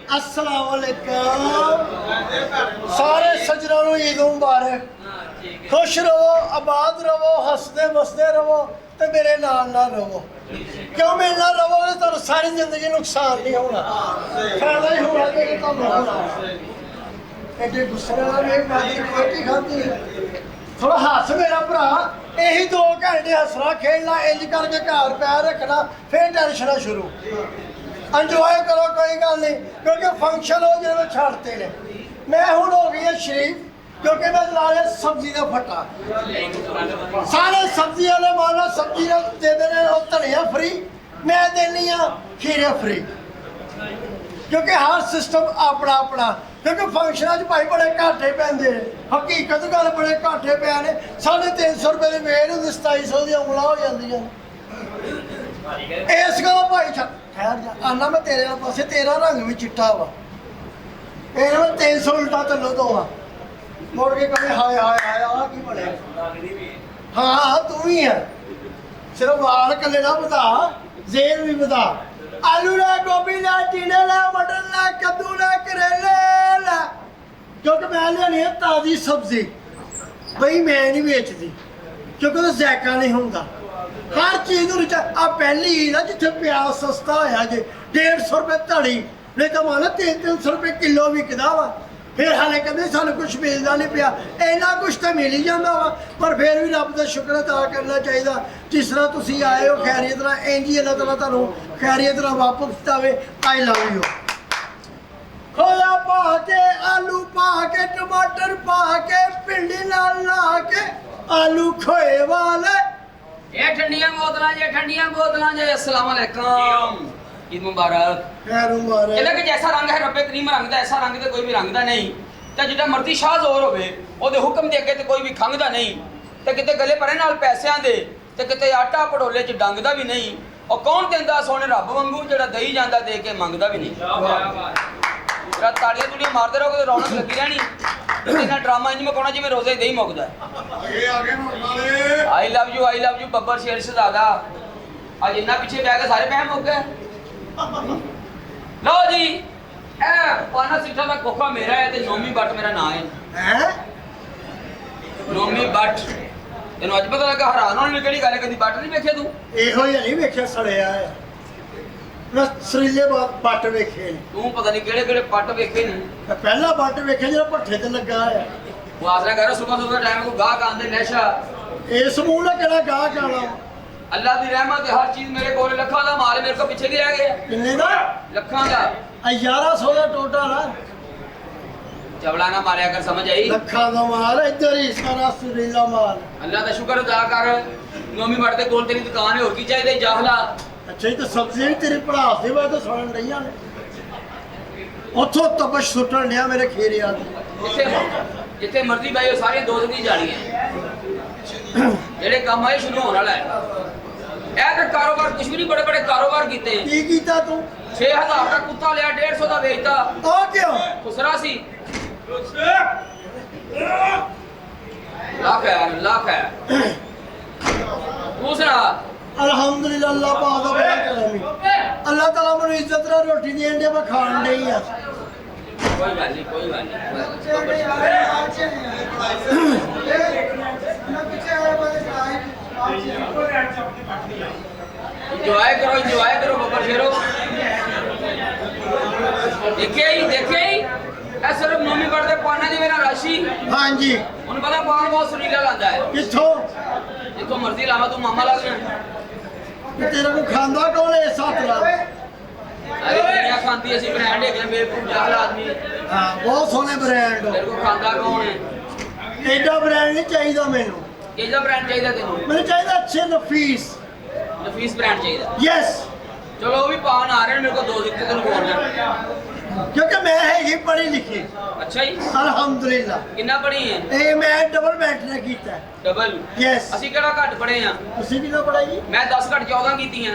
अस्सलाम वालेकुम सारे सजनों को ईद मुबारक। खुश रहो, आबाद रहो, हसदे बसदे रहो तो मेरे नाल नाल रहो। क्यों मेरे नाल रहोगे तो सारी जिंदगी नुकसान नहीं होना, फायदा ही होना। मेरे तो एडे गुस्से वाला भी रोटी खाती थोड़ा हस मेरा भरा। यही 2 घंटे हसना खेलना, इंज करके घर पैर रखना, फिर टेंशन शुरू। इंजॉय करो, कोई गल नहीं, क्योंकि फंक्शन हो जो छड़ते ने। मैं हूँ हो गई है शरीफ, क्योंकि मैं ला लिया सब्जी का फटा। सारे सब्जी वाले माना सब्जी दे देने धनिया फ्री, मैं देनी हाँ खीरे फ्री, क्योंकि हर सिस्टम अपना अपना। क्योंकि फंक्शन भाई बड़े घाटे पैंदे ने, हकीकत गल बड़े घाटे पै ने। 350 रुपए की वेट होंदी, 2700 दी उंगलां हो जांदियां। इस गल भाई ठहर जा, आना मैं तेरे पासे, तेरा रंग भी चिट्टा वा, मैं 300 उल्टा तैनूं दवा। मुड़ के कहे हाय हाय हाय आ की बने। हाँ तू ही है, सिर्फ वाल कले ना बता, जेल भी बता। आलू ला, गोभी ला, टींडे ला, मटर ला, कद्दू ला, करेले ला, क्योंकि मैं लियानी है ताज़ी सब्जी। बई मैं नहीं बेचती, क्योंकि तो जायका नहीं होंदा। हर चीज़ आ पहली ईद है जिथे प्याज सस्ता होया जे 150 रुपए धड़ी, नहीं तो माना 300 रुपए किलो विकदा वा। फिर हाले कहते सानू कुछ मिलता नहीं पिया, इन्ना कुछ तो मिल ही जाता वा। पर फिर भी रब का शुक्र अदा करना चाहिए। जिस तरह तुम आए हो खैरियत नाल, इंज ही अल्लाह तआला तुहानू खैरियत नाल वापस देवे। I love you. खोया पा के, आलू पा के, टमाटर पा के, भिंडी नाल ला के, आलू खोए वाले। ये ठंडियां बोतलां जे, ठंडियां बोतलां जे। अस्सलाम वालेकुम, ईद मुबारक। खैर मुबारक। ਇਹਦਾ ਕਿ ਜੈਸਾ ਰੰਗ ਹੈ ਰੱਬੇ ਕਰੀਮ ਰੰਗ ਦਾ, ਐਸਾ ਰੰਗ ਤੇ ਕੋਈ ਵੀ ਰੰਗ ਦਾ ਨਹੀਂ। ਤੇ ਜਿੱਡਾ ਮਰਜ਼ੀ ਸ਼ਾਹ ਜ਼ੋਰ ਹੋਵੇ, ਉਹਦੇ ਹੁਕਮ ਦੇ ਅੱਗੇ ਤੇ ਕੋਈ ਵੀ ਖੰਗਦਾ ਨਹੀਂ। ਤੇ ਕਿਤੇ ਗਲੇ ਭਰੇ ਨਾਲ ਪੈਸਿਆਂ ਦੇ, ਤੇ ਕਿਤੇ ਆਟਾ ਪੜੋਲੇ 'ਚ ਡੰਗਦਾ ਵੀ ਨਹੀਂ। ਉਹ ਕੌਣ ਦਿੰਦਾ ਸੋਹਣੇ ਰੱਬ ਵਾਂਗੂ, ਜਿਹੜਾ ਦਈ ਜਾਂਦਾ ਦੇ ਕੇ ਮੰਗਦਾ ਵੀ ਨਹੀਂ। ਜਿਹੜਾ ਤਾੜੀਆਂ ਤੁੜੀਆਂ ਮਾਰਦੇ ਰਹੋਗੇ ਰੌਣਕ ਲੱਗੀ ਰਹਿਣੀ। ਇਹਨਾਂ ਡਰਾਮਾ ਇੰਜ ਮਕਾਉਣਾ ਜਿਵੇਂ ਰੋਜ਼ੇ ਦਹੀਂ ਮੁੱਕਦਾ। ਆਈ ਲਵ ਯੂ ਬੱਬਰ ਸ਼ੇਰ ਸ਼ਹਜ਼ਾਦਾ। ਅੱਜ ਇੰਨਾ ਪਿੱਛੇ ਬਹਿ ਕੇ ਸਾਰੇ ਪੈਸੇ ਮੁੱਕ ਗਏ। ਲਓ ਜੀ, ਇਹ ਪਾਨਾ ਸਿੱਠਾ ਦਾ ਕੋਖਾ ਮੇਰਾ ਹੈ ਤੇ ਨੋਮੀ ਬੱਟ ਮੇਰਾ ਨਾਂ ਹੈ। हैं ਨੋਮੀ ਬੱਟ। ਤੈਨੂੰ ਅੱਜ ਪਤਾ ਲੱਗਾ? ਹੈਰਾਨ ਹੋਣ ਵਾਲੀ ਕਿਹੜੀ ਗੱਲ ਹੈ? ਕਦੀ ਬੱਟ ਨਹੀਂ ਵੇਖਿਆ ਤੂੰ? ਇਹੋ ਜਿਹਾ ਨਹੀਂ ਵੇਖਿਆ ਸੜਿਆ ਹੈ। ਮੈਂ ਸਰੀਲੇ ਬੱਟ ਵੇਖੇ ਨੇ। ਤੂੰ ਪਤਾ ਨਹੀਂ ਕਿਹੜੇ ਕਿਹੜੇ ਪੱਟ ਵੇਖੇ ਨੇ। ਮੈਂ ਪਹਿਲਾ ਬੱਟ ਵੇਖਿਆ ਜਿਹੜਾ ਭੱਠੇ ਤੇ ਲੱਗਾ ਹੈ। ਉਹ ਆਸਰਾ ਕਰੋ ਸੁਬਹ ਟਾਈਮ ਕੋ ਗਾਹਕ ਆਂਦੇ ਨਸ਼ਾ। ਇਸ ਮੂੰਹ ਨਾਲ ਕਿਹੜਾ ਗਾਹਕ ਆਣਾ? ਅੱਲਾ ਦੀ ਰਹਿਮਤ ਹੈ, ਹਰ ਚੀਜ਼ ਮੇਰੇ ਕੋਲ। ਲੱਖਾਂ ਦਾ ਮਾਲ ਮੇਰੇ ਕੋਲ ਪਿੱਛੇ ਨਹੀਂ ਰਹਿ ਗਿਆ। ਕਿੰਨੇ ਦਾ? ਲੱਖਾਂ ਦਾ। 1100 ਦਾ ਟੋਟਲ ਆ। ਚਵਲਾ ਨਾ ਮਾਰਿਆ ਕਰ, ਸਮਝ ਆਈ? ਲੱਖਾਂ ਦਾ ਮਾਲ ਇੱਧਰ ਹੀ ਸਾਰਾ ਸਰੀਲਾ ਮਾਲ। ਅੱਲਾ ਦਾ ਸ਼ੁਕਰ ਅਦਾ ਕਰ, ਨੋਮੀ ਬੱਟ ਦੇ ਕੋਲ ਤੇਰੀ ਦੁਕਾਨ ਹੈ। ਹੋਰ ਕੀ ਚਾਹੀਦਾ ਜਾਹਲਾ? ਅੱਛਾ, ਇਹ ਤਾਂ ਸਬਜ਼ੀਆਂ ਵੀ ਤੇਰੇ ਭੜਾਸ ਦੇ ਬਾਅਦ ਤਾਂ ਸੁਣਨ ਰਹੀਆਂ ਨੇ। ਉੱਥੋਂ ਤਪਸ਼ ਸੁੱਟਣ ਡਿਆ ਮੇਰੇ ਖੇਰੇ ਆ। ਜਿੱਥੇ ਮਰਜ਼ੀ ਬਾਈ, ਉਹ ਸਾਰੀਆਂ ਦੋਸਤ ਦੀ ਜਾਣੀਆਂ। ਜਿਹੜੇ ਕੰਮ ਆਏ ਸ਼ੁਰੂ ਹੋਣ ਵਾਲਾ ਹੈ। ਇਹ ਤਾਂ ਕਾਰੋਬਾਰ ਕੁਛ ਵੀ ਨਹੀਂ, ਬੜੇ ਬੜੇ ਕਾਰੋਬਾਰ ਕੀਤੇ। ਕੀ ਕੀਤਾ ਤੂੰ? 6000 ਦਾ ਕੁੱਤਾ ਲਿਆ, 150 ਦਾ ਵੇਚਤਾ। ਉਹ ਕਿਉਂ? ਖੁਸਰਾ ਸੀ। ਲੱਖ ਹੈ, ਲੱਖ ਹੈ। ਦੂਸਰਾ ਅਲਹਮਦੁਲਿल्लाह, ਅੱਲਾਹ ਪਾਕ ਦਾ ਬੜਾ ਕਰਮ ਹੈ। ਅੱਲਾਹ ਤਾਲਾ ਮੈਨੂੰ ਇੱਜ਼ਤ ਨਾਲ ਰੋਟੀ ਦੇਣ ਦੇ, ਮੈਂ ਖਾਣ ਡਈ ਆ। ਕੋਈ ਗੱਲ ਨਹੀਂ, ਕੋਈ ਗੱਲ ਨਹੀਂ। ਇੰਜੋਏ ਕਰੋ ਬੱਬਰ ਸ਼ੇਰੋ। ਦੇਖਿਆ ਹੀ ਇਹ ਸਿਰਫ ਨੋਮੀ ਬੱਟ ਦੇ ਪਾਣਾ ਦੀ ਮੇਰਾ ਰਾਸ਼ੀ। ਹਾਂਜੀ, ਉਹਨੂੰ ਪਤਾ ਪਾਣ ਬਹੁਤ ਸੁਰੀਲਾ ਲਾਂਦਾ ਹੈ। ਕਿੱਥੋਂ? ਜਿੱਥੋਂ ਮਰਜ਼ੀ ਲਾਵਾ, ਤੂੰ ਮਾਮਾ ਲੱਗ ਗਿਆ। ਤੇਰੇ ਨੂੰ ਖਾਂਦਾ ਕੌਣ ਹੈ? 7 ਲੱਖ। ਅਰੇ ਦੁਨੀਆ ਖਾਂਦੀ, ਅਸੀਂ ਬ੍ਰਾਂਡ ਹੈਗੇ ਬੇਵਕੂਫ ਜਾਹਲ ਆਦਮੀ। ਹਾਂ, ਬਹੁਤ ਸੋਹਣੇ ਬ੍ਰਾਂਡ। ਮੇਰੇ ਕੋਲ ਖਾਂਦਾ ਕੌਣ ਹੈ? ਐਡਾ ਬ੍ਰਾਂਡ ਨਹੀਂ ਚਾਹੀਦਾ ਮੈਨੂੰ। ਕਿਹਦਾ ਬ੍ਰਾਂਡ ਚਾਹੀਦਾ ਤੈਨੂੰ? ਮੈਨੂੰ ਚਾਹੀਦਾ ਅੱਛੇ ਨਫੀਸ। ਨਫੀਸ ਬ੍ਰਾਂਡ ਚਾਹੀਦਾ। ਯੈਸ, ਚਲੋ ਉਹ ਵੀ ਪਾਣ ਆ ਰਹੇ ਨੇ। ਮੇਰੇ ਕੋਲ 2 ਦਿੱਤੇ ਤੈਨੂੰ ਬੋਲ ਰਿਹਾ। ਕਿਉਂਕਿ ਮੈਂ ਹੈਗੀ ਪੜ੍ਹੀ ਲਿਖੀ। ਅੱਛਾ ਜੀ, ਅਲਹਮਦੁਲਿल्लाह। ਕਿੰਨਾ ਪੜ੍ਹੀ ਹੈ? ਇਹ ਮੈਂ ਡਬਲ ਬੈਟਰੀ ਕੀਤਾ। ਡਬਲ? ਯੈਸ। ਅਸੀਂ ਕਿਹੜਾ ਘੱਟ ਪੜ੍ਹੇ ਆ? ਤੁਸੀਂ ਕਿੰਨਾ ਪੜ੍ਹਾਈ? ਮੈਂ 10 ਘੱਟ 14 ਕੀਤੀਆਂ।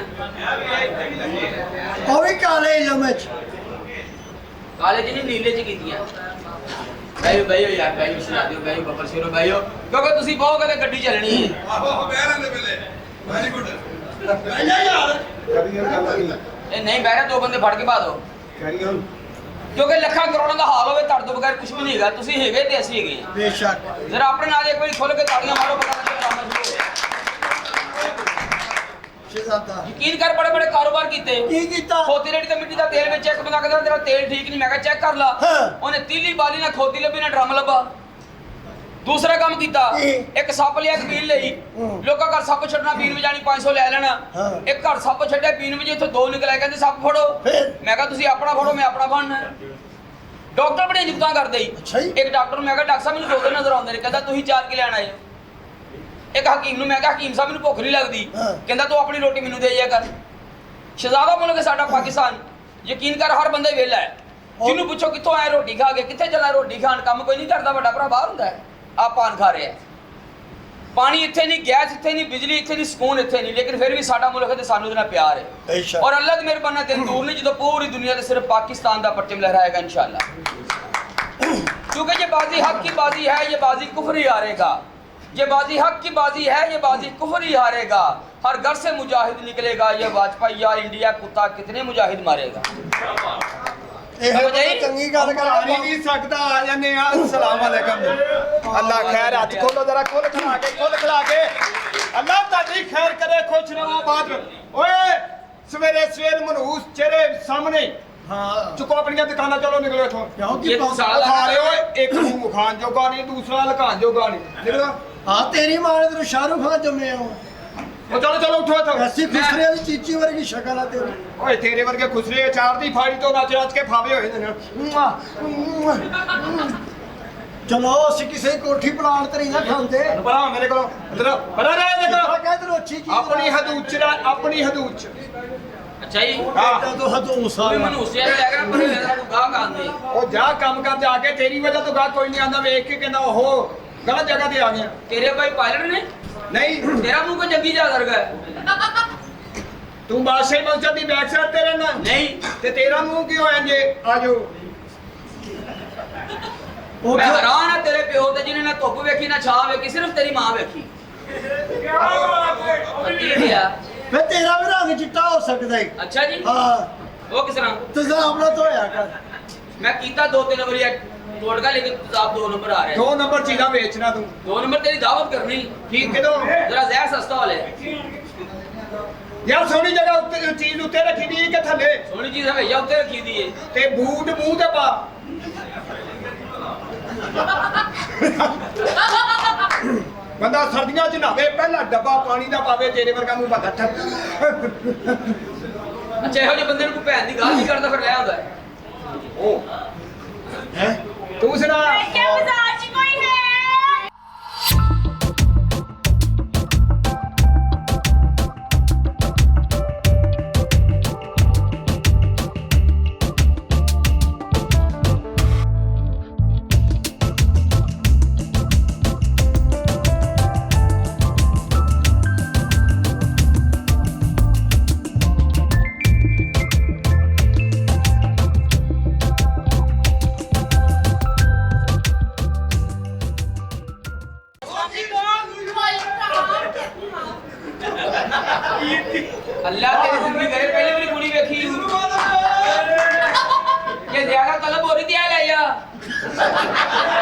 ਉਹ ਵੀ ਕਾਲੇ ਇਲਮ ਵਿੱਚ। ਕਾਲਜ ਨਹੀਂ, ਨੀਲੇ ਚ ਕੀਤੀਆਂ। ਬਈਓ ਯਾਰ, ਬਈਓ ਸੁਣਾ ਦਿਓ, ਬਈਓ ਬੱਬਰ ਸ਼ੇਰੋ ਬਈਓ, ਕਿਉਂਕਿ ਤੁਸੀਂ ਬਹੁਤ ਕਦੇ ਗੱਡੀ ਚੱਲਣੀ ਹੈ। ਆਹੋ ਬਹਿ ਰਹਿੰਦੇ ਪਹਿਲੇ। Very good. ਇਹ ਨਹੀਂ ਬਹਿ ਰਿਹਾ, 2 ਬੰਦੇ ਫੜ ਕੇ ਪਾ ਦਿਓ। ਕਿਉਂਕਿ ਲੱਖਾਂ ਕਰੋੜਾਂ ਦਾ ਹਾਲ ਹੋਵੇ ਤੁਹਾਡੇ ਤੋਂ ਬਗੈਰ ਕੁਝ ਵੀ ਨਹੀਂ ਹੈਗਾ। ਤੁਸੀਂ ਹੈਗੇ ਤੇ ਅਸੀਂ ਹੈਗੇ ਹਾਂ। ਬੇਸ਼ੱਕ ਜ਼ਰਾ ਆਪਣੇ ਨਾਲ ਇੱਕ ਵਾਰੀ ਖੁੱਲ ਕੇ ਤਾੜੀਆਂ ਮਾਰੋ, ਪਤਾ ਲੱਗੇ ਕੰਮ ਸ਼ੁਰੂ ਹੋਇਆ। ਸ਼ਹਿਜ਼ਾਦਾ ਯਕੀਨ ਕਰ ਬੜੇ ਬੜੇ ਕਾਰੋਬਾਰ ਕੀਤੇ। ਕੀ ਕੀਤਾ? ਖੋਤੀ ਰੇੜੀ ਤੇ ਮਿੱਟੀ ਦਾ ਤੇਲ ਵਿੱਚ ਇੱਕ ਬੰਦਾ ਕਹਿੰਦਾ ਤੇਰਾ ਤੇਲ ਠੀਕ ਨਹੀਂ, ਮੈਂ ਕਿਹਾ ਚੈੱਕ ਕਰ ਲਾ। ਹਾਂ। ਉਹਨੇ ਤੀਲੀ ਬਾਲੀ ਨਾਲ ਖੋਤੀ ਲੱਭੀ ਨਾ ਡਰਮ ਲੱਭਾ। ਦੂਸਰਾ ਕੰਮ ਕੀਤਾ, ਇੱਕ ਸੱਪ ਲਿਆ ਇੱਕ ਬੀਨ ਲਈ। ਲੋਕਾਂ ਘਰ ਸੱਪ ਛੱਡਣਾ, ਬੀਨ ਵਜਾਣੀ 500 ਲੈ ਲੈਣਾ। ਹਾਂ। ਇੱਕ ਘਰ ਸੱਪ ਛੱਡਿਆ, ਬੀਨ ਵਜੇ ਇੱਥੋਂ 2 ਨਿਕਲਿਆ, ਕਹਿੰਦੇ ਸੱਪ ਫੜੋ। ਫਿਰ? ਮੈਂ ਕਿਹਾ ਤੁਸੀਂ ਆਪਣਾ ਫੜੋ, ਮੈਂ ਆਪਣਾ ਫੜਨਾ। ਡਾਕਟਰ ਬੜੇ ਜੁੱਤਾਂ ਕਰਦੇ ਹੀ। ਅੱਛਾ ਜੀ। ਇੱਕ ਡਾਕਟਰ ਨੂੰ ਮੈਂ ਕਿਹਾ ਡਾਕਟਰ ਸਾਹਿਬ ਮੈਨੂੰ 2 ਦਿਨ ਨਜ਼ਰ ਆਉਂਦੇ ਨੇ, ਕਹਿੰਦਾ ਤੁਸੀਂ 4 ਕੀ ਲੈਣ ਆਏ ਹੋ। ਇੱਕ ਹਕੀਮ ਨੂੰ ਮੈਂ ਕਿਹਾ ਹਕੀਮ ਸਾਹਿਬ ਮੈਨੂੰ ਭੁੱਖ ਨਹੀਂ ਲੱਗਦੀ, ਹਾਂ। ਕਹਿੰਦਾ ਤੂੰ ਆਪਣੀ ਰੋਟੀ ਮੈਨੂੰ ਦੇ ਜਾਇਆ ਕਰ। ਸ਼ਹਿਜ਼ਾਦਾ ਮੁਲਕ ਹੈ ਸਾਡਾ ਪਾਕਿਸਤਾਨ, ਯਕੀਨ ਕਰ ਹਰ ਬੰਦਾ ਵਿਹਲਾ ਹੈ। ਜਿਹਨੂੰ ਪੁੱਛੋ ਕਿੱਥੋਂ ਆਇਆ ਰੋਟੀ ਖਾ ਕੇ, ਕਿੱਥੇ ਚੱਲਾ ਰੋਟੀ ਖਾਣ, ਕੰਮ ਕੋਈ ਨਹੀਂ ਕਰਦਾ, ਵੱਡਾ ਭਰਾ ਬਾਹਰ ਹੁੰਦਾ ਹੈ, ਆਪ ਪਾਨ ਖਾ ਰਿਹਾ। ਪਾਣੀ ਇੱਥੇ ਨਹੀਂ, ਗੈਸ ਇੱਥੇ ਨਹੀਂ, ਬਿਜਲੀ ਇੱਥੇ ਨਹੀਂ, ਸਕੂਨ ਇੱਥੇ ਨਹੀਂ, ਲੇਕਿਨ ਫਿਰ ਵੀ ਸਾਡਾ ਮੁਲਕ ਹੈ ਤੇ ਸਾਨੂੰ ਇਹਦੇ ਨਾਲ ਪਿਆਰ ਹੈ। ਬੇਸ਼ੱਕ। ਔਰ ਅੱਲਾਹ ਦੀ ਮਿਹਰਬਾਨੀ ਨਾਲ ਦਿਨ ਦੂਰ ਨਹੀਂ ਜਦੋਂ ਪੂਰੀ ਦੁਨੀਆ ਤੇ ਸਿਰਫ ਪਾਕਿस्तान ਦਾ परचम लहराएगा इंशाल्लाह। क्योंकि ये बाजी हक की बाजी है, ये बाजी कुफर ही हारेगा। ये बाजी हक की बाजी है, ये बाजी कुफर ही हारेगा। हर घर से मुजाहिद निकलेगा, ये वाजपेयी या इंडिया कुत्ता कितने मुजाहिद मारेगा। ਇਹ ਬੜੀ ਚੰਗੀ ਗੱਲ ਆ ਕਰਾਂ। ਨਹੀਂ ਸਕਦਾ, ਆ ਜਾਂਦੇ ਆ। अस्सलाम वालेकुम। ਅੱਲਾ ਖੈਰ, ਹੱਥ ਖੋਲੋ ਜਰਾ, ਖੋਲ ਖਲਾ ਕੇ ਅੱਲਾ ਤੁਹਾਡੀ ਖੈਰ ਕਰੇ, ਖੁਸ਼ ਰਹੋ ਬਾਤ। ਓਏ ਸਵੇਰੇ ਸਵੇਰ ਮਨਹੂਸ ਚਿਹਰੇ ਸਾਹਮਣੇ ਹਾਂ ਚੁੱਕੋ ਆਪਣੀਆਂ ਦੁਕਾਨਾਂ, ਚਲੋ ਨਿਕਲੋ ਇੱਥੋਂ। ਕਿਉਂਕਿ ਇਹ ਪਾ- ਸਾਲ- ਖਾ ਰਹੇ ਓਏ, ਇੱਕ ਨੂੰ ਮੁਖਾਨ ਜੋਗਾ ਨਹੀਂ, ਦੂਸਰਾ ਲਕਾਨ ਜੋਗਾ ਨਹੀਂ। ਨਿਕਲੋ। ਹਾਂ ਤੇਰੀ ਮਾਂ ਨੇ ਤੈਨੂੰ ਸ਼ਾਹਰੁਖ ਖਾਨ ਜੰਮਿਆ ਹੋ। ਉਹ ਚਲੋ ਉੱਠੋ ਇੱਥੋਂ। ਐਸੀ ਖੁਸਰਿਆਂ ਦੀ ਚੀਚੀ ਵਰਗੀ ਸ਼ਕਲ ਆ ਤੇਰੀ। ਓਏ ਤੇਰੇ ਵਰਗੇ ਖੁਸਰੇ ਅਚਾਰ ਦੀ ਫਾੜੀ ਤੋਂ ਨੱਚ ਕੇ ਫਾਵੇ ਹੋਏ ਨੇ। ਚਲੋ ਅਸੀਂ ਕਿਸੇ ਕੋਠੀ ਪਲਾਨ ਤੇ ਨਹੀਂ ਨਾ ਖਾਂਦੇ। ਬਰਾ ਮੇਰੇ ਕੋਲੋਂ ਇਧਰ ਬਰਾ ਰਹਿ ਕਿੱਥਾ ਦੇਖੋ। ਕਹਿ ਤੈਨੂੰ ਅੱਛੀ ਚੀਜ਼ ਆਪਣੀ ਹਦੂਦ ਚ ਆਪਣੀ ਹਦੂਦ ਚ। अच्छा जी, ਬੇਟਾ ਤੋਂ ਹਦੋਂ कोई ਸਾਰਾ मनुष्य नहीं लग रहा, पर मेरा तो गाहक आंदे। ਉਹ ਜਾ ਕੰਮ ਕਰ ਜਾ ਕੇ, ਤੇਰੀ ਵਜ੍ਹਾ ਤੋਂ ਗਾ ਕੋਈ ਨਹੀਂ ਆਂਦਾ। ਵੇਖ ਕੇ ਕਹਿੰਦਾ ਉਹ ਗਲਤ ਜਗ੍ਹਾ ਤੇ ਆ ਗਿਆ। तेरे भाई पायलट ने ਨਹੀਂ तेरा मुंह को जंगी जा कर गया। ਤੂੰ ਬਾਦਸ਼ਾਹੀ ਮਸਜਿਦ ਦੀ ਬੈਕ ਸਾਈਡ ਤੇ ਰਹਿਣਾ नहीं, ਤੇ ਤੇਰਾ ਮੂੰਹ ਕਿਉਂ ਐ ਜੇ? ਆਜੋ। ਉਹ मैं हैरान है तेरे प्यो ते जिन्हें ना धुप वेखी ना छां वेखी, सिर्फ तेरी मां वेखी। की दिया? ਫੇ ਤੇਰਾ ਵੀ ਰੰਗ ਚਿੱਟਾ ਹੋ ਸਕਦਾ ਹੈ। अच्छा जी, ਹਾਂ वो किस तरह? ਤਜ਼ਾਬ ਨਾ ਧੋਇਆ ਕਰ। मैं कीता 2-3 नंबर तोड़ का, लेकिन आप 2 नंबर आ रहे हैं। 2 ਨੰਬਰ ਚੀਜ਼ਾਂ ਵੇਚਣਾ ਤੂੰ। 2 नंबर तेरी दावत करनी। ਠੀਕ ਕਿਦੋਂ? जरा जहर सस्ता वाले, ਯਾਰ ਸੋਹਣੀ ਜਗ੍ਹਾ ਉੱਤੇ ਚੀਜ਼ ਉੱਤੇ ਰੱਖੀ ਦੀ ਕਿ ਥੱਲੇ? सोनी चीज हमेशा उत्ते रखी दी है। ਤੇ ਬੂਟ ਮੂੰਹ ਤੇ ਪਾ। ਬੰਦਾ ਸਰਦੀਆਂ ਚ ਨਹਾਵੇ, ਪਹਿਲਾਂ ਡੱਬਾ ਪਾਣੀ ਦਾ ਪਾਵੇ, ਤੇਰੇ ਵਰਗਾ ਮੂੰਹ ਬੰਦਾ ਠੱਪ। अच्छा ਇਹੋ ਜਿਹੇ ਬੰਦੇ ਨੂੰ ਕੋਈ ਭੈਣ ਦੀ ਗੱਲ ਨਹੀਂ ਕਰਦਾ, ਫਿਰ ਲੈ ਆਉਂਦਾ ਹੈ। ਉਹ ਹੈ ਤੂੰ ਸੁਣਾ। क्या बाजार च कोई है? अल्लाह तेरी जिंदगी करे, पहले मेरी कुड़ी देखी ये ज्यादा तलब हो रही थी, ले या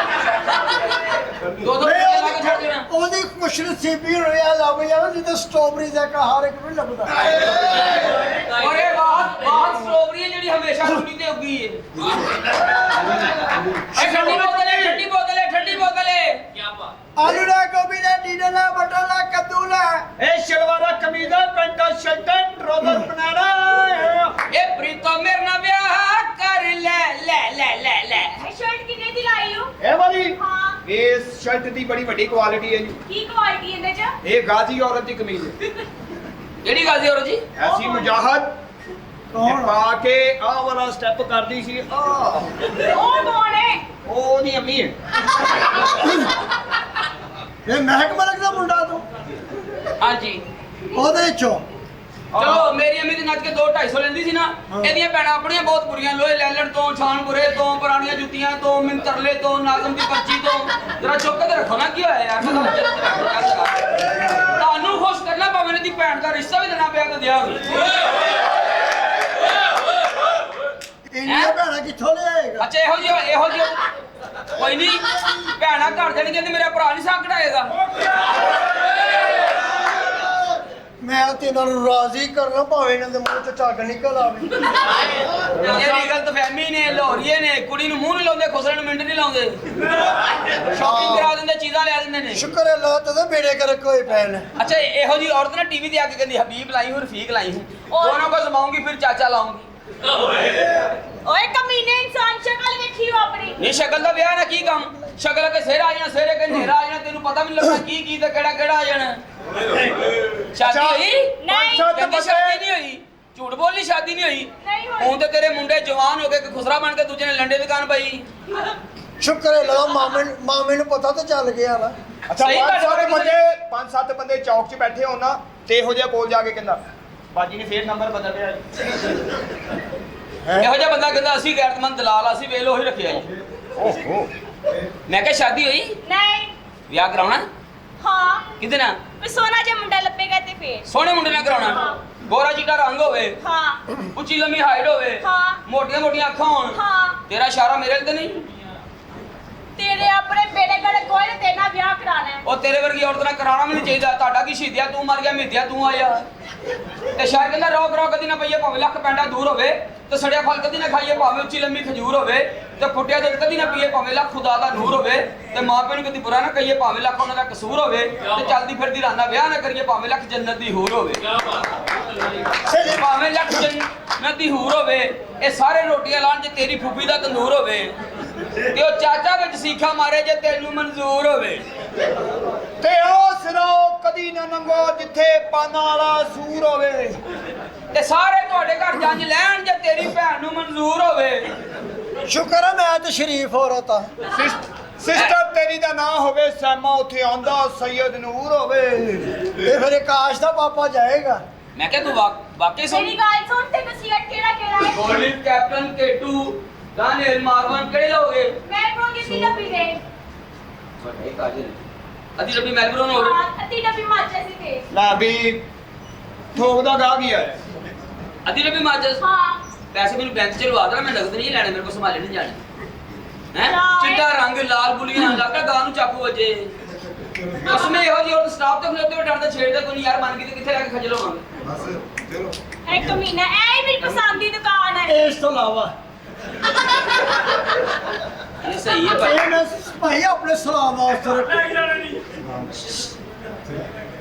2-2 ਵੇ लगा के छोड़ देना। ਉਹਦੀ ਖੁਸ਼ਨਸੀਬੀ ਰਿਆ ਲੱਗ ਜਾਵੇ ਜਿੱਤੇ ਸਟ੍ਰਾਬੇਰੀ ਦਾ ਕਹਾਰ ਇੱਕ ਵੀ ਲੱਭਦਾ। और ये बात स्ट्रॉबेरी है ਜਿਹੜੀ ਹਮੇਸ਼ਾ ਕੁੜੀ ਤੇ ਉੱਗੀ ਹੈ। ਇਹ ਠੰਡੀ ਬੋਤਲ ਹੈ, ਠੰਡੀ ਬੋਤਲ ਹੈ, ਠੰਡੀ ਬੋਤਲ ਹੈ। ਕੀ ਬਾਤ? ਆਲੂ ਦਾ ਗੋਭੀ ਦਾ ਡੀਡਾ ਦਾ ਬਟਰ ਦਾ ਕੱਦੂ ਦਾ ਇਹ ਸ਼ਲਵਾਰਾ ਕਮੀਜ਼ਾਂ ਪੈਂਟਾਂ ਸ਼ਰਟਾਂ ਟਰੋਜ਼ਰ ਬਣਾਣਾ। ਇਹ ਪ੍ਰੀਤੋ ਮੇਰੇ ਨਾਲ ਵਿਆਹ ਕਰ ਲੈ ਲੈ ਲੈ ਲੈ ਲੈ। शर्ट कितने दी लाई हो? ਇਹ ਵਾਲੀ हाँ, ਇਸ ਸ਼ਰਟ ਦੀ ਬੜੀ ਵੱਡੀ ਕੁਆਲਿਟੀ ਹੈ ਜੀ। की क्वालिटी है च? ਇਹ ਗਾਜ਼ੀ ਔਰਤ ਦੀ ਕਮੀਜ਼ ਹੈ। ਕਿਹੜੀ ਗੱਲ ਸੀ ਔਰ ਜੀ? ਐਸੀ ਮੁਜਾਹਦ ਕੌਣ ਪਾ ਕੇ ਆਹ ਵਾਲਾ ਸਟੈਪ ਕਰਦੀ ਸੀ। ओ कौन है? ਉਹ ਉਹਦੀ ਅੰਮੀ ਹੈ। ਇਹ ਮਹਿਕ ਮਲਕ ਦਾ ਮੁੰਡਾ ਤੂੰ ਹਾਂਜੀ, ਉਹਦੇ ਚੋਂ ਚਲੋ ਮੇਰੀ ਅਮੀ ਦੀ ਨੱਚ ਕੇ 2-250 ਲੈਂਦੀ ਸੀ ਨਾ। ਇਹਦੀਆਂ ਭੈਣਾਂ ਆਪਣੀਆਂ ਬਹੁਤ ਬੁਰੀਆਂ, ਲੋਹੇ ਲੈਲਣ ਤੋਂ, ਛਾਣਪੁਰੇ ਤੋਂ, ਪੁਰਾਣੀਆਂ ਜੁੱਤੀਆਂ ਤੋਂ, ਮਿੰਤਰਲੇ ਤੋਂ, ਨਾਜ਼ਮ ਦੀ ਪਰਚੀ ਤੋਂ। ਜਰਾ ਚੁੱਕ ਕੇ ਤੇ ਰੱਖੋ ਨਾ, ਕੀ ਹੋਇਆ ਯਾਰ? ਤੁਹਾਨੂੰ ਖੁਸ਼ ਕਰਨਾ ਭਾਵੇਂ ਇਹਦੀ ਭੈਣ ਦਾ ਰਿਸ਼ਤਾ ਵੀ ਦੇਣਾ ਪਿਆ ਤਾਂ ਦਿਆ ਵੀ। ਇੰਨੀਆਂ ਭੈਣਾਂ ਕਿੱਥੋਂ ਲਿਆਏਗਾ? ਅੱਛਾ ਇਹੋ ਜਿਹੀ ਕੋਈ ਨਹੀਂ ਭੈਣਾਂ ਘਰ ਦੇਣਗੇ ਤੇ ਮੇਰਾ ਭਰਾ ਨਹੀਂ ਸਾਹ ਕਢਾਏਗਾ। ਮੈਂ ਤੇ ਇਹਨਾਂ ਨੂੰ ਰਾਜ਼ੀ ਕਰਨਾ ਭਾਵੇਂ ਇਹਨਾਂ ਦੇ ਮੂੰਹ ਚ ਝੱਗ ਨਿਕਲ ਆਵੇ। ਇਹ ਗਲਤਫਹਿਮੀ ਨੇ, ਲੋਰੀਏ ਨੇ, ਕੁੜੀ ਨੂੰ ਮੂੰਹ ਨਹੀਂ ਲਾਉਂਦੇ, ਖੁਸਰਨ ਨੂੰ ਮਿੰਟ ਨਹੀਂ ਲਾਉਂਦੇ, ਸ਼ਾਪਿੰਗ ਕਰਾ ਦਿੰਦੇ, ਚੀਜ਼ਾਂ ਲਿਆ ਦਿੰਦੇ ਨੇ। ਸ਼ੁਕਰ ਹੈ ਅੱਲਾਹ ਤੇ ਬੇੜੇ ਕਰਕ ਹੋਏ ਪਏ ਨੇ। ਅੱਛਾ ਇਹੋ ਜਿਹੀ ਔਰਤ ਨਾ ਟੀਵੀ ਤੇ ਆ ਕੇ ਕਹਿੰਦੀ ਹਬੀਬ लाई हूँ रफीक लाई हूँ, दोनों को जमाऊंगी फिर चाचा लाऊंगी। ਓਏ ਕਮੀਨੇ ਇਨਸਾਨ ਸ਼ਕਲ ਵੇਖੀ ਹੋ ਆਪਣੀ। ਨਹੀਂ ਸ਼ਕਲ ਦਾ ਵਿਆਹ ਨਾ ਕੀ ਕੰਮ, ਸ਼ਕਲ ਕੇ ਸਿਰ ਆ ਜਾਣਾ, ਸਿਰੇ ਕੇ ਹਨੇਰਾ ਆ ਜਾਣਾ, ਤੈਨੂੰ ਪਤਾ ਵੀ ਨਹੀਂ ਲੱਗਣਾ ਕੀ ਤੇ ਕਿਹੜਾ ਆ ਜਾਣਾ। ਸ਼ਾਦੀ ਹੋਈ? ਨਹੀਂ। ਕਹਿੰਦੀ ਸ਼ਾਦੀ ਨਹੀਂ ਹੋਈ, ਝੂਠ ਬੋਲੀ, ਸ਼ਾਦੀ ਨਹੀਂ ਹੋਈ। ਨਹੀਂ ਹੋਈ। ਹੁਣ ਤੇ ਤੇਰੇ ਮੁੰਡੇ ਜਵਾਨ ਹੋ ਗਏ ਕਿ ਖੁਸਰਾ ਬਣ ਕੇ ਦੂਜੇ ਨੇ ਲੰਡੇ ਦੁਕਾਨ ਪਾਈ। ਸ਼ੁਕਰ ਹੈ ਅੱਲਾਹ ਮਾਮੇ ਨੂੰ ਪਤਾ ਤਾਂ ਚੱਲ ਗਿਆ ਨਾ। ਅੱਛਾ ਸਹੀ ਗੱਲ ਹੈ। ਪੰਜ ਸੱਤ ਬੰਦੇ ਚੌਕ 'ਚ ਬੈਠੇ ਹੋਣ ਨਾ ਤੇ ਇਹੋ ਜਿਹਾ ਕੋਲ ਜਾ ਕੇ ਕਹਿੰਦਾ ਬਾਜੀ ਨੇ ਫੇਰ ਨੰਬਰ ਬਦਲ ਲਿਆ ਇਹੋ ਜਿਹਾ ਬੰਦਾ ਕਹਿੰਦਾ ਅਸੀਂ ਗੈਰਤਮੰਦ ਦਲਾਲ, ਅਸੀਂ ਵੇਲ ਉਹੀ ਰੱਖਿਆ ਜੀ। ਓਹੋ ਮੈਂ ਕਿਹਾ ਸ਼ਾਦੀ ਹੋਈ, ਨਹੀਂ। ਵਿਆਹ ਕਰਾਉਣਾ ਹਾਂ ਕਿਹਦੇ ਨਾਲ? ਵੀ ਸੋਨਾ ਜੇ ਮੁੰਡਾ ਲੱਭੇਗਾ ਤੇ ਫੇਰ। ਸੋਹਣੇ ਮੁੰਡੇ ਨਾਲ ਕਰਾਉਣਾ, ਗੋਰਾ ਚਿੱਟਾ ਰੰਗ ਹੋਵੇ, ਹਾਂ ਉੱਚੀ ਲੰਮੀ ਹਾਈਟ ਹੋਵੇ, ਹਾਂ। ਮੋਟੀਆਂ ਅੱਖਾਂ ਹੋਣ। ਹਾਂ ਤੇਰਾ ਇਸ਼ਾਰਾ ਮੇਰੇ ਵੱਲ ਤੇ ਨਹੀਂ? ਤੇਰੇ ਆਪਣੇ ਬੇੜੇ ਕੋਲ ਕੋਈ ਨੇ ਤੇਰਾ ਵਿਆਹ ਕਰਾਣਾ ਹੈ। ਉਹ ਤੇਰੇ ਵਰਗੀ ਔਰਤ ਨਾਲ ਕਰਾਉਣਾ ਵੀ ਨਹੀਂ ਚਾਹੀਦਾ। ਤੁਹਾਡਾ ਕੀ ਸ਼ਹੀਦਿਆ, ਤੂੰ ਮਰ ਗਿਆ, ਮਿੱਧਿਆ ਤੂੰ ਆਇਆ। ਤੇ ਸ਼ਾਇਦ ਕਹਿੰਦਾ ਰੋਕ ਕਦੀ ਨਾ ਪਈਏ, ਭਾਵੇਂ ਲੱਖ ਪੈਂਡਾ ਦੂਰ ਹੋਵੇ, ਤੇ ਸੜਿਆ ਫਲ ਕਦੀ ਨਾ ਖਾਈਏ, ਭਾਵੇਂ ਉੱਚੀ ਲੰਮੀ ਖਜੂਰ ਹੋਵੇ, ਤੇ ਫੁੱਟਿਆ ਦੁੱਧ ਕਦੀ ਨਾ ਪੀਏ, ਭਾਵੇਂ ਲੱਖ ਖੁਦਾ ਦਾ ਨੂਰ ਹੋਵੇ, ਤੇ ਮਾਂ ਪਿਓ ਨੂੰ ਕਦੀ ਬੁਰਾ ਨਾ ਕਹੀਏ, ਭਾਵੇਂ ਲੱਖ ਉਹਨਾਂ ਦਾ ਕਸੂਰ ਹੋਵੇ, ਤੇ ਚੱਲਦੀ ਫਿਰਦੀ ਰਾਨਾ ਵਿਆਹ ਨਾ ਕਰੀਏ, ਭਾਵੇਂ ਲੱਖ ਜੰਨਤ ਦੀ ਹੂਰ ਹੋਵੇ, ਭਾਵੇਂ ਲੱਖ ਜੰਨਤ ਦੀ ਹੂਰ ਹੋਵੇ। ਇਹ ਸਾਰੇ ਰੋਟੀਆਂ ਲਾਣ ਜੇ ਤੇਰੀ ਫੁੱਫੀ ਦਾ ਤੰਦੂਰ ਹੋਵੇ, ਤੇ ਉਹ ਚਾਚਾ ਵਿੱਚ ਸੀਖਾ ਮਾਰੇ ਜੇ ਤੈਨੂੰ ਮਨਜ਼ੂਰ ਹੋਵੇ। ਤੇ ਉਹ ਸਿਰੋਂ ਕਦੀ ਨਾ ਲੰਘੋ ਜਿੱਥੇ ਪਾਨਾਂ ਵਾਲਾ ਸੂਰ ਹੋਵੇ। ਤੇ ਸਾਰੇ ਤੁਹਾਡੇ ਘਰ ਜੰਜ ਲੈਣ ਜੇ ਤੇਰੀ ਭੈਣ ਨੂੰ ਮਨਜ਼ੂਰ ਹੋਵੇ। ਸ਼ੁਕਰ ਹੈ ਮੈਂ ਤੇ ਸ਼ਰੀਫ ਔਰਤ ਆ। ਸਿਸਟਰ ਤੇਰੀ ਦਾ ਨਾਂ ਹੋਵੇ ਸੈਮਾ, ਉੱਥੇ ਆਉਂਦਾ ਸੈਯਦ ਨੂਰ ਹੋਵੇ। ਇਹ ਫਿਰ ਆਕਾਸ਼ ਦਾ ਪਾਪਾ ਜਾਏਗਾ। ਮੈਂ ਕਿਹਾ ਤੂੰ ਵਾਕਈ ਸੁਣ। ਮੇਰੀ ਗੱਲ ਸੁਣ, ਤੈਨੂੰ ਸਿਗਰਟ ਕਿਹੜਾ ਹੈ? ਗੋਲਡਨ ਕੈਪਟਨ ਕੇਟੂ ਦਾਨੇਲ ਮਾਰਵਨ ਕਿਹੜੇ ਲੋਗੇ? ਮੈਂ ਕੋਲ ਕਿਸੀ ਡੱਬੀ ਦੇ। ਵੱਡੇ ਕਾਜਲ ਅਦੀ ਡੱਬੀ ਮੈਲਬਰਨ ਹੋਵੇ। ਹਾਂ ਅੱਧੀ ਡੱਬੀ ਮਾਚੇ ਸੀ ਤੇ। ਲੈ ਵੀ ਠੋਕਦਾ ਗਾ ਗਿਆ ਹੈ। ਅਦੀ ਡੱਬੀ ਮਾਚਸ। ਹਾਂ ਪੈਸੇ ਮੈਨੂੰ ਬੈਂਕ ਚ ਲਵਾ ਦੇਣਾ, ਮੈਂ ਨਗਦ ਨਹੀਂ ਲੈਣੇ, ਮੇਰੇ ਕੋਲ ਸੰਭਾਲੇ ਨਹੀਂ ਜਾਣੇ। ਹੈ ਹਾਂ। ਚਿੱਟਾ ਰੰਗ ਲਾਲ ਬੁਲੀਆਂ ਲੱਗਦਾ ਗਾਂ ਨੂੰ ਚਾਕੂ ਵੱਜੇ। ਉਸਨੇ ਇਹੋ ਜਿਹੀ ਔਰ ਸਟਾਫ ਤੇ ਖਲੋਤੇ ਹੋਏ ਡਰਦੇ ਛੇੜਦੇ ਕੋਈ ਨਹੀਂ ਯਾਰ, ਮੰਨ ਕੇ ਤੇ ਕਿੱਥੇ ਲੈ ਕੇ ਖਜਲ ਹੋਵਾਂਗੇ। ਐ ਕਮੀਨਾ, ਐ ਹੀ ਮੇਰੀ ਪਸੰਦ ਦੀ ਦੁਕਾਨ ਹੈ। ਇਸ ਤੋਂ ਇਲਾਵਾ ਇਹ ਸਹੀ ਹੈ ਭਾਈ। ਇਹ ਮੈਂ ਭਾਈ ਆਪਣੇ ਸਲਾਮ ਵਾਸਤੇ ਰੱਖਿਆ।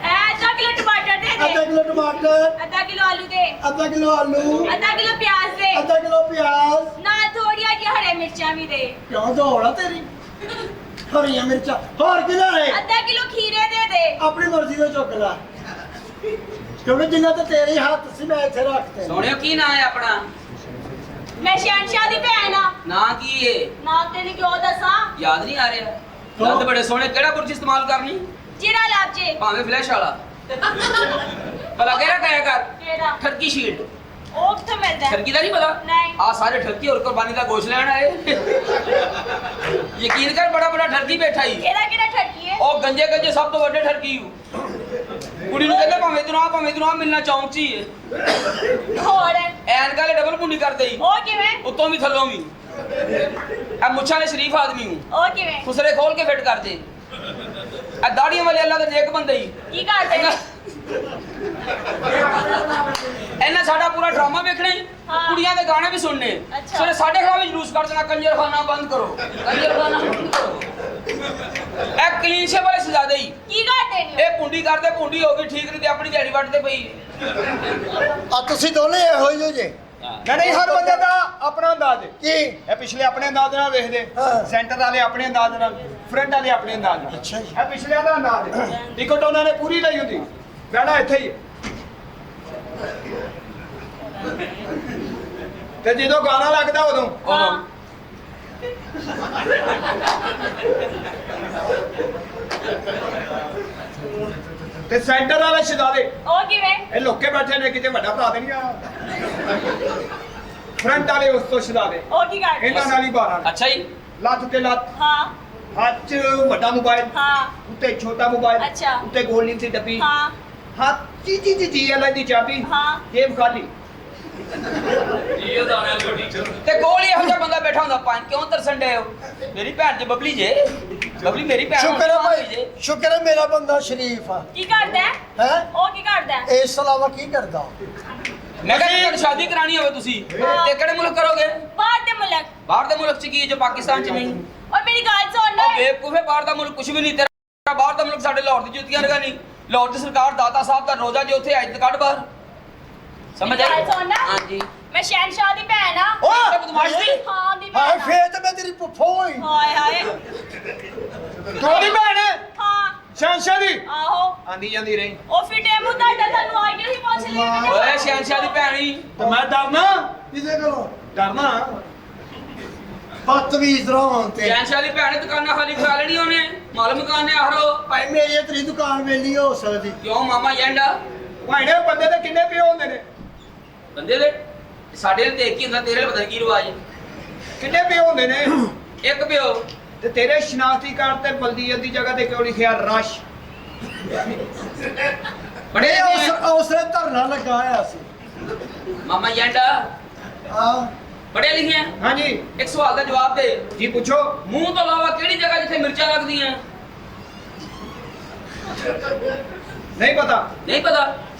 ਐ ਅੱਧਾ ਕਿਲੋ ਟਮਾਟਰ ਦੇ ਅੱਧਾ ਦੇ, ਕਿਲੋ ਟਮਾਟਰ, ਅੱਧਾ ਕਿਲੋ ਆਲੂ ਦੇ, ਅੱਧਾ ਕਿਲੋ ਆਲੂ, ਅੱਧਾ ਕਿਲੋ ਪਿਆਜ਼ ਦੇ, ਅੱਧਾ ਕਿਲੋ ਪਿਆਜ਼। ਨਾਲ ਥੋੜੀਆਂ ਜਿਹੀਆਂ ਹਰੇ ਮਿਰਚਾਂ ਵੀ ਦੇ, ਕਿਉਂ ਦੌੜਾ ਤੇਰੀ? ਹਰੀਆਂ ਮਿਰਚਾਂ ਹੋਰ ਕੀ ਲੈਣੇ? ਅੱਧਾ ਕਿਲੋ ਖੀਰੇ ਦੇ ਦੇ। ਆਪਣੀ ਮਰਜ਼ੀ ਦਾ ਚੁੱਕ ਲੈ, ਕਿਉਂਕਿ ਜਿੰਨਾ ਤੇ ਤੇਰੇ ਹੱਥ ਸੀ ਮੈਂ ਇੱਥੇ ਰੱਖਤੇ। ਸੋਹਣਿਓ ਕੀ ਨਾਂ ਹੈ ਆਪਣਾ? ਮੈਂ ਸ਼ਹਿਨਸ਼ਾਹ ਦੀ ਭੈਣ ਆ। ਨਾਂ ਕੀ ਏ? ਨਾ ਤੈਨੂੰ ਕਿਉਂ ਦੱਸਾਂ? ਯਾਦ ਨਹੀਂ ਆ ਰਿਹਾ? ਦੰਦ ਬੜੇ ਸੋਹਣੇ, ਕਿਹੜਾ ਬੁਰਸ਼ ਇਸਤੇਮਾਲ ਕਰਨੀ? ਜਿਹੜਾ ਲੱਭ ਜੇ। ਭਾਵੇਂ ਫਲੈਸ਼ ਵਾਲਾ। ਭਲਾ ਕਿਹੜਾ ਕਹਿਆ ਕਰ? ਕਿਹੜਾ? ਠਰਕੀ ਸ਼ੀਟ। ਉਹ ਕਿੱਥੋਂ ਮਿਲਦਾ ਹੈ? ਠਰਕੀ ਦਾ ਨਹੀਂ ਪਤਾ? ਨਹੀਂ। ਆ ਸਾਰੇ ਠਰਕੀ ਔਰ ਕੁਰਬਾਨੀ ਦਾ ਗੋਸ਼ਤ ਲੈਣ ਆਏ। ਯਕੀਨ ਕਰ, ਬੜਾ ਠਰਕੀ ਬੈਠਾ ਹੀ। ਇਹਦਾ ਕਿਹੜਾ ਠੱਕੀ ਹੈ? ਉਹ ਗੰਜੇ ਸਭ ਤੋਂ ਵੱਡੇ ਠਰਕੀ ਹੂ। ਕੁੜੀ ਨੂੰ ਕਹਿੰਦੇ ਭਾਵੇਂ ਤੈਨੂੰ ਆ ਮਿਲਣਾ ਚੌਂਚੀ ਏ। ਹੋਰ ਐਨਕ ਵਾਲੇ ਡਬਲ ਮੁੰਡੀ ਕਰਦੇ ਹੀ, ਉਹ ਕਿਵੇਂ? ਉੱਤੋਂ ਵੀ ਥੱਲੋਂ ਵੀ। ਆ ਮੁੱਛਾਂ ਵਾਲੇ ਸ਼ਰੀਫ ਆਦਮੀ ਹੂੰ, ਉਹ ਕਿਵੇਂ? ਖੁਸਰੇ ਖੋਲ ਕੇ ਫਿੱਟ ਕਰਦੇ। ਆ ਦਾੜੀਆਂ ਵਾਲੇ ਅੱਲਾ ਦੇ ਨੇਕ ਬੰਦੇ ਹੀ। ਕੀ ਕਰਦੇ ਨੇ? ਇਹਨਾਂ ਸਾਡਾ ਪੂਰਾ ਡਰਾਮਾ ਵੇਖਣਾ ਹੀ, ਹਾਂ। ਕੁੜੀਆਂ ਦੇ ਗਾਣੇ ਵੀ ਸੁਣਨੇ। ਅੱਛਾ। ਸਵੇਰੇ ਸਾਡੇ ਖਿਲਾਫ ਵੀ ਜਲੂਸ ਕਰ ਦੇਣਾ, ਕੰਜਰਖਾਨਾ ਬੰਦ ਕਰੋ, ਕੰਜਰਖਾਨਾ ਬੰਦ ਕਰੋ। ਇਹ ਕਲੀਨ ਸ਼ੇਪ ਵਾਲੇ ਸਜਾਦੇ ਹੀ। ਕੀ ਕਰਦੇ ਨੇ? ਇਹ ਪੁੰਡੀ ਕਰਦੇ, ਪੁੰਡੀ ਹੋ ਗਈ ਠੀਕ ਨਹੀਂ ਤੇ ਆਪਣੀ ਦਿਹਾੜੀ ਵੱਟਦੇ ਪਈ। ਆ ਤੁਸੀਂ ਦੋਨੇ ਇਹੋ ਹੀ ਹੋ ਜੇ। ਨਹੀਂ ਹਰ ਬੰਦੇ ਦਾ ਆਪਣਾ ਅੰਦਾਜ਼ ਹੈ। ਕੀ ਇਹ ਪਿਛਲੇ ਆਪਣੇ ਅੰਦਾਜ਼ ਨਾਲ ਵੇਖਦੇ, ਹਾਂ। ਸੈਂਟਰ ਵਾਲੇ ਆਪਣੇ ਅੰਦਾਜ਼ ਨਾਲ, ਫਰੰਟ ਵਾਲੇ ਆਪਣੇ ਅੰਦਾਜ਼ ਨਾਲ। ਅੱਛਾ ਜੀ। ਇਹ ਪਿਛਲਿਆਂ ਦਾ ਅੰਦਾਜ਼ ਹੈ। ਟਿਕਟ ਉਹਨਾਂ ਨੇ ਪੂਰੀ ਲਈ ਹੁੰਦੀ, ਬਹਿਣਾ ਇੱਥੇ ਹੀ ਹੈ। ਤੇ ਜਦੋਂ ਗਾਣਾ ਲੱਗਦਾ ਉਦੋਂ ਹਾਂ। ਤੇ ਸੈਂਟਰ ਵਾਲੇ ਸ਼ਹਿਜ਼ਾਦੇ ਉਹ ਕਿਵੇਂ? ਇਹ ਲੋਕੇ ਬੈਠੇ ਨੇ, ਕਿਤੇ ਵੱਡਾ ਭਰਾ ਤੇ ਨਹੀਂ ਆ। ਫਰੰਟ ਵਾਲੇ ਉਸ ਤੋਂ ਸ਼ਹਿਜ਼ਾਦੇ ਉਹ ਕੀ ਕਰਦੇ? ਇਹਨਾਂ ਨਾਲ ਹੀ 12 ਅੱਛਾ ਜੀ। ਲੱਤ ਤੇ ਲੱਤ, ਹਾਂ ਹੱਥ 'ਚ ਵੱਡਾ ਮੋਬਾਈਲ, ਹਾਂ ਉੱਤੇ ਛੋਟਾ ਮੋਬਾਈਲ, ਅੱਛਾ। ਉੱਤੇ ਗੋਲਡੀ ਦੀ ਡੱਬੀ, ਹਾਂ ਹੱਥ ਜੀ ਵਾਲਾ ਦੀ ਚਾਬੀ, ਹਾਂ। ਜੇਬ ਖਾਲੀ। ਤੇ ਕੋਲ ਹੀ ਇਹੋ ਜਿਹਾ ਬੰਦਾ ਬੈਠਾ ਹੁੰਦਾ ਪੰਜ ਕਿਉਂ ਤਰਸਣ ਡੇ ਹੋ ਮੇਰੀ ਭੈਣ ਜੀ ਬਬਲੀ ਜੇ ਬਬਲੀ ਮੇਰੀ ਭੈਣ ਸ਼ੁਕਰ ਹੈ ਹੋਣੀ ਭਾਈ ਜੇ ਸ਼ੁਕਰ ਹੈ ਮੇਰਾ ਬੰਦਾ ਸ਼ਰੀਫ ਆ ਕੀ ਕਰਦਾ ਹੈ? ਹੈ ਉਹ ਕੀ ਕਰਦਾ ਹੈ? ਇਸ ਤੋਂ ਇਲਾਵਾ ਕੀ ਕਰਦਾ ਮੈਂ ਕਹਿੰਦਾ ਸ਼ਾਦੀ ਕਰਾਣੀ ਹੋਵੇ ਤੁਸੀਂ ਤੇ ਕਿਹੜੇ ਮੁਲਕ ਕਰੋਗੇ ਬਾਹਰ ਦੇ ਮੁਲਕ। ਬਾਹਰ ਦੇ ਮੁਲਕ ਚ ਕੀ ਹੈ ਜੋ ਪਾਕਿਸਤਾਨ ਚ ਨਹੀਂ ਔਰ ਮੇਰੀ ਗੱਲ ਸੁਣ ਉਹ ਬੇਵਕੂਫੇ ਬਾਹਰ ਦਾ ਮੁਲਕ ਕੁਝ ਵੀ ਨਹੀਂ ਤੇਰਾ ਬਾਹਰ ਦਾ ਮੁਲਕ ਸਾਡੇ ਲਾਹੌਰ ਦੀ ਜੁੱਤੀਆਂ ਲਗਾ ਨਹੀਂ ਲਾਹੌਰ ਦੀ ਸਰਕਾਰ ਦਾਤਾ ਸਾਹਿਬ ਦਾ ਰੋਜ਼ਾ ਜੇ ਉੱਥੇ ਅੱਜ ਕੱਢ ਬਾਹਰ ਸਮਝ ਮੇਰੀ ਆਈ ਗੱਲ ਸੁਣ ਨਾ। ਹਾਂਜੀ ਮੈਂ ਸ਼ਹਿਨशाह ਦੀ ਭੈਣ ਆ। ਓਏ ਬਦਮਾਸ਼ ਦੀ ਹਾਂ ਦੀ ਹਾਏ ਭੈਣ ਆ। ਫੇਰ ਤੇ ਮੈਂ ਤੇਰੀ ਫੁੱਫੋ ਹੋਈ ਹਾਏ ਹਾਏ ਤੁਹਾਡੀ ਭੈਣ ਹਾਂ ਸ਼ਹਿਨशाह ਦੀ ਆਹੋ ਆਂਦੀ ਜਾਂਦੀ ਰਹੀ ਉਹ ਫਿਟੇ ਮੂੰਹ ਤੁਹਾਡਾ ਤੁਹਾਨੂੰ ਆਈ ਨਹੀਂ ਪੁੱਛ ਲਈ ਓਏ ਸ਼ਹਿਨशाह ਦੀ ਭੈਣੀ ਤੇ ਮੈਂ ਡਰਨਾ ਕਿਹਦੇ ਕੋਲੋਂ ਡਰਨਾ ਬਦਤਮੀਜ਼ ਰਹਾਉਣ ਤੇ ਸ਼ਹਿਨशाह ਦੀ ਭੈਣ ਦੁਕਾਨਾਂ ਖਾਲੀ ਕਰਾ ਲੈਣੀ ਉਹਨੇ ਮਾਲ ਮਕਾਨ ਨੇ ਆਹਰੋ ਭਾਈ ਮੇਰੀ ਤੇਰੀ ਦੁਕਾਨ ਵੇਲੀ ਹੋ ਸਕਦੀ ਕਿਉਂ ਮਾਮਾ ਯੈਂਡਾ ਭਾਈਨੇ ਬੰਦੇ ਦੇ ਕਿੰਨੇ ਪਿਓ ਹੁੰਦੇ ਨੇ ਬੰਦੇ ਦੇ ਸਾਡੇ ਨਾਲ ਤੇ ਇੱਕ ਹੀ ਹੁੰਦਾ ਤੇਰੇ ਨਾਲ ਪਤਾ ਨੀ ਕੀ ਰਿਵਾਜ ਹੈ ਕਿੰਨੇ ਪਿਓ ਹੁੰਦੇ ਨੇ ਇੱਕ ਪਿਓ ਤੇ ਤੇਰੇ ਸ਼ਨਾਖਤੀ ਕਾਰਡ ਤੇ ਬਲਦੀਅਤ ਦੀ ਜਗ੍ਹਾ ਤੇ ਕਿਉਂ ਲਿਖਿਆ ਰਸ਼ ਬੜੇ ਇਹ ਲਿਖੇ ਆ। ਉਸਨੇ ਧਰਨਾ ਲੱਗਾ ਹੋਇਆ ਸੀ ਮਾਮਾ ਯੈਂਡਾ ਆ ਬੜੇ ਲਿਖੇ ਆ। ਹਾਂਜੀ ਇੱਕ ਸਵਾਲ ਦਾ ਜਵਾਬ ਦੇ ਜੀ ਪੁੱਛੋ ਮੂੰਹ ਤੋਂ ਇਲਾਵਾ ਕਿਹੜੀ ਜਗ੍ਹਾ ਜਿੱਥੇ ਮਿਰਚਾਂ ਲੱਗਦੀਆਂ ਨਹੀਂ ਪਤਾ ਨਹੀਂ ਪਤਾ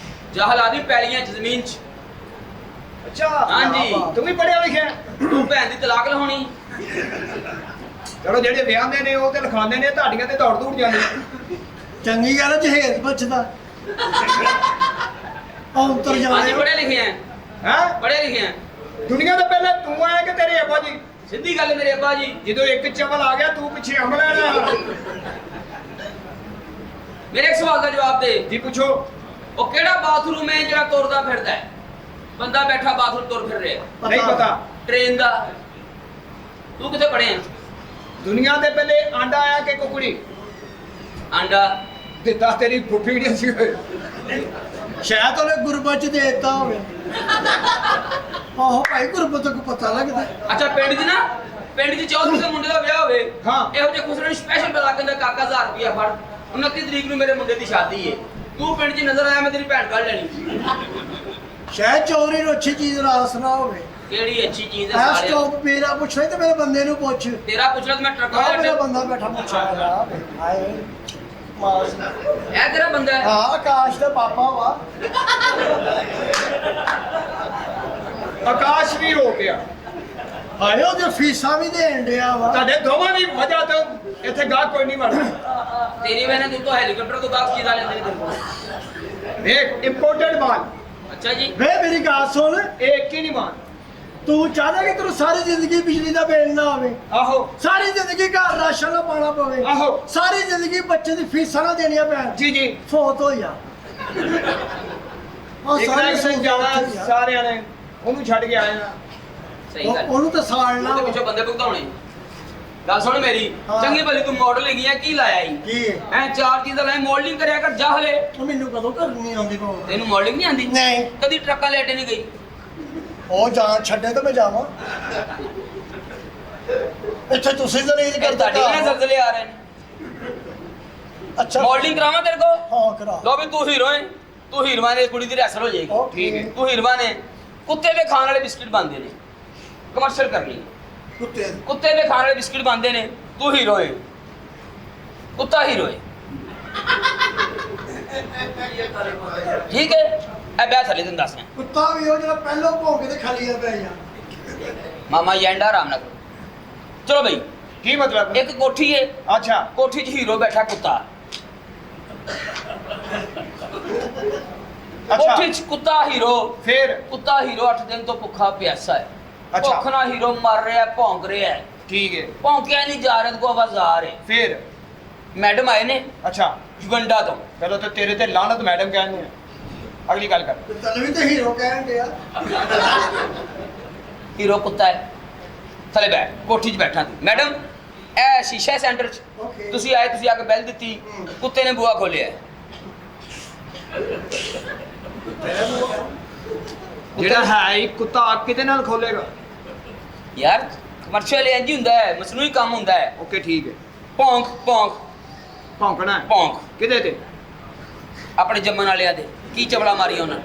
ਜਹਲਾ ਦੀ ਪੈਲੀਆਂ ਚ ਜ਼ਮੀਨ ਚ ਅੱਛਾ ਹਾਂਜੀ। ਤੂੰ ਵੀ ਪੜਿਆ ਲਿਖਿਆ ਤੂੰ ਭੈਣ ਦੀ ਤਲਾਕ ਲਹਾਉਣੀ ਚਲੋ ਜਿਹੜੇ ਵਿਆਹਦੇ ਨੇ ਉਹ ਤੇ ਲਿਖਾਉਂਦੇ ਨੇ ਤੁਹਾਡੀਆਂ ਤੇ ਦੌੜ ਦੂੜ ਜਾਂਦੇ ਚੰਗੀ ਗੱਲ ਹੈ ਜਹੇਜ਼ ਬਚਦਾ ਅੰਤਰ ਹਾਂਜੀ ਜਾਣੇ ਪੜੇ ਲਿਖੇ ਆ ਹੈ ਪੜੇ ਲਿਖੇ ਆ ਦੁਨੀਆ ਤੋਂ ਪਹਿਲਾਂ ਤੂੰ ਆਇਆ ਕਿ ਤੇਰੇ ਅੱਬਾ ਜੀ ਸਿੱਧੀ ਗੱਲ ਹੈ ਮੇਰੇ ਅੱਬਾ ਜੀ ਜਦੋਂ ਇੱਕ ਚਵਲ ਆ ਗਿਆ ਤੂੰ ਪਿੱਛੇ ਹੰਭ ਲੈਣਾ ਮੇਰੇ ਇੱਕ ਸਵਾਲ ਦਾ ਜਵਾਬ ਦੇ ਜੀ ਪੁੱਛੋ ਉਹ ਕਿਹੜਾ ਬਾਥਰੂਮ ਹੈ ਜਿਹੜਾ ਤੁਰਦਾ ਫਿਰਦਾ ਹੈ ਬੰਦਾ ਬੈਠਾ ਬਾਥਰੂਮ ਤੁਰ ਫਿਰ ਰਿਹਾ ਨਹੀਂ ਪਤਾ ਟ੍ਰੇਨ ਦਾ ਤੂੰ ਕਿੱਥੇ ਪੜਿਆ ਦੁਨੀਆ ਦੇ ਪਹਿਲੇ ਆਂਡਾ ਆਇਆ ਕਿ ਕੁਕੜੀ ਆਂਡਾ ਦਿੱਤਾ ਤੇਰੀ ਫੁੱਫੀ ਨਹੀਂ ਸੀ ਹੋਏ ਸ਼ਾਇਦ ਉਹਨੇ ਗੁਰਬਤ ਚ ਦੇ ਦਿੱਤਾ ਹੋਵੇ ਆਹੋ ਭਾਈ ਗੁਰਬਤ ਨੂੰ ਪਤਾ ਲੱਗਦਾ ਅੱਛਾ ਪਿੰਡ ਦੀ 14 ਦੇ ਮੁੰਡੇ ਦਾ ਵਿਆਹ ਹੋਵੇ ਹਾਂ। ਇਹੋ ਜਿਹੇ ਖੁਸਰੇ ਨੂੰ ਸਪੈਸ਼ਲ ਬੁਲਾ ਕੇ ਦਾ ਕਾਕਾ 1000 ਰੁਪਇਆ ਫੜ 29 ਤਰੀਕ ਨੂੰ ਮੇਰੇ ਮੁੰਡੇ ਦੀ ਸ਼ਾਦੀ ਏ ਤੂੰ ਪਿੰਡ 'ਚ ਨਜ਼ਰ ਆਇਆ ਮੈਂ ਤੇਰੀ ਭੈਣ ਕੱਢ ਲੈਣੀ ਸ਼ਾਇਦ ਚੋਰੀ ਨੂੰ ਅੱਛੀ ਚੀਜ਼ ਰਾਸ ਨਾ ਹੋਵੇ ਕਿਹੜੀ ਅੱਛੀ ਚੀਜ਼ ਹੈ ਐ ਸਾਲਿਆ ਸਟਾਪ ਮੇਰਾ ਪੁੱਛਣਾ ਤੇ ਮੇਰੇ ਬੰਦੇ ਨੂੰ ਪੁੱਛ ਤੇਰਾ ਪੁੱਛਣਾ ਤੇ ਮੈਂ ਟਰੱਕ ਆ ਮੇਰਾ ਵਾਲਾ ਬੰਦਾ ਬੈਠਾ ਪੁੱਛਿਆ ਹਾਏ ਮਾਸ ਇਹ ਤੇਰਾ ਬੰਦਾ ਹੈ ਹਾਂ ਆਕਾਸ਼ ਦਾ ਪਾਪਾ ਵਾ ਆਕਾਸ਼ ਵੀ ਹੋ ਗਿਆ ਹਾਏ ਉਹਦੇ ਫੀਸਾਂ ਵੀ ਦੇਣ ਡਿਆ ਵਾ ਤੁਹਾਡੇ ਦੋਵਾਂ ਦੀ ਵਜ੍ਹਾ ਤੋਂ ਇੱਥੇ ਗਾਹ ਕੋਈ ਨਹੀਂ ਵੜਦਾ ਤੇਰੀ ਵਜ੍ਹਾ ਤੂੰ ਤਾਂ ਹੈਲੀਕਾਪਟਰ ਤੋਂ ਬਾਅਦ ਚੀਜ਼ਾਂ ਲੈਂਦੇ ਨੇ ਤੇਰੇ ਕੋਲ ਵੇਖ ਇੰਪੋਰਟਡ ਮਾਲ ਅੱਛਾ ਜੀ ਵੇ ਮੇਰੀ ਗੱਲ ਸੁਣ ਇਹ ਇੱਕ ਹੀ ਨਹੀਂ ਮਾਲ ਤੂੰ ਚਾਹਦਾ ਕਿ ਤੈਨੂੰ ਸਾਰੀ ਜ਼ਿੰਦਗੀ ਬਿਜਲੀ ਦਾ ਬਿੱਲ ਨਾ ਆਵੇ ਆਹੋ ਸਾਰੀ ਜ਼ਿੰਦਗੀ ਘਰ ਰਾਸ਼ਨ ਨਾ ਪਾਣਾ ਪਵੇ ਆਹੋ। ਸਾਰੀ ਜ਼ਿੰਦਗੀ ਬੱਚੇ ਦੀ ਫੀਸਾਂ ਨਾ ਦੇਣੀਆਂ ਪੈਣ ਜੀ ਜੀ ਫੋਤ ਹੋ ਜਾ ਉਹ ਇੱਕ ਨਾ ਸਾਰੀ ਇੱਕ ਦਿਨ ਸਹੂਲਤ ਜਾਣਾ ਉੱਥੇ ਆ। ਸਾਰਿਆਂ ਨੇ ਉਹਨੂੰ ਛੱਡ ਕੇ ਆਏ ਨਾ ਸਹੀ ਗੱਲ ਉਹਨੂੰ ਤਾਂ ਸਾੜਨਾ ਉਹਦੇ ਵਾ। ਪਿੱਛੇ ਬੰਦੇ ਭੁਗਤਾਉਣੇ ਗੱਲ ਸੁਣ ਮੇਰੀ ਹਾਂ। ਚੰਗੀ ਭਲੀ ਤੂੰ ਮਾਡਲ ਹੈਗੀ ਆ ਕੀ ਲਾਇਆ ਈ ਕੀ ਐ ਚਾਰ ਚੀਜ਼ਾਂ ਲੈ ਮਾਡਲਿੰਗ ਕਰਿਆ ਕਰ ਜਾ ਹਲੇ ਉਹ ਮੈਨੂੰ ਕਦੋਂ ਕਰਨੀ ਆਉਂਦੀ ਕੋ ਤੈਨੂੰ ਮਾਡਲਿੰਗ ਨਹੀਂ ਆਂਦੀ ਨਹੀਂ ਕਦੀ ਟਰੱਕਾਂ ਲੈ ਅੱਡੇ ਨਹੀਂ ਗਈ ਉਹ ਜਾਣ ਛੱਡੇ ਤਾਂ ਮੈਂ ਜਾਵਾਂ ਇੱਥੇ ਤੁਸੀਂ ਤਾਂ ਨਹੀਂ ਇਹ ਕਰਦੇ ਤੁਹਾਡੇ ਵੀ ਨਾ ਜ਼ਲਜ਼ਲੇ ਆ ਰਹੇ ਨੇ ਅੱਛਾ ਮਾਡਲਿੰਗ ਕਰਾਵਾਂ ਤੇਰੇ ਕੋ ਹਾਂ ਕਰਾ ਲੋ ਵੀ ਤੂੰ ਹੀਰੋ ਹੈ ਤੂੰ ਹੀਰਵਾਂ ਨੇ ਕੁੜੀ ਦੀ ਰੈਸਲ ਹੋ ਜਾਏਗੀ ਓਕੇ। ਠੀਕ ਹੈ। ਤੂੰ ਹੀਰਵਾਂ ਨੇ ਕੁੱਤੇ ਦੇ ਖਾਣ ਵਾਲੇ ਬਿਸਕਿਟ ਬਣਦੇ ਨੇ ਕਮਰਸ਼ੀਅਲ ਕਰਨੀ ਕੁੱਤੇ ਕੁੱਤੇ ਦੇ ਖਾਣ ਵਾਲੇ ਬਿਸਕਿਟ ਬਣਦੇ ਨੇ ਤੂੰ ਹੀਰੋ ਹੈ ਕੁੱਤਾ ਹੀਰੋ ਹੈ ਠੀਕ ਹੈ ਇਹ ਬੈ ਥੱਲੇ ਤੈਨੂੰ ਦੱਸਣਾ ਕੁੱਤਾ ਵੀ ਉਹ ਜਿਹੜਾ ਪਹਿਲੋਂ ਭੌਂਕੇ ਤੇ ਖਾਲੀ ਪੈ ਜਾ ਮਾਮਾ ਯੈਂਡਾ ਰਾਮਨਗਰ ਚਲੋ ਬਈ ਕੀ ਮਤਲਬ ਇੱਕ ਕੋਠੀ ਹੈ ਅੱਛਾ ਕੋਠੀ 'ਚ ਹੀਰੋ ਬੈਠਾ ਕੁੱਤਾ ਅੱਛਾ ਕੋਠੀ 'ਚ ਕੁੱਤਾ ਹੀਰੋ ਫਿਰ ਕੁੱਤਾ ਹੀਰੋ 8 ਦਿਨ ਤੋਂ ਭੁੱਖਾ ਪਿਆਸਾ ਹੈ ਅੱਛਾ। ਭੁੱਖ ਨਾਲ ਹੀਰੋ ਮਰ ਰਿਹਾ ਭੌਂਕ ਰਿਹਾ ਹੈ ਠੀਕ ਹੈ ਭੌਂਕਿਆ ਨਹੀਂ ਜਾ ਰਿਹਾ ਕੋ ਆਵਾਜ਼ ਆ ਰਹੀ ਫਿਰ ਮੈਡਮ ਆਏ ਨੇ ਅੱਛਾ ਯੁਗੰਡਾ ਤੋਂ ਚਲੋ ਤੇ ਤੇਰੇ ਤੇ ਲਾਨਤ ਮੈਡਮ ਕਹਿੰਦੇ ਆ ਅਗਲੀ ਗੱਲ ਕਰ ਤੈਨੂੰ ਵੀ ਤੇ ਹੀਰੋ ਕਹਿਣ ਡਿਆ ਹੀਰੋ ਕੁੱਤਾ ਹੈ ਥਲੇ ਬੈ ਕੋਠੀ 'ਚ ਬੈਠਾ ਤੂੰ ਮੈਡਮ ਇਹ ਸ਼ੀਸ਼ਾ ਸੈਂਟਰ 'ਚ Okay. ਤੁਸੀਂ ਆਏ ਤੁਸੀਂ ਆ ਕੇ ਬੈਲ ਦਿੱਤੀ ਕੁੱਤੇ ਨੇ ਬੂਹਾ ਖੋਲਿਆ ਜਿਹੜਾ ਹੈ ਹੀ ਕੁੱਤਾ ਕਿਹਦੇ ਨਾਲ ਖੋਲੇਗਾ ਯਾਰ ਕਮਰਸ਼ੀਅਲ ਇੰਜ ਹੀ ਹੁੰਦਾ ਹੈ ਮਸਨੂਈ ਕੰਮ ਹੁੰਦਾ ਹੈ ਓਕੇ ਠੀਕ ਹੈ ਭੌਂਕ ਭੌਂਕ ਭੌਂਕਣਾ ਹੈ ਭੌਂਕ ਕਿਹਦੇ ਤੇ ਆਪਣੇ ਜੰਮਣ ਵਾਲਿਆਂ ਦੇ ਕੀ ਚਵਲਾ ਮਾਰੀ ਉਹਨਾਂ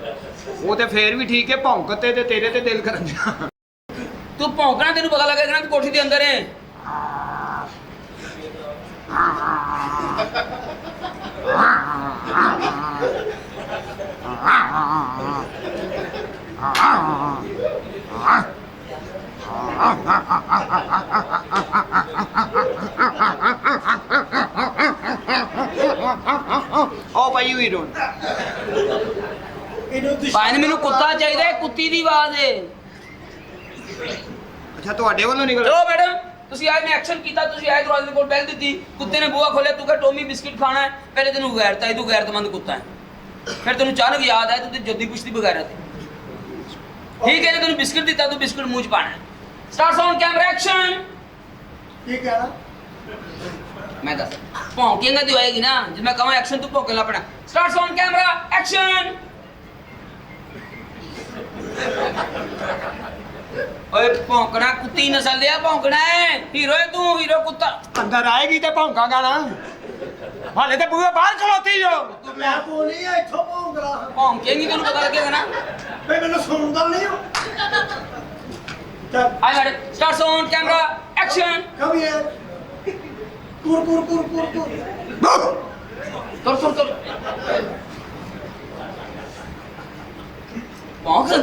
ਉਹ ਤੇ ਫੇਰ ਵੀ ਠੀਕ ਹੈ ਭੌਂਕਤੇ ਤੇ ਤੇਰੇ ਤੇ ਦਿਲ ਕਰਨ ਦਿਆ ਤੂੰ ਭੌਂਕਣਾ ਤੈਨੂੰ ਪਤਾ ਲੱਗੇਗਾ ਨਾ ਤੂੰ ਕੋਠੀ ਦੇ ਅੰਦਰ ਹੈ Oh, why you don't? ਭਾਈ ਨੇ ਮੈਨੂੰ ਕੁੱਤਾ ਚਾਹੀਦਾ ਹੈ, ਕੁੱਤੀ ਦੀ ਆਵਾਜ਼ ਹੈ। ਅੱਛਾ ਤੁਹਾਡੇ ਵੱਲੋਂ ਨਿਕਲ ਚਲੋ ਮੈਡਮ ਤੁਸੀਂ ਆਏ ਮੈਂ ਐਕਸ਼ਨ ਕੀਤਾ ਤੁਸੀਂ ਆਏ ਦਰਵਾਜ਼ੇ ਦੇ ਕੋਲ ਬੈਲ ਦਿੱਤੀ ਕੁੱਤੇ ਨੇ ਬੂਹਾ ਖੋਲਿਆ ਤੂੰ ਕਹ ਟੋਮੀ ਬਿਸਕਿਟ ਖਾਣਾ ਹੈ ਪਹਿਲੇ ਤੈਨੂੰ ਗੈਰਤਾ ਤੂੰ ਗੈਰਤਮੰਦ ਕੁੱਤਾ ਹੈ ਫਿਰ ਤੈਨੂੰ ਅਚਾਨਕ ਯਾਦ ਆਇਆ ਤੂੰ ਜੱਦੀ ਪੁਸ਼ਤੀ ਬਗੈਰਤ ਠੀਕ ਹੈ ਤੈਨੂੰ ਬਿਸਕਿਟ ਦਿੱਤਾ ਤੂੰ ਬਿਸਕਿਟ ਮੂੰਹ ਚ ਪਾਣਾ ਹੈ ਸਟਾਰਟ ਸਾਊਂਡ ਕੈਮਰਾ ਐਕਸ਼ਨ ਕੀ ਕਹਿਣਾ मैं दस भौंकेगा तो आएगी ना जब मैं कहूँ एक्शन तू भौंकना पड़ा स्टार्ट साउंड कैमरा एक्शन ओए भौंकना कुत्ती नस्ल दिया भौंकना है हीरो है तू हीरो कुत्ता ਅੰਦਰ ਆਏਗੀ ਤੇ ਭੌਂਕਾਂਗਾ ਨਾ ਹਾਲੇ ਤੇ ਬੂਹੇ ਬਾਹਰ ਖਲੋਤੀ ਜੋ ਤੂੰ ਮੈਂ ਬੋਲੀ ਆ ਇੱਥੋਂ ਭੌਂਕ ਰਹਾ भौंकेगी तेन पता लगेगा ना ਵੇ ਮੈਨੂੰ ਸੁਣਦਾ ਨਹੀਂ ਹੋ ਚੱਲ आई madam start sound camera action ਕਮ ਯਾਰ ਕੁਰ ਕੁਰ ਕੁਰ ਕੁਰ ਕੁਰ कर सुन कर भौंक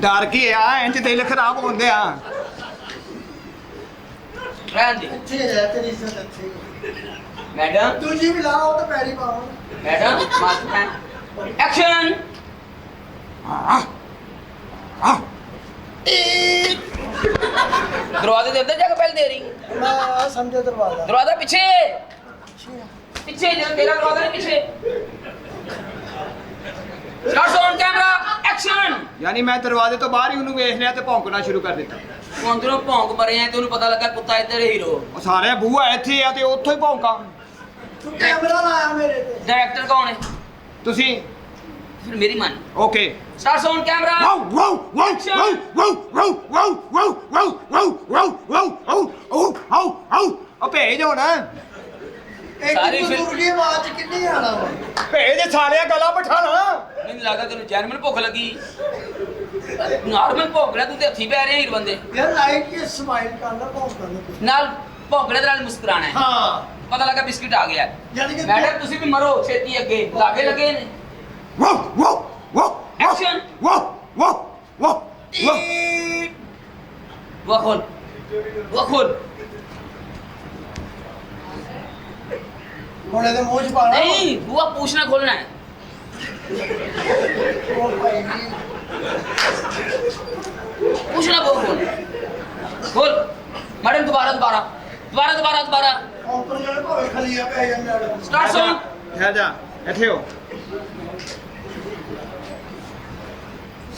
ਡਰ ਕੀ ਆ ਇੰਜ ਦਿਲ ਖਰਾਬ ਹੁੰਦੇ ਆ रहन दे ਇੱਥੇ ਹੈ ਤੇਰੀ ਇੱਜ਼ਤ ਇੱਥੇ मैडम ਦੂਜੀ ਵੀ ਲਾ ਉਹ ਤਾਂ ਪੈਰੀ ਪਾਵਾਂ मैडम मास्टर है एक्शन दरवाजे दे अंदर जाकर पहले दे रही ਮੈਂ ਆ ਸਮਝੋ ਦਰਵਾਜ਼ਾ दरवाजा पीछे पीछे जो मेरा दरवाजा नहीं पीछे स्टार्ट साउंड कैमरा एक्शन ਯਾਨੀ ਮੈਂ ਦਰਵਾਜ਼ੇ ਤੋਂ ਬਾਹਰ ਹੀ ਉਹਨੂੰ ਵੇਖ ਲਿਆ ਤੇ ਭੌਂਕਣਾ ਸ਼ੁਰੂ ਕਰ ਦਿੱਤਾ ਤੂੰ ਅੰਦਰੋਂ ਭੌਂਕ ਮਰੇ ਆ ਤੇ ਉਹਨੂੰ ਪਤਾ ਲੱਗਾ ਕੁੱਤਾ ਇੱਧਰ ਹੀਰੋ ਉਹ ਸਾਰੇ ਬੂਹਾ ਇੱਥੇ ਆ ਤੇ ਉੱਥੋਂ ਹੀ ਭੌਂਕਾਂ ਤੂੰ ਕੈਮਰਾ ਲਾਇਆ ਮੇਰੇ ਤੇ डायरेक्टर कौन है ਤੁਸੀਂ फिर मेरी मान ਓਕੇ स्टार्ट साउंड कैमरा ਵਾਓ ਵਾਓ ਵਾਓ ਵਾਓ ਵਾਓ ਵਾਓ ਵਾਓ ਵਾਓ ਵਾਓ ਵਾਓ ਵਾਓ ਓ ਆਓ ਆਓ ਉਹ ਭੇਜ ਹੁਣ ਇੱਕ ਸਾਰੀ ਫਿਰ- ਬਜ਼ੁਰਗ ਦੀ ਆਵਾਜ਼ ਕਿੰਨੀ ਆਣਾ ਵਾ ਭੇਜ ਸਾਰਿਆਂ ਗਲਾ ਬਿਠਾਣਾ ਮੈਨੂੰ ਲੱਗਾ ਤੈਨੂੰ ਜੈਨੂਇਨ ਭੁੱਖ ਲੱਗੀ ਨਾਰਮਲ ਭੌਂਕ ਰਿਹਾ ਤੂੰ ਤੇ ਹੱਥੀ ਪੈ ਰਿਹਾ ਹੀਰ ਬੰਦੇ ਯਾਰ ਲਾਈਟ ਕੀ ਸਮਾਈਲ ਕਰਨਾ ਭੌਂਕਣ ਨੂੰ ਨਾਲ ਭੌਂਕਣੇ ਦੇ ਨਾਲ ਮੁਸਕਰਾਣਾ ਹੈ ਹਾਂ ਪਤਾ ਲੱਗਾ ਬਿਸਕਿਟ ਆ ਗਿਆ ਯਾਨੀ ਕਿ ਮੈਡਮ ਤੁਸੀਂ ਵੀ ਮਰੋ ਛੇਤੀ ਅੱਗੇ ਲਾਗੇ ਲੱਗੇ ਨੇ ਵਾਓ ਵਾਓ ਵਾਓ Action! ਵਾਓ ਵਾਓ ਵਾਓ बुआ खोल बुआ खोल ਹੁਣ ਇਹਦੇ ਮੂੰਹ ਚ ਪਾਣਾ नहीं बुआ पूछना खोलना है ਉਹ ਭਾਈ ਜੀ पूछना बुआ खोल खोल मैडम दोबारा दोबारा दोबारा दोबारा दोबारा ਕਾਊਂਟਰ ਜਿਹੜੇ ਭਾਵੇਂ ਖਲੀਆ ਪੈ ਜਾਂਦਾ स्टार्ट साउंड ਠਹਿਰ ਜਾ ਇੱਥੇ ਹੋ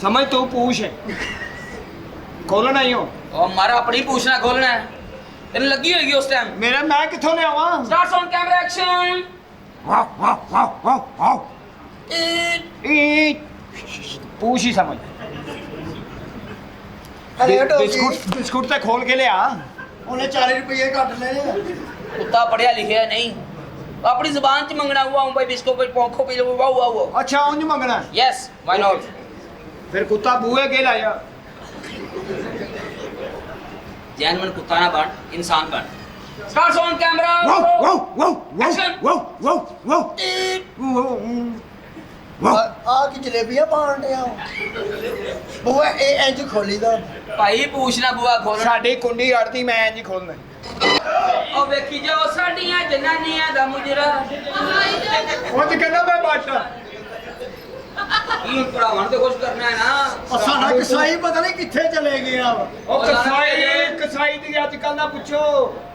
ਸਮਝ ਤੂੰ ਪੂਛ ਹੈ ਖੋਲਣਾ ਹੀ ਹੋ और हमारा अपनी पूछना खोलना है तेन लगी होगी उस टाइम ਮੇਰਾ ਮੈਂ ਕਿੱਥੋਂ ਲਿਆਵਾਂ start sound camera action wow ਵਾਓ ਵਾਓ ਵਾਓ ਵਾਓ ਇਹ ਪੂਛ ਹੀ ਸਮਝ ਹਰੇਟ ਹੋ ਗਈ ਬਿਸਕੁਟ ਬਿਸਕੁਟ ਤੇ ਖੋਲ ਕੇ ਲਿਆ ਉਹਨੇ 40 ਰੁਪਏ ਕੱਟ ਲੈਣੇ ਆ कुत्ता पढ़िया लिखा नहीं अपनी जुबान च मंगना हुआ हूं भाई बिस्को पे पोखो पे वाओ वाओ ਅੱਛਾ ਉਂਝ ਮੰਗਣਾ यस व्हाई नॉट ਫਿਰ ਕੁੱਤਾ ਬੂਹੇ ਕੇ ਲਾਇਆ जैनवन कुत्ता ना बन इंसान बन स्टार्ट साउंड कैमरा ਵਾਓ ਵਾਓ ਵਾਓ ਵਾਓ Action! ਵਾਓ ਵਾਓ ਵਾਓ ਆ ਕੀ ਜਲੇਬੀਆਂ ਪਾਣ ਡਿਆ ਬੂਆ ਇਹ ਇੰਜ ਖੋਲੀਦਾ भाई पूछना बुआ खोल ਸਾਡੀ ਕੁੰਡੀ ਅੜਦੀ ਮੈਂ ਇੰਜ ਖੋਲਣਾ ओ वेखी जाओ साडियां जनानियां दा मुजरा ਉਂਝ ਕਹਿੰਦਾ ਮੈਂ ਬਾਟਾ की पढ़ावन ते कुछ करना है ना ਉਹ ਸਾਡਾ ਕਸਾਈ ਪਤਾ ਨਹੀਂ ਕਿੱਥੇ ਚਲੇ ਗਿਆ ਵਾ ਉਹ ਕਸਾਈ ਦੀ ਅੱਜ ਕੱਲ ਦਾ ਪੁੱਛੋ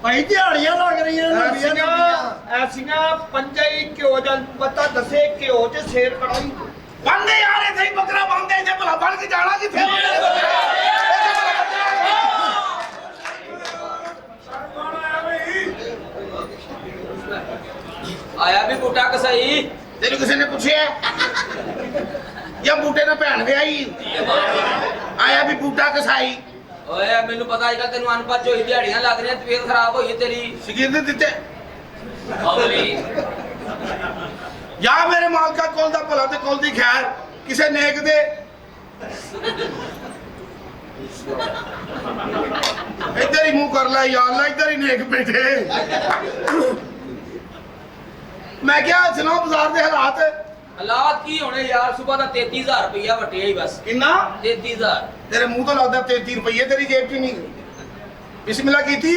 ਭਾਈ ਦਿਹਾੜੀਆਂ ਲੱਗ ਰਹੀਆਂ ਨੇ ਲੰਬੀਆਂ ਲੰਬੀਆਂ ਐਸੀਆਂ ਪੰਜਾ ਹੀ ਘਿਓ ਦਾ ਪਤਾ ਦੱਸੇ ਘਿਓ ਚ ਸ਼ੇਰ ਕੜਾਈ ਬੰਦੇ ਯਾਰ ਇੱਥੇ ਹੀ ਬੱਕਰਾ ਬੰਦੇ ਜੇ ਭਲਾ ਬਣ ਕੇ ਜਾਣਾ ਕਿੱਥੇ आया भी बूटा कसाई ਤੈਨੂੰ ਕਿਸੇ ਨੇ ਪੁੱਛਿਆ ਜਾਂ ਬੂਟੇ ਨਾਲ ਭੈਣ ਵਿਆਹੀ ਆਇਆ ਵੀ ਬੂਟਾ ਕਸਾਈ ओए मेनू पता है तेन अनपढ़ जो दिहाड़ियां लग रही तबीयत खराब हुई तेरी ਸ਼ਗਿਰਦ ਦਿੱਤੇ बाबली ਜਾਂ ਮੇਰੇ ਮਾਲਕਾ ਕੋਲ ਦਾ ਭਲਾ ਤੇ ਕੋਲ ਦੀ ਖੈਰ ਕਿਸੇ ਨੇਕ ਦੇ ਇੱਧਰ ਹੀ ਮੂੰਹ ਕਰ ਲੈ ਯਾਰ ਅੱਲਾ ਇੱਧਰ ਹੀ ਨੇਕ ਬੈਠੇ ਮੈਂ ਕਿਹਾ ਸੁਣੋ ਬਾਜ਼ਾਰ ਦੇ ਹਾਲਾਤ ਹਾਲਾਤ ਕੀ ਹੋਣੇ ਯਾਰ ਸਵੇਰ ਦਾ 33000 ਰੁਪਇਆ ਵਟਿਆ ਹੀ ਬਸ ਕਿੰਨਾ 33000 ਤੇਰੇ ਮੂੰਹ ਤੋਂ ਲੱਗਦਾ 33 ਰੁਪਏ ਤੇਰੀ ਜੇਬ 'ਚ ਨਹੀਂ ਬਿਸਮਿਲ੍ਲਾ ਕੀਤੀ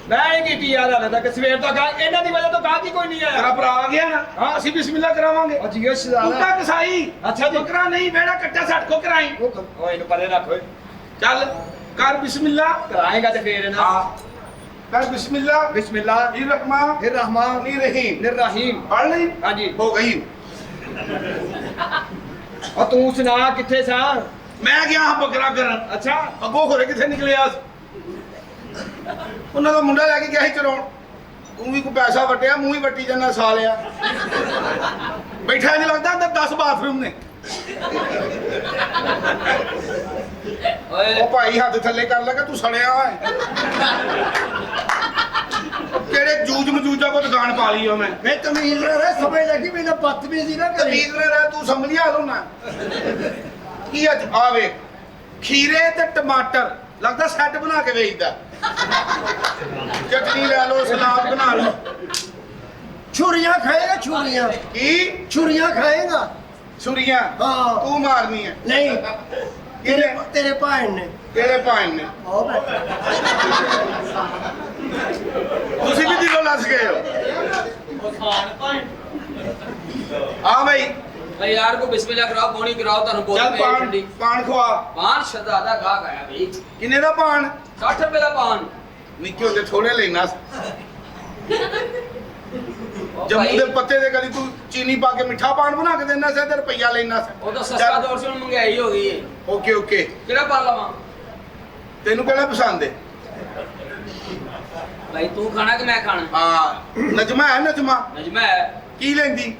ਮੈਂ ਹੀ ਕੀਤੀ ਯਾਰ ਹਾਲੇ ਤੱਕ ਸਵੇਰ ਤੋਂ ਗਾ ਇਹਨਾਂ ਦੀ ਵਜ੍ਹਾ ਤੋਂ ਗਾਹਕ ਹੀ ਕੋਈ ਨਹੀਂ ਤੇਰਾ ਆਇਆ ਭਰਾ ਆ ਗਿਆ ਨਾ ਹਾਂ। ਅਸੀਂ ਬਿਸਮਿਲ੍ਲਾ ਕਰਾਵਾਂਗੇ ਅਜੀ ਇਹ ਸ਼ਜ਼ਾਦਾ ਕੁੱਤਾ ਕਸਾਈ ਅੱਛਾ ਜੀ। ਬੱਕਰਾ ਨਹੀਂ ਬੇੜਾ ਕੱਟਾ ਸੱਟ ਕੋ ਕਰਾਈ ਓਏ ਇਹਨੂੰ ਪਰੇ ਰੱਖ ਓਏ ਚੱਲ ਕਰ ਬਿਸਮਿਲ੍ਲਾ ਕਰਾਏਗਾ ਤੇ ਫੇਰ ਨਾ ਹਾਂ ਕਰ ਬਿਸਮਿਲ੍ਲਾ ਬਿਸਮਿਲ੍ਲਾ ਰਹਿਮਾਨ ਫਿਰ ਰਹਿਮਾਨ ਰਹੀਮ ਨਿਰਰਹੀਮ ਪੜ੍ਹ ਲਈ ਹਾਂਜੀ ਹੋ ਗਈ ਔਰ ਤੂੰ ਸੁਣਾ ਕਿੱਥੇ ਸਾਂ ਮੈਂ ਗਿਆ ਹਾਂ ਬੱਕਰਾ ਕਰਨ ਅੱਛਾ ਅੱਗੋਂ ਖੋਰੇ ਕਿੱਥੇ ਨਿਕਲਿਆ ਉਹਨਾਂ ਦਾ ਮੁੰਡਾ ਲੈ ਕੇ ਗਿਆ ਸੀ ਚਰਾਉਣ ਤੂੰ ਵੀ ਕੋਈ ਪੈਸਾ ਵਟਿਆ ਮੂੰਹ ਹੀ ਵੱਟੀ ਜਾਂਦਾ ਸਾਲਿਆ ਬੈਠਾ ਨਹੀਂ ਲੱਗਦਾ ਅੰਦਰ 10 ਬਾਥਰੂਮ ਨੇ ਓਏ ਉਹ ਭਾਈ ਹੱਥ ਥੱਲੇ ਕਰ ਲਗਾ ਤੂੰ ਸੜਿਆ ਹੋਇਆ ਕਿਹੜੇ ਜੂਜ ਮਜੂਜਾ ਕੋ ਦੁਕਾਨ ਪਾ ਲਈ ਹੋ ਮੈਂ ਮੈਂ ਤਮੀਜ਼ ਨਾਲ ਰਹਿ ਸਮਝ ਲੱਗੀ ਮੈਨੂੰ ਬਦਤਮੀਜ਼ੀ ਨਾ ਕਰੀ ਤਮੀਜ਼ ਨਾਲ ਰਹਿ ਤੂੰ ਸੰਭਲਿਆ ਲੋ ਨਾ ਕੀ ਅੱਜ ਆ ਵੇਖ ਖੀਰੇ ਤੇ ਟਮਾਟਰ ਲੱਗਦਾ ਸੈੱਟ ਬਣਾ ਕੇ ਵੇਚਦਾ ਚਟਨੀ ਲੈ ਲਓ ਸਲਾਦ ਬਣਾ ਲਓ ਛੁਰੀਆਂ ਖਾਏਗਾ ਛੁਰੀਆਂ ਕੀ ਛੁਰੀਆਂ ਖਾਏਗਾ ਛੁਰੀਆਂ ਹਾਂ। ਤੂੰ ਮਾਰਨੀ ਹੈ ਨਹੀਂ ਤੇਰੇ ਤੇਰੇ ਭਾਣ ਨੇ ਕਿਹੜੇ ਭਾਈ ਨੇ ਉਹ ਬੈਠਾ ਤੁਸੀਂ ਵੀ ਦਿਲੋਂ ਲੱਸ ਗਏ ਹੋ ਆ ਬਈ ਓਏ ਯਾਰ ਕੋ ਬਿਸਮਿਲ੍ਲਾ ਕਰਾਓ ਬੋਣੀ ਕਰਾਓ ਤੁਹਾਨੂੰ ਬੋਲ ਚੱਲ ਪਈ ਪਾਣ ਠੰਡੀ ਪਾਣ ਖਵਾ ਪਾਨ ਸ਼ਹਜ਼ਾਦਾ ਗਾਹਕ ਆਇਆ ਬਈ ਕਿੰਨੇ ਦਾ ਪਾਣ 60 ਰੁਪਏ ਦਾ ਪਾਨ ਨਿੱਕੇ ਹੁੰਦੇ ਥੋੜੇ ਲੈਣਾ ਉਹ ਜੰਮੂ ਭਾਈ, ਦੇ ਪੱਤੇ ਦੇ ਕਦੀ ਤੂੰ ਚੀਨੀ ਪਾ ਕੇ ਮਿੱਠਾ ਪਾਣ ਬਣਾ ਕੇ ਦੇਣਾ ਸੀ ਤੇ ਰੁਪਈਆ ਲੈਣਾ ਸੀ ਉਹ ਤਾਂ ਸਸਤਾ ਦੌਰ ਸੀ ਹੁਣ ਮਹਿੰਗਾਈ ਹੋ ਗਈ ਹੈ ਓਕੇ ਓਕੇ ਕਿਹੜਾ ਪਾ ਲਵਾਂ ਤੈਨੂੰ ਕਿਹੜਾ ਪਸੰਦ ਹੈ ਭਾਈ ਤੂੰ ਖਾਣਾ ਕਿ ਮੈਂ ਖਾਣਾ ਹਾਂ ਨਜਮਾ ਹੈ ਨਜਮਾ ਨਜਮਾ ਹੈ ਕੀ ਲੈਂਦੀ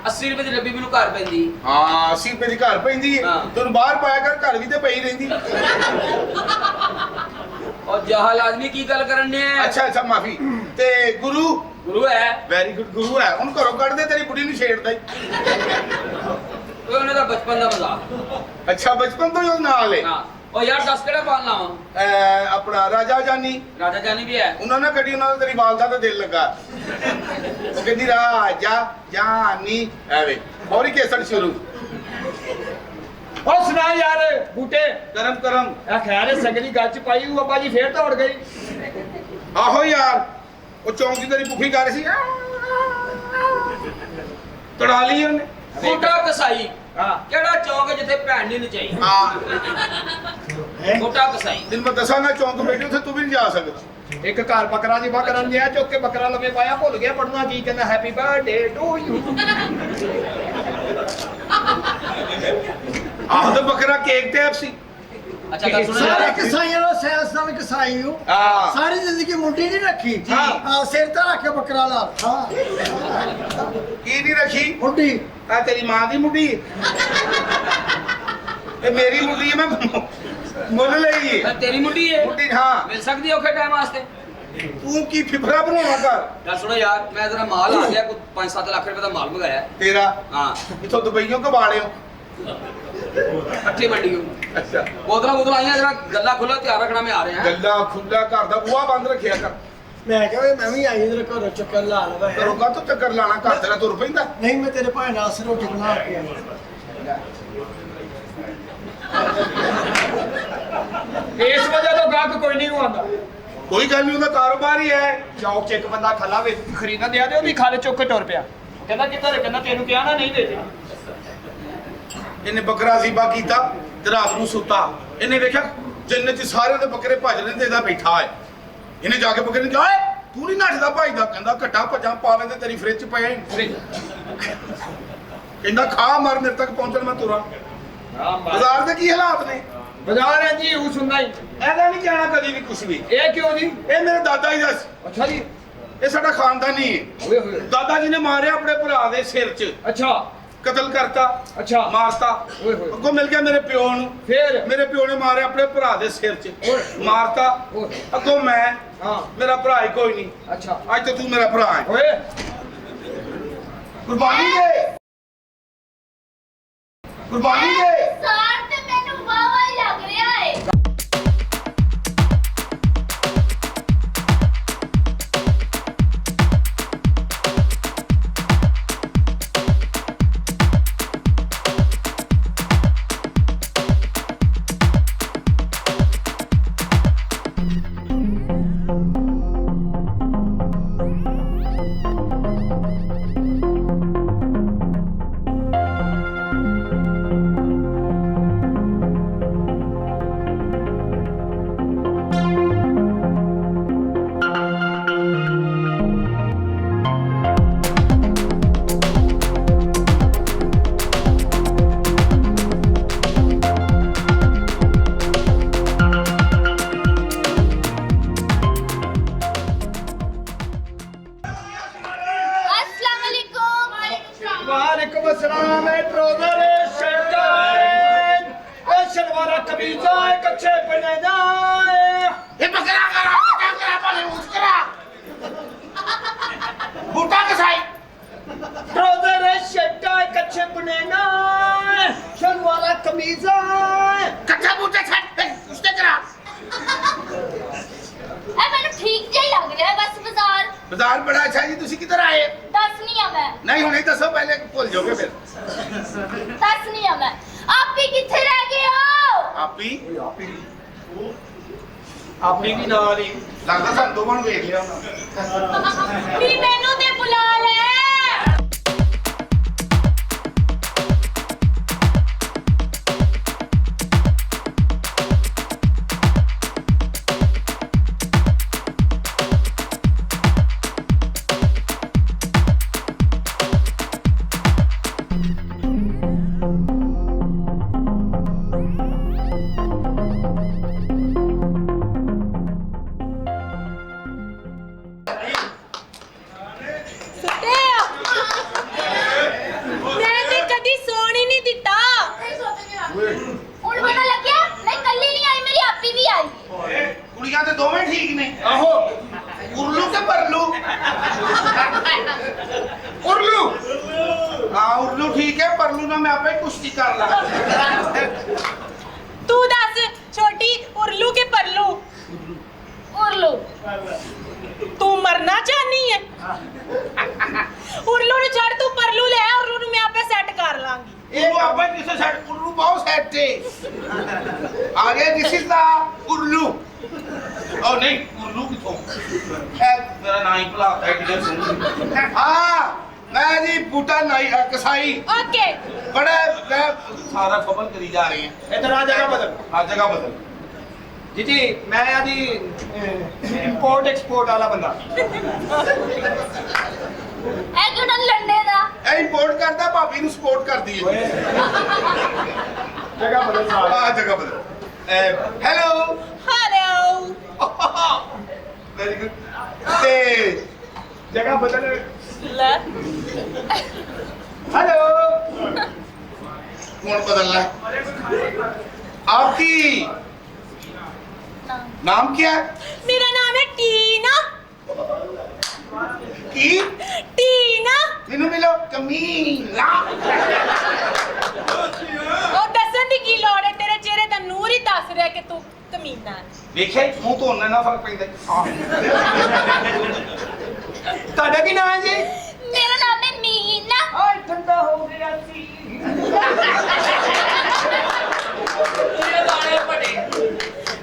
80 ਰੁਪਏ ਦੀ ਡੱਬੀ ਮੈਨੂੰ ਘਰ ਪੈਂਦੀ ਹਾਂ 80 ਰੁਪਏ ਦੀ ਘਰ ਪੈਂਦੀ ਹੈ ਹਾਂ। ਤੈਨੂੰ ਬਾਹਰ ਪਾਇਆ ਕਰ ਘਰ ਵੀ ਤੇ ਪਈ ਰਹਿੰਦੀ ਔਰ ਜਹਾਲ ਆਦਮੀ ਕੀ ਗੱਲ ਕਰਨ ਨੇ ਅੱਛਾ ਅੱਛਾ ਮਾਫੀ ਤੇ ਗੁਰੂ ਗੁਰੂ ਹੈ ਵੈਰੀ ਗੁੱਡ ਗੁਰੂ ਹੈ ਹੁਣ ਘਰੋਂ ਕੱਢ ਦੇ ਤੇਰੀ ਬੁੜੀ ਨੂੰ ਛੇੜਦਾ ਹੀ ਉਹ ਉਹਨਾਂ ਦਾ ਬਚਪਨ ਦਾ ਮਜ਼ਾਕ ਅੱਛਾ ਬਚਪਨ ਤੋਂ ਹੀ ਉਹ ਨਾਲ ਹੈ ਹਾਂ ਉਹ ਯਾਰ ਦੱਸ ਕਿਹੜਾ ਪਾਨ ਲਾਵਾਂ ਆਪਣਾ ਰਾਜਾ ਜਾਨੀ ਰਾਜਾ ਜਾਨੀ ਵੀ ਹੈ ਉਹਨਾਂ ਨੇ ਕੱਢੀ ਉਹਨਾਂ ਦਾ ਤੇਰੀ ਵਾਲਦਾ ਤੇ ਦਿਲ ਲੱਗਾ ਉਹ ਕਹਿੰਦੀ ਰਾਜਾ ਜਾਨੀ ਐਵੇਂ ਹੋਰੀ ਕੇਸੜ ਸ਼ੁਰੂ ਉਹ ਸੁਣਾ ਯਾਰ ਬੂਟੇ ਕਰਮ ਕਰਮ ਆ ਖੈਰ ਸਗਲੀ ਗੱਲ ਚ ਪਾਈ ਉਹ ਅੱਬਾ ਜੀ ਫੇਰ ਦੌੜ ਗਈ ਆਹੋ ਯਾਰ ਉਹ ਚੌਂਕ ਦੀ ਤੇਰੀ ਭੁੱਖੀ ਕਰ ਸੀ ਤੜਾ ਲਈ ਉਹਨੇ ਕੋਟਾ ਕਸਾਈ ਹਾਂ ਕਿਹੜਾ ਚੌਕ ਹੈ ਜਿੱਥੇ ਭੈਣ ਨਹੀਂ ਨਚਾਈ ਹਾਂ ਕੋਟਾ ਕਸਾਈ ਦਿਨ ਮੈਂ ਦੱਸਾਂਗਾ ਚੌਂਕ ਬੈਠੇ ਉੱਥੇ ਤੂੰ ਵੀ ਨਹੀਂ ਜਾ ਸਕਦਾ ਇੱਕ ਘਰ ਬੱਕਰਾ ਦੀ ਕਰਨ ਗਿਆ ਚੁੱਕ ਕੇ ਬੱਕਰਾ ਲਵੇ ਪਾਇਆ ਭੁੱਲ ਗਿਆ ਪੜਨਾ ਕੀ ਕਹਿੰਦਾ ਹੈਪੀ ਬਰਥਡੇ ਟੂ ਯੂ ਆਹ ਤਾਂ ਬੱਕਰਾ ਕੇਕ ਤੇ ਸੀ ਅੱਛਾ ਗੱਲ ਸੁਣੋ ਸਾਰੇ ਯਾਰ ਕਸਾਈਆਂ ਦਾ ਸਿਆਸਤਾਨ ਕਸਾਈ ਹੋ ਹਾਂ ਸਾਰੀ ਜ਼ਿੰਦਗੀ ਮੁੰਡੀ ਨਹੀਂ ਰੱਖੀ ਹਾਂ ਸਿਰ ਤੇ ਰੱਖ ਕੇ ਬੱਕਰਾ ਲਾ ਹਾਂ ਕੀ ਨਹੀਂ ਰੱਖੀ ਮੁੰਡੀ ਆ ਤੇਰੀ ਮਾਂ ਦੀ ਮੁੰਡੀ ਇਹ ਮੇਰੀ ਮੁੰਡੀ ਹੈ ਮੈਂ ਮੁੱਲ ਲਈ ਇਹ ਤੇਰੀ ਮੁੰਡੀ ਹੈ ਮੁੰਡੀ ਹਾਂ ਮਿਲ ਸਕਦੀ ਹੈ ਔਖੇ ਟਾਈਮ ਵਾਸਤੇ ਤੂੰ ਕੀ ਫਿਫੜਾ ਬਣਾਉਣਾ ਕਰ ਗੱਲ ਸੁਣੋ ਯਾਰ ਮੈਂ ਤੇਰਾ ਮਾਲ ਆ ਗਿਆ ਕੋਈ 5-7 ਲੱਖ ਰੁਪਏ ਦਾ ਮਾਲ ਮੰਗਾਇਆ ਤੇਰਾ ਹਾਂ ਇਥੋਂ ਦੁਬਈੋਂ ਕਬਾਲਿਓ ਇਕੱਠੀ ਮੰਡੀ ਅੱਛਾ ਬੋਤਲਾਂ ਆਈਆਂ ਜਰਾ ਗੱਲਾਂ ਖੁੱਲਾ ਤਿਆਰ ਰੱਖਣਾ ਮੈਂ ਆ ਰਿਹਾ ਗੱਲਾ ਖੁੱਲਾ ਘਰ ਦਾ ਬੂਹਾ ਬੰਦ ਰੱਖਿਆ ਕਰ ਮੈਂ ਕਿਹਾ ਵੀ ਮੈਂ ਵੀ ਆਈ ਤੇਰੇ ਘਰੋਂ ਚੱਕਰ ਲਾ ਲਵਾਂ ਘਰੋਂ ਕਾ ਤੂੰ ਚੱਕਰ ਲਾਣਾ ਘਰ ਤੇਰਾ ਤੁਰ ਪੈਂਦਾ ਨਹੀਂ ਮੈਂ ਤੇਰੇ ਭਾਈ ਨਾਲ ਸਿਰ ਰੋਟੀ ਬਣਾ ਕੇ ਆਇਆ ਇਸ ਵਜ੍ਹਾ ਤੋਂ ਗਾਹਕ ਕੋਈ ਨਹੀਂ ਆਉਂਦਾ ਕੋਈ ਗੱਲ ਨਹੀਂ ਉਹਦਾ ਕਾਰੋਬਾਰ ਹੀ ਹੈ ਚੌਕ 'ਚ ਇੱਕ ਬੰਦਾ ਖੱਲਾ ਵੇ ਖਰੀਦਣ ਦਿਆ ਤੇ ਉਹ ਵੀ ਖਾਲੇ ਚੁੱਕ ਕੇ ਟੁਰ ਪਿਆ ਕਹਿੰਦਾ ਕਿੱਧਰ ਕਹਿੰਦਾ ਤੈਨੂੰ ਕਿਹਾ ਨਾ ਨਹੀਂ ਵੇਚਣਾ ਇਹਨੇ ਬੱਕਰਾ ਜ਼ੀਬਾ ਕੀਤਾ ਤੇ ਰਾਤ ਨੂੰ ਸੁੱਤਾ ਇਹਨੇ ਵੇਖਿਆ ਜੰਨਤ 'ਚ ਸਾਰਿਆਂ ਦੇ ਬੱਕਰੇ ਭੱਜ ਰਹੇ ਤੇ ਇਹਦਾ ਬੈਠਾ ਹੈ ਇਹਨੇ ਜਾ ਕੇ ਬੱਕਰੇ ਨੂੰ ਕਿਹਾ ਓਏ ਤੂੰ ਨਹੀਂ ਨੱਠਦਾ ਭਾਈ ਦਾ ਕਹਿੰਦਾ ਘੱਟਾ ਭੱਜਾਂ ਪਾ ਲੈਂਦੇ ਤੇਰੀ ਫ੍ਰਿਜ 'ਚ ਪਏ ਫ੍ਰਿਜ ਕਹਿੰਦਾ ਖਾ ਮਰ ਮੇਰੇ ਤੱਕ ਪਹੁੰਚਣ ਮੈਂ ਤੁਰਾਂ ਬਾਜ਼ਾਰ ਦੇ ਕੀ ਹਾਲਾਤ ਨੇ ਬਾਜ਼ਾਰ ਹੈ ਜੀ ਉਹ ਸੁਣਦਾ ਹੀ ਐਦਾ ਨਹੀਂ ਕਹਿਣਾ ਕਦੀ ਵੀ ਕੁਛ ਵੀ ਇਹ ਕਿਉਂ ਜੀ ਇਹ ਮੇਰੇ ਦਾਦਾ ਜੀ ਦਾ ਸੀ। ਅੱਛਾ ਜੀ ਇਹ ਸਾਡਾ ਖਾਨਦਾਨੀ ਹੈ ਓਏ ਹੋਏ ਦਾਦਾ ਜੀ ਨੇ ਮਾਰਿਆ ਆਪਣੇ ਭਰਾ ਦੇ ਸਿਰ 'ਚ ਅੱਛਾ ਕਤਲ ਕਰਤਾ ਅੱਛਾ ਮਾਰਤਾ ਓਏ ਹੋਏ ਅੱਗੋਂ ਮਿਲ ਗਿਆ ਮੇਰੇ ਪਿਓ ਨੂੰ ਫੇਰ ਮੇਰੇ ਪਿਓ ਨੇ ਮਾਰਿਆ ਆਪਣੇ ਭਰਾ ਦੇ ਸਿਰ 'ਚ ਮਾਰਤਾ ਓਏ ਅੱਗੋਂ ਮੈਂ ਹਾਂ ਮੇਰਾ ਭਰਾ ਹੀ ਕੋਈ ਨਹੀਂ ਅੱਛਾ ਅੱਜ ਤੇ ਤੂੰ ਮੇਰਾ ਭਰਾ ਹੈ ਓਏ ਕੁਰਬਾਨੀ ਦੇ ਕੁਰਬਾਨੀ ਦੇ ਸਾਰ ਤੇ ਮੈਨੂੰ ਵਾਵਾ ਹੀ ਲੱਗ ਰਿਹਾ ਏ। अस्सलाम वालेकुम। वालेकुम अस्सलाम। ट्राउजर शर्ट शलवार कमीजा कच्चे पहना ਇਹ ਬੱਕਰਾ ਕਰਾ ਬੱਕਰਾ ਪਾਲੇ ਉਸਕਰਾ ਬੂਟਾ ਕਸਾਈ ट्राउजर शर्ट कच्चे पहना शलवार कमीजा ਕੱਚਾ ਬੂਟਾ ਛੱਡ ਉਸਤੇ ਕਰਾ ए मैंने ठीक जे लग रहा है बस बाजार ਬਾਜ਼ਾਰ ਬੜਾ ਅੱਛਾ ਜੀ ਤੁਸੀਂ ਕਿੱਧਰ ਆਏ दस नहीं है मैं ਨਹੀਂ ਹੁਣੇ ਦੱਸੋ ਪਹਿਲੇ ਭੁੱਲ ਜਾਓਗੇ ਫਿਰ दस नहीं है मैं आप भी किथे रह गए हो ਆਪੀ ਆਪਣੀ ਵੀ ਨਾਲ ਹੀ ਲੱਗਦਾ ਸਾਨੂੰ ਦੋਵਾਂ ਨੂੰ ਵੇਖ ਲਿਆ ਉਹਨਾਂ भी मैनू ते बुला ले मैं ते कदी सोन ही नहीं दिता हुन पता लग गया मैं कल्ली नहीं आई मेरी आपी भी आई ਕੁੜੀਆਂ ਤੇ ਦੋਵੇਂ ਠੀਕ ਨੇ ਆਹੋ ਉਰਲੂ ਤੇ ਪਰਲੂ ਉਰਲੂ ਹਾਂ ਉਰਲੂ ਠੀਕ ਹੈ ਪਰਲੂ ਨਾਲ ਮੈਂ ਆਪੇ ਕੁਸ਼ਤੀ ਕਰ ਲਾਂ तू दस छोटी उर्लू के परलू उर्लू तू मरना चाहनी है उर्लू नु छड़ तू परलू ले आ उर्लू नु मैं आपे सेट कर लांगी ਇਹ ਆਪੇ ਕਿਸੇ ਸਾਈਡ ਉਰਲੂ ਬਹੁਤ ਸਾਈਡ ਤੇ ਆਗੇ ਦਿਸ ਇਜ਼ ਦਾ ਉਰਲੂ ਉਹ ਨਹੀਂ ਉਰਲੂ ਕਿਥੋਂ ਇਹ ਮੇਰਾ ਨਾਂ ਹੀ ਭੁਲਾਤਾ ਕਿਹਦੇ ਸੁਣ ਹਾਂ ਮੈਂ ਜੀ ਬੂਟਾ ਨਾਈ ਕਸਾਈ ओके ਬੜਾ ਮੈਂ ਸਾਰਾ ਖਬਰ ਕਰੀ ਜਾ ਰਹੀ ਹੈ ਇਧਰ ਆ ਜਗ੍ਹਾ ਬਦਲ ਆ ਜਗ੍ਹਾ ਬਦਲ ਜੀ ਮੈਂ ਆਦੀ ਇੰਪੋਰਟ ਐਕਸਪੋਰਟ ਵਾਲਾ ਬੰਦਾ ए गुडन लड़ने दा ਇਹ ਇੰਪੋਰਟ ਕਰਦਾ ਭਾਬੀ ਨੂੰ ਸਪੋਰਟ ਕਰਦੀ ਹੈ ਜਗ੍ਹਾ ਬਦਲ ਸਾਰਾ ਆ ਜਗ੍ਹਾ ਬਦਲ ਹੈਲੋ हेलो ਵੈਰੀ ਗੁੱਡ ਤੇ ਜਗ੍ਹਾ ਬਦਲ ले हेलो कौन बदलना है आपकी नाम क्या है मेरा नाम है टीना की टीना मैनू मिलो कमीना और दसन दी की लोड़ है तेरे चेहरे दा नूर ही दस रहा कि तू कमीना है देखे मुंह तो ना फर्क पैंदा ਤੁਹਾਡਾ ਕੀ ਨਾਮ ਹੈ ਜੀ मेरा नाम है मीना ਆਏ ਠੰਡਾ ਹੋ ਗਿਆ ਸੀ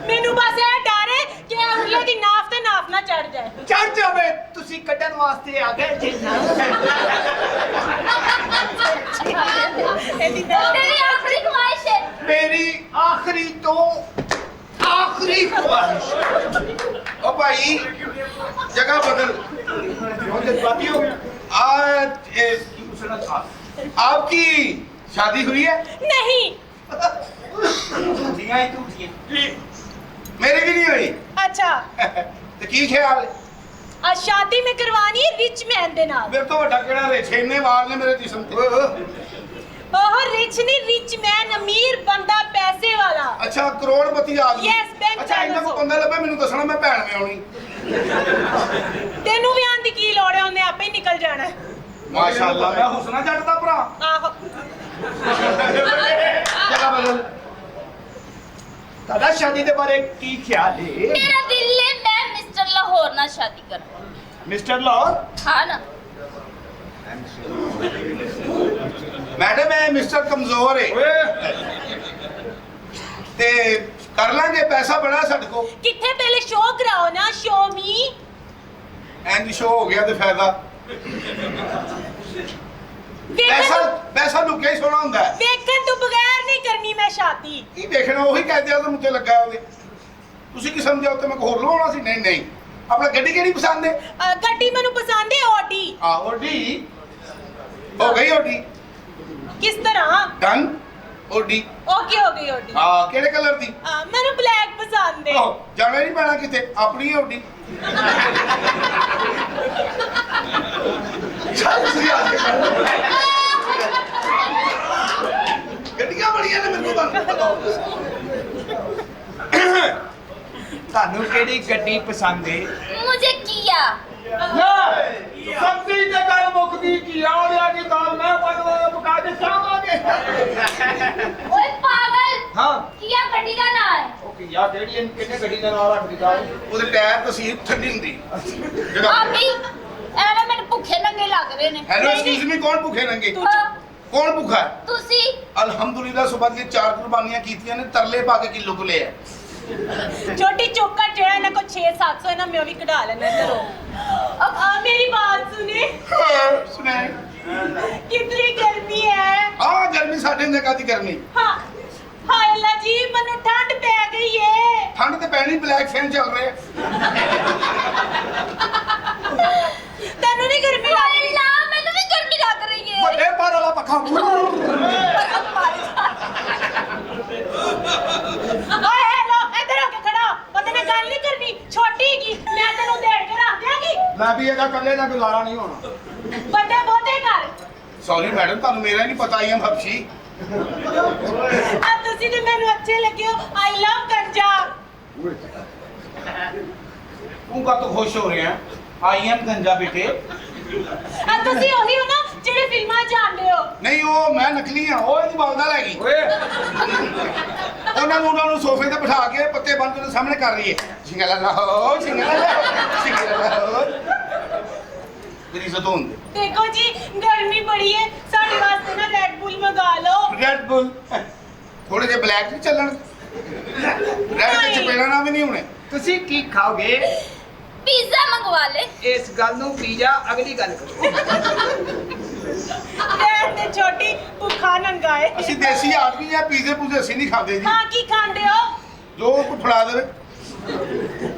मेनू बस ये डर है कि उंगली दी नाफ ते नाफ ना चढ़ जाए ਚੜ ਜਾਵੇ ਤੁਸੀਂ ਕੱਢਣ ਵਾਸਤੇ ਆ ਗਏ ਜੀ ਨਾ तेरी आखिरी ख्वाहिश है ਮੇਰੀ ਆਖਰੀ ਤੋਂ ਆਖਰੀ ਖਵਾਹਿਸ਼ ओ भाई जगह बदल ਹੁਣ ਜਜ਼ਬਾਤੀ ਹੋ ਗਿਆ आपकी शादी हुई है नहीं झूठियां ही झूठियां मेरी भी नहीं हुई अच्छा तो की ख्याल है आज शादी में करवानी है रिच मैन दे नाल मेरे तो वड्डा केड़ा रेछे इन्ने वाल ने मेरे जिस्म ते ओह रिच नहीं रिच मैन अमीर बंदा पैसे वाला अच्छा करोड़पति आदमी Yes, bank अच्छा इन्ना को बंदा लब्बे मैनू दसना मैं भैन में आउणी तेनू भी आंदी की लोड़ है उन्हें आपे ही निकल जाना है ਮਾਸ਼ਾਅੱਲਾ ਮੈਂ ਹੁਸਨਾ ਜੱਟ ਦਾ ਭਰਾ ਆਹੋ ਜਗ੍ਹਾ ਬਦਲ ਤੁਹਾਡਾ ਸ਼ਾਦੀ ਦੇ ਬਾਰੇ ਕੀ ਖਿਆਲ ਹੈ मेरा दिल है मैं मिस्टर लाहौर ना शादी करूं। ਮਿਸਟਰ ਲਾਹੌਰ हाँ ना ਮੈਡਮ ਇਹ ਮਿਸਟਰ ਕਮਜ਼ੋਰ ਹੈ ਓਏ ਤੇ ਕਰ ਲਾਂਗੇ ਪੈਸਾ ਬੜਾ ਸਾਡੇ ਕੋ ਕਿੱਥੇ ਪਹਿਲੇ ਸ਼ੋਅ ਕਰਾਓ ਨਾ ਸ਼ੋ ਮੀ ਐਂਡ ਸ਼ੋ ਹੋ ਗਿਆ ਤੇ ਫਾਇਦਾ ਪੈਸਾ ਲੁਕਿਆ ਹੀ ਸੋਹਣਾ ਹੁੰਦਾ ਹੈ ਵੇਖਣ ਤੋਂ ਬਗੈਰ ਨਹੀਂ ਕਰਨੀ ਮੈਂ ਸ਼ਾਦੀ ਕੀ ਦੇਖਣਾ ਉਹੀ ਕਹਿੰਦੇ ਆ ਤੇ ਮੁੱਤੇ ਲੱਗਾ ਉਹਦੇ ਤੁਸੀਂ ਕੀ ਸਮਝਿਆ ਉੱਤੇ ਮੈਂ ਕੋਈ ਹੋਰ ਲਵਾਉਣਾ ਸੀ ਨਹੀਂ ਨਹੀਂ ਆਪਣਾ ਗੱਡੀ ਕਿਹੜੀ ਪਸੰਦ ਹੈ ਗੱਡੀ ਮੈਨੂੰ ਪਸੰਦ ਹੈ ਆਡੀ ਆ ਓਡੀ ਹੋ ਗਈ ਓਡੀ ਕਿਸ ਤਰ੍ਹਾਂ ਡਨ ਓਡੀ ਓਕੇ ਹੋ ਗਈ ਆਡੀ ਹਾਂ ਕਿਹੜੇ ਕਲਰ ਦੀ ਮੈਨੂੰ ਬਲੈਕ ਪਸੰਦ ਹੈ ਆਹੋ, ਜਾਣਾ ਨਹੀਂ ਪੈਣਾ ਕਿਤੇ ਆਪਣੀ ਹੀ ਓਡੀ ਚੱਲ ਤੁਸੀਂ ਆ ਕੇ ਗੱਡੀਆਂ ਬੜੀਆਂ ਨੇ ਮੇਰੇ ਕੋਲ ਤੁਹਾਨੂੰ ਕਿਹੜੀ ਗੱਡੀ ਪਸੰਦ ਹੈ मुझे किया ਸਬਜ਼ੀ ਤੇ ਗੱਲ ਮੁੱਕਦੀ ਕੀ ਆਉਣਿਆ ਕੀ ਦਾਲ ਮੈਂ ਪਕਾ ਕੇ ਖਾਵਾਂਗੇ ओए पागल ਹਾਂ किया गड्डी का ना है ਉਹ ਕੀ ਯਾਰ ਜਿਹੜੀ ਇਹਨੂੰ ਕਿਹਨੇ ਗੱਡੀ ਦਾ ਨਾਮ ਰੱਖ ਦਿੱਤਾ ਉਹਦੇ ਟਾਇਰ ਤਸੀਰ ਠੰਡੀ ਹੁੰਦੀ ਜਿਹੜਾ अभी एवे मैंने भूखे नंगे लग रहे ने ਹੈਲੋ ਐਕਸਕਿਊਜ਼ ਮੀ ਕੌਣ ਭੁੱਖੇ ਨੰਗੇ हाँ, ਕੌਣ ਭੁੱਖਾ ਹੈ तुसी ਅਲਹਮਦੁਲਿਲਾ ਸੁਬਹ ਦੀਆਂ 4 ਕੁਰਬਾਨੀਆਂ ਕੀਤੀਆਂ ਨੇ ਤਰਲੇ ਪਾ ਕੇ ਕਿਲੋ ਕੁ ਲਿਆ ਛੋਟੀ ਚੋਕਾ ਜਿਹੜਾ ਇਹਨਾਂ ਕੋ 6-700 ਇਹਨਾਂ ਮੈਂ ਉਹ ਵੀ ਕਢਾ ਲੈਣਾ ਕਰੋ ਮੇਰੀ ਬਾਤ ਸੁਨੇ ਸੁਣੇ ਕਿਤਨੀ ਗਰਮੀ ਹੈ ਆ ਗਰਮੀ ਸਾਡੇ ਨੇ ਕਾਦੀ ਕਰਨੀ ਹਾਂ ਹਾਏ ਅੱਲਾ ਜੀ ਮੈਨੂੰ ਠੰਡ ਪੈ ਗਈ ਏ ਠੰਡ ਤੇ ਪੈਣੀ ਬਲੈਕ ਫੈਨ ਚੱਲ ਰਿਹਾ ਤੈਨੂੰ ਨਹੀਂ ਗਰਮੀ ओए ਲੱਗਦੀ ला मैंने भी गर्मी लग रही है ਵੱਡੇ ਪਰ ਵਾਲਾ ਪੱਖਾ ਓਏ ਹੈਲੋ ਇੱਧਰ ਆ ਕੇ ਖੜਾ ਉਹਦੇ ਨਾਲ ਗੱਲ ਨਹੀਂ ਕਰਨੀ ਛੋਟੀ ਹੈਗੀ ਮੈਂ ਤੈਨੂੰ ਦੇੜ ਕੇ ਰੱਖ ਦਿਆਂਗੀ ਮੈਂ ਵੀ ਇਹਦਾ ਕੱਲੇ ਦਾ ਗੁਜ਼ਾਰਾ ਨਹੀਂ ਹੋਣਾ ਵੱਡੇ ਬਹੁਤੇ ਕਰ ਸੌਰੀ ਮੈਡਮ ਤੁਹਾਨੂੰ ਮੇਰਾ ਨਹੀਂ ਪਤਾ ਆਈ ਐਮ ਹਬਸ਼ੀ ਆ ਤੁਸੀਂ ਤੇ ਮੈਨੂੰ ਅੱਛੇ ਲੱਗੇ ਹੋ ਆਈ ਲਵ ਗੰਜਾ ਤੂੰ ਕਾ ਤੋਂ ਖੁਸ਼ ਹੋ ਰਿਹਾ ਆਈ ਐਮ ਗੰਜਾ ਬੇਟੇ ਆ ਤੁਸੀਂ ਉਹੀ ਹੋ ਨਾ ਜਿਹੜੇ ਫਿਲਮਾਂ 'ਚ ਜਾਂਦੇ ਹੋ ਨਹੀਂ ਉਹ ਮੈਂ ਨਕਲੀ ਆ ਉਹ ਇਹਦੀ ਬਲਦਾ ਲੈ ਗਈ ਓਏ ਉਹਨਾਂ ਨੂੰ ਸੋਫੇ ਤੇ ਬਿਠਾ ਕੇ ਪੱਤੇ ਬੰਨ ਕੇ ਉਹਦੇ ਸਾਹਮਣੇ ਕਰ ਰਹੀ ਹੈ ਸਿੰਗਲਾ ਲਾਓ ਸਿੰਗਲਾ ਲਾਓ ਸਿੰਗਲਾ ਲਾਓ ਮੇਰੀ ਜ਼ਤੋਂ ਦੇਖੋ ਜੀ ਗਰਮੀ ਬੜੀ ਹੈ ਸਾਡੇ ਵਾਸਤੇ ਨਾ ਰੈਡ ਬੁੱਲ ਮੰਗਾ ਲਓ ਰੈਡ ਬੁੱਲ ਥੋੜੇ ਜਿਹੇ ਬਲੈਕ ਨਹੀਂ ਚੱਲਣ ਰੈਡ ਤੇ ਚਪੇੜਾ ਨਾ ਵੀ ਨਹੀਂ ਹੋਣੇ ਤੁਸੀਂ ਕੀ ਖਾਓਗੇ पिज्जा मंगवा ले ਇਸ ਗੱਲ ਨੂੰ ਪੀਜਾ ਅਗਲੀ ਗੱਲ ਕਰੋ ਮੈਂ ਤੇ ਛੋਟੀ ਭੁੱਖਾ ਨੰਗਾਏ ਅਸੀਂ ਦੇਸੀ ਆਦਮੀ ਆ ਪੀਜ਼ੇ ਪੂਜ਼ੇ ਅਸੀਂ ਨਹੀਂ ਖਾਂਦੇ ਜੀ ਹਾਂ ਕੀ ਖਾਂਦੇ ਹੋ ਜੋ ਕੋਈ ਫੜਾ ਦੇਵੇ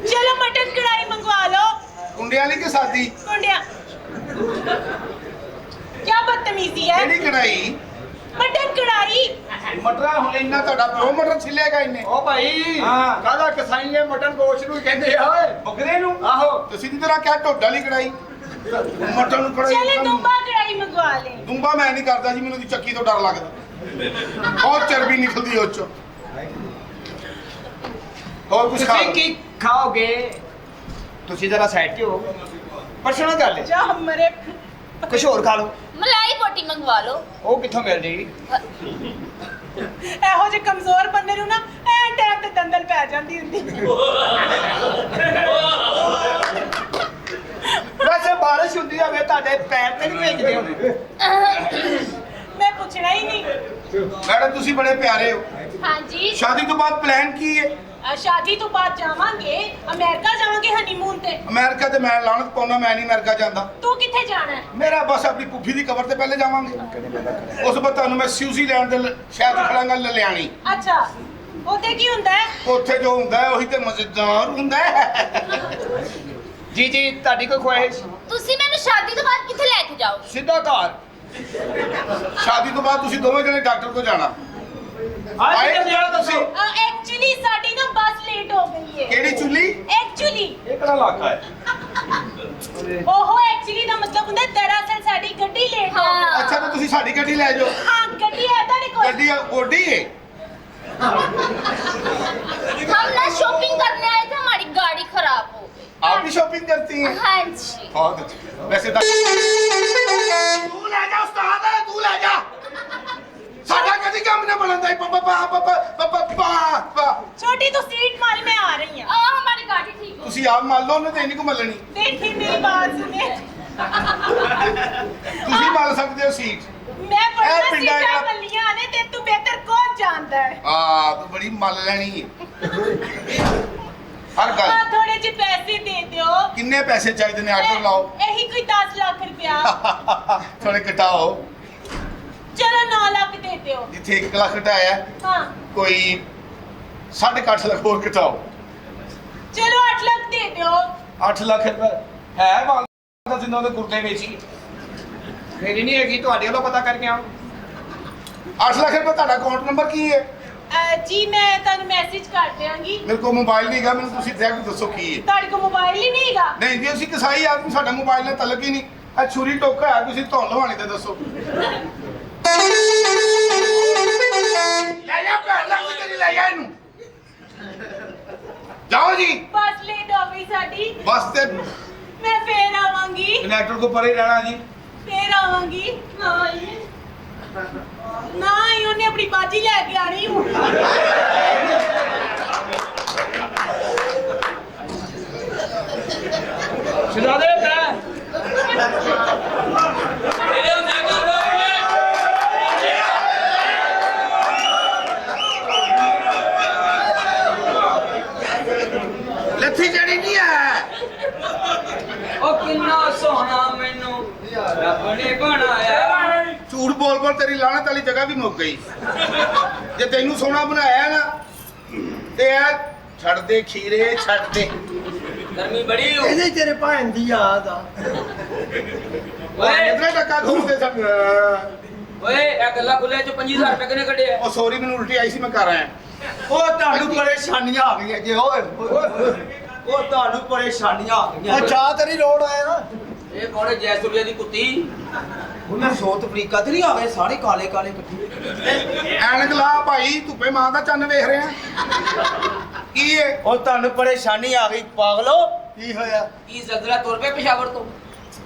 ਚਲੋ ਮਟਨ ਕੜਾਈ ਮੰਗਵਾ ਲਓ ਕੁੰਡੇ ਵਾਲੀ ਕਿ ਸਾਦੀ ਕੁੰਡਿਆ ਕੀ ਬਦਤਮੀਜ਼ੀ ਹੈ ਕਿਹੜੀ ਕਢਾਈ ਮਟਨ ਕੜਾਈ ਮਟਰਾ ਹੁਣ ਇੰਨਾ ਤੁਹਾਡਾ ਪਿਓ ਮਟਰ ਛਿੱਲੇਗਾ ਇਹਨੇ ਓ ਭਾਈ ਹਾਂ। ਕਾਹਦਾ ਕਸਾਈ ਨੇ ਮਟਨ ਗੋਸ਼ਤ ਨੂੰ ਹੀ ਕਹਿੰਦੇ ਆ ਓਏ ਬਕਰੇ ਨੂੰ ਆਹੋ ਤੁਸੀਂ ਦੀ ਤਰ੍ਹਾਂ ਕਿਆ ਢੋਡਾ ਲਈ ਕਢਾਈ ਮਟਰ ਨੂੰ ਚਲੇ ਕਢਾਈ ਦੁੰਬਾ ਕੜਾਈ ਮੰਗਵਾ ਲੈ ਦੁੰਬਾ ਮੈਂ ਨਹੀਂ ਕਰਦਾ ਜੀ ਮੈਨੂੰ ਦੀ ਚੱਕੀ ਤੋਂ ਡਰ ਲੱਗਦਾ ਬਹੁਤ ਚਰਬੀ ਨਿਕਲਦੀ ਉਹ ਚੋਂ ਹੋਰ ਕੁਝ ਖਾ ਤੁਸੀਂ ਕੀ ਖਾਓਗੇ ਤੁਸੀਂ ਜਰਾ ਸਾਈਡ ਤੇ ਹੋ ਪਰਸਨਲ ਗੱਲ ਹੈ ਜਾ ਮਰੇ ਕੁਝ ਹੋਰ ਖਾ ਲਓ मलाई बोटी मंगवा लो ਉਹ ਕਿੱਥੋਂ ਮਿਲ ਜੇਗੀ ਇਹੋ ਜਿਹੇ ਕਮਜ਼ੋਰ ਬੰਦੇ ਨੂੰ ਨਾ ਐ ਟਾਈਮ ਤੇ ਦੰਦਲ ਪੈ ਜਾਂਦੀ ਹੁੰਦੀ ਵੈਸੇ ਬਾਰਿਸ਼ ਹੁੰਦੀ ਹੋਵੇ ਤੁਹਾਡੇ ਪੈਰ ਤੇ ਨਹੀਂ ਭੇਜਦੇ ਹੋਣੇ ਮੈਂ ਪੁੱਛਣਾ ਹੀ ਨਹੀਂ ਮੈਡਮ ਤੁਸੀਂ ਬੜੇ ਪਿਆਰੇ ਹੋ हाँ जी ਸ਼ਾਦੀ ਤੋਂ ਬਾਅਦ ਪਲਾਨ ਕੀ ਹੈ ਸ਼ਾਦੀ ਤੋਂ ਬਾਅਦ ਜਾਵਾਂਗੇ ਅਮਰੀਕਾ ਜਾਵਾਂਗੇ ਹਨੀਮੂਨ ਤੇ ਅਮਰੀਕਾ ਤੇ ਮੈਂ ਲਾਣਤ ਪਾਉਣਾ ਮੈਂ ਨਹੀਂ ਅਮਰੀਕਾ ਜਾਂਦਾ ਤੂੰ ਕਿੱਥੇ ਜਾਣਾ ਹੈ ਮੇਰਾ ਬਸ ਆਪਣੀ ਪੁੱਫੀ ਦੀ ਕਬਰ ਤੇ ਪਹਿਲੇ ਜਾਵਾਂਗੇ ਉਸ ਤੋਂ ਤੁਹਾਨੂੰ ਮੈਂ ਸਿਊਜ਼ੀਲੈਂਡ ਦੇ ਸ਼ਹਿਰ ਖੜਾਂਗਾ ਲਲਿਆਣੀ ਅੱਛਾ ਉਹਦੇ ਕੀ ਹੁੰਦਾ ਹੈ ਉੱਥੇ ਜੋ ਹੁੰਦਾ ਹੈ ਉਹੀ ਤੇ ਮਜ਼ੇਦਾਰ ਹੁੰਦਾ ਹੈ ਜੀ ਜੀ ਤੁਹਾਡੀ ਕੋਈ ਖੁਆਇਸ਼ तुसी मैंने शादी तो बाद किथे लेके जाओ ਸਿੱਧਾ ਘਰ ਸ਼ਾਦੀ ਤੋਂ ਬਾਅਦ ਤੁਸੀਂ ਦੋਵੇਂ ਜਣੇ ਡਾਕਟਰ ਕੋਲ ਜਾਣਾ ਆਏ ਕਿੱਥੇ ਜਾਣਾ ਤੁਸੀਂ ਐਕਚੁਅਲੀ ਸਾਡੀ ਨਾ ਬੱਸ ਲੇਟ ਹੋ ਗਈ ਹੈ ਕਿਹੜੀ ਚੁੱਲੀ ਐਕਚੁਅਲੀ ਇਹ ਕਿਹੜਾ ਇਲਾਕਾ ਹੈ ਉਹ ਐਕਚੁਅਲੀ ਦਾ ਮਤਲਬ ਹੁੰਦਾ ਦਰਅਸਲ ਸਾਡੀ ਗੱਡੀ ਲੇਟ ਹੋ ਗਈ हाँ। ਅੱਛਾ ਤਾਂ ਤੁਸੀਂ ਸਾਡੀ ਗੱਡੀ ਲੈ ਜਾਓ ਹਾਂ ਗੱਡੀ ਐਦਾਂ ਨਹੀਂ ਕੋਈ ਗੱਡੀ ਓਡੀ ਹੈ हम ना शॉपिंग करने आए थे हमारी गाड़ी खराब हो गई आप भी शॉपिंग करती हैं हाँ जी बहुत अच्छी वैसे तो ਤੂੰ ਲੈ ਜਾ ਉਸਤਾਦ ਤੂੰ ਲੈ ਜਾ ਸਾਡਾ ਕਦੀ ਕੰਮ ਨਾ ਬਣਦਾ छोटी तो सीट माल में आ रही है हमारी गाड़ी ठीक हो ਤੁਸੀਂ ਆਪ ਮੰਨ ਲਓ ਉਹਨੇ ਤੇ ਇੰਨੀ ਕੁ ਮੱਲਣੀ देखिए मेरी बात सुने ਤੁਸੀਂ ਮੰਨ ਸਕਦੇ ਹੋ ਸੀਟ मैं बड़ा ए, पिंडा सीटा का- मलियां ने ते तू बेहतर कौन जानता है ਆ ਤੂੰ ਬੜੀ ਮੱਲ ਲੈਣੀ ਹੈ ਹਰ ਗੱਲ हाँ थोड़े जे पैसे दे दो ਕਿੰਨੇ ਪੈਸੇ ਚਾਹੀਦੇ ਨੇ ਆਰਡਰ ਲਾਓ यही कोई 10 लाख रुपया ਥੋੜੇ ਘਟਾਓ चलो 9 लाख दे दो ਜਿੱਥੇ 1 ਲੱਖ ਘਟਾਇਆ हाँ ਕੋਈ 8.5 ਲੱਖ ਹੋਰ ਘਟਾਓ चलो 8 लाख दे दो 8 ਲੱਖ ਰੁਪਏ ਹੈ ਮਾਲ ਦਾ ਜਿੰਨਾਂ ਦੇ ਗੁਰਦੇ ਵੇਚੀ ਮੇਰੀ ਨਹੀਂ ਹੈਗੀ ਤੁਹਾਡੇ ਵੱਲੋਂ ਪਤਾ ਕਰਕੇ ਆਉਂ 8 ਲੱਖ ਰੁਪਏ ਤੁਹਾਡਾ ਅਕਾਊਂਟ ਨੰਬਰ ਕੀ ਹੈ जी मैं ਤੁਹਾਨੂੰ ਮੈਸੇਜ ਕਰ ਦਿਆਂਗੀ ਮੇਰੇ ਕੋਲ ਮੋਬਾਈਲ ਨਹੀਂ ਹੈਗਾ ਮੈਨੂੰ ਤੁਸੀਂ ਡਾਇਰੈਕਟ ਦੱਸੋ ਕੀ ਹੈ ਤੁਹਾਡੇ ਕੋਲ ਮੋਬਾਈਲ ਹੀ ਨਹੀਂ ਹੈਗਾ ਨਹੀਂ ਜੀ ਅਸੀਂ ਕਸਾਈ ਆਦਮੀ ਸਾਡਾ ਮੋਬਾਈਲ ਨਾਲ ਤਲਕ ਹੀ ਨਹੀਂ ਆ ਛੁਰੀ ਟੋਕਾ ਹੈ ਤੁਸੀਂ ਧੌਣ ਲਵਾਣੀ ਤੇ ਦੱਸੋ ਲੈ ਜਾ ਭੈਣ ਲੱਗ ਤੇਰੀ ਲੈ ਜਾ ਇਹਨੂੰ ਜਾਓ ਜੀ ਬਸ ਲੇਟ ਹੋ ਗਈ ਸਾਡੀ ਬਸ ਤੇ ਮੈਂ ਫੇਰ ਆਵਾਂਗੀ ਕਨੈਕਟਰ ਕੋ ਪਰੇ ਰਹਿਣਾ ਜੀ ਫੇਰ ਆਵਾਂਗੀ ਨਾ ਆਈ ਨਾ ਆਈ ਉਹਨੇ ਆਪਣੀ ਬਾਜੀ ਲੈ ਕੇ ਆਣੀ ਹੁਣ ਸ਼ਹਿਜ਼ਾਦੇ ਮੈਂ ਤੇਰੇ ਹੁੰਦੇ ਕਰ ਲੱਥੀ ਚੜੀ ਨਹੀਂ ਹੈ ਉਹ ਕਿੰਨਾ ਸੋਹਣਾ ਮੈਨੂੰ ਰੱਬ ਨੇ ਬਣਾਇਆ ਝੂਠ ਬੋਲ ਬੋਲ ਤੇਰੀ ਲਾਹਨਤ ਵਾਲੀ ਜਗ੍ਹਾ ਵੀ ਮੁੱਕ ਗਈ ਜੇ ਤੈਨੂੰ ਸੋਹਣਾ ਬਣਾਇਆ ਨਾ ਤੇ ਇਹ ਛੱਡ ਦੇ ਖੀਰੇ ਛੱਡ ਦੇ ਗਰਮੀ ਬੜੀ ਹੋ ਇਹਦੇ ਤੇਰੇ ਭੈਣ ਦੀ ਯਾਦ ਆ ਓਏ ਇਤਨਾ ਟੱਕਾ ਖੋਲਦੇ ਸਭ ਓਏ ਇਹ ਗੱਲਾਂ ਖੁੱਲੇ ਚ 25000 ਰੁਪਏ ਕਿਨੇ ਕੱਢੇ ਆ ਉਹ ਸੌਰੀ ਮੈਨੂੰ ਉਲਟੀ ਆਈ ਸੀ ਮੈਂ ਕਰ ਆਇਆ ਉਹ ਤੁਹਾਨੂੰ ਪਰੇਸ਼ਾਨੀਆਂ ਆ ਗਈਆਂ ਜੀ ਓਏ ਉਹ ਤੁਹਾਨੂੰ ਪਰੇਸ਼ਾਨੀਆਂ ਆ ਗਈਆਂ ਉਹ ਚਾਹ ਤੇਰੀ ਲੋੜ ਆਇਆ ਨਾ ਇਹ ਕੋੜੇ ਜੈਸੂਰੀਆ ਦੀ ਕੁੱਤੀ ਉਹਨੇ ਸੌਤ ਅਫਰੀਕਾ ਤੇ ਨਹੀਂ ਆ ਗਏ ਸਾਰੇ ਕਾਲੇ ਕਾਲੇ ਇਕੱਠੇ ਐਨਕ ਲਾ ਭਾਈ ਧੁੱਪੇ ਮਾਂ ਦਾ ਚੰਨ ਵੇਖ ਰਿਹਾ ਕੀ ਹੈ ਉਹ ਤੁਹਾਨੂੰ ਪਰੇਸ਼ਾਨੀ ਆ ਗਈ ਪਾਗਲੋ ਕੀ ਹੋਇਆ ਕੀ ਜ਼ਲਜ਼ਲਾ ਤੁਰ ਪਿਆ ਪਿਸ਼ਾਵਰ ਤੋਂ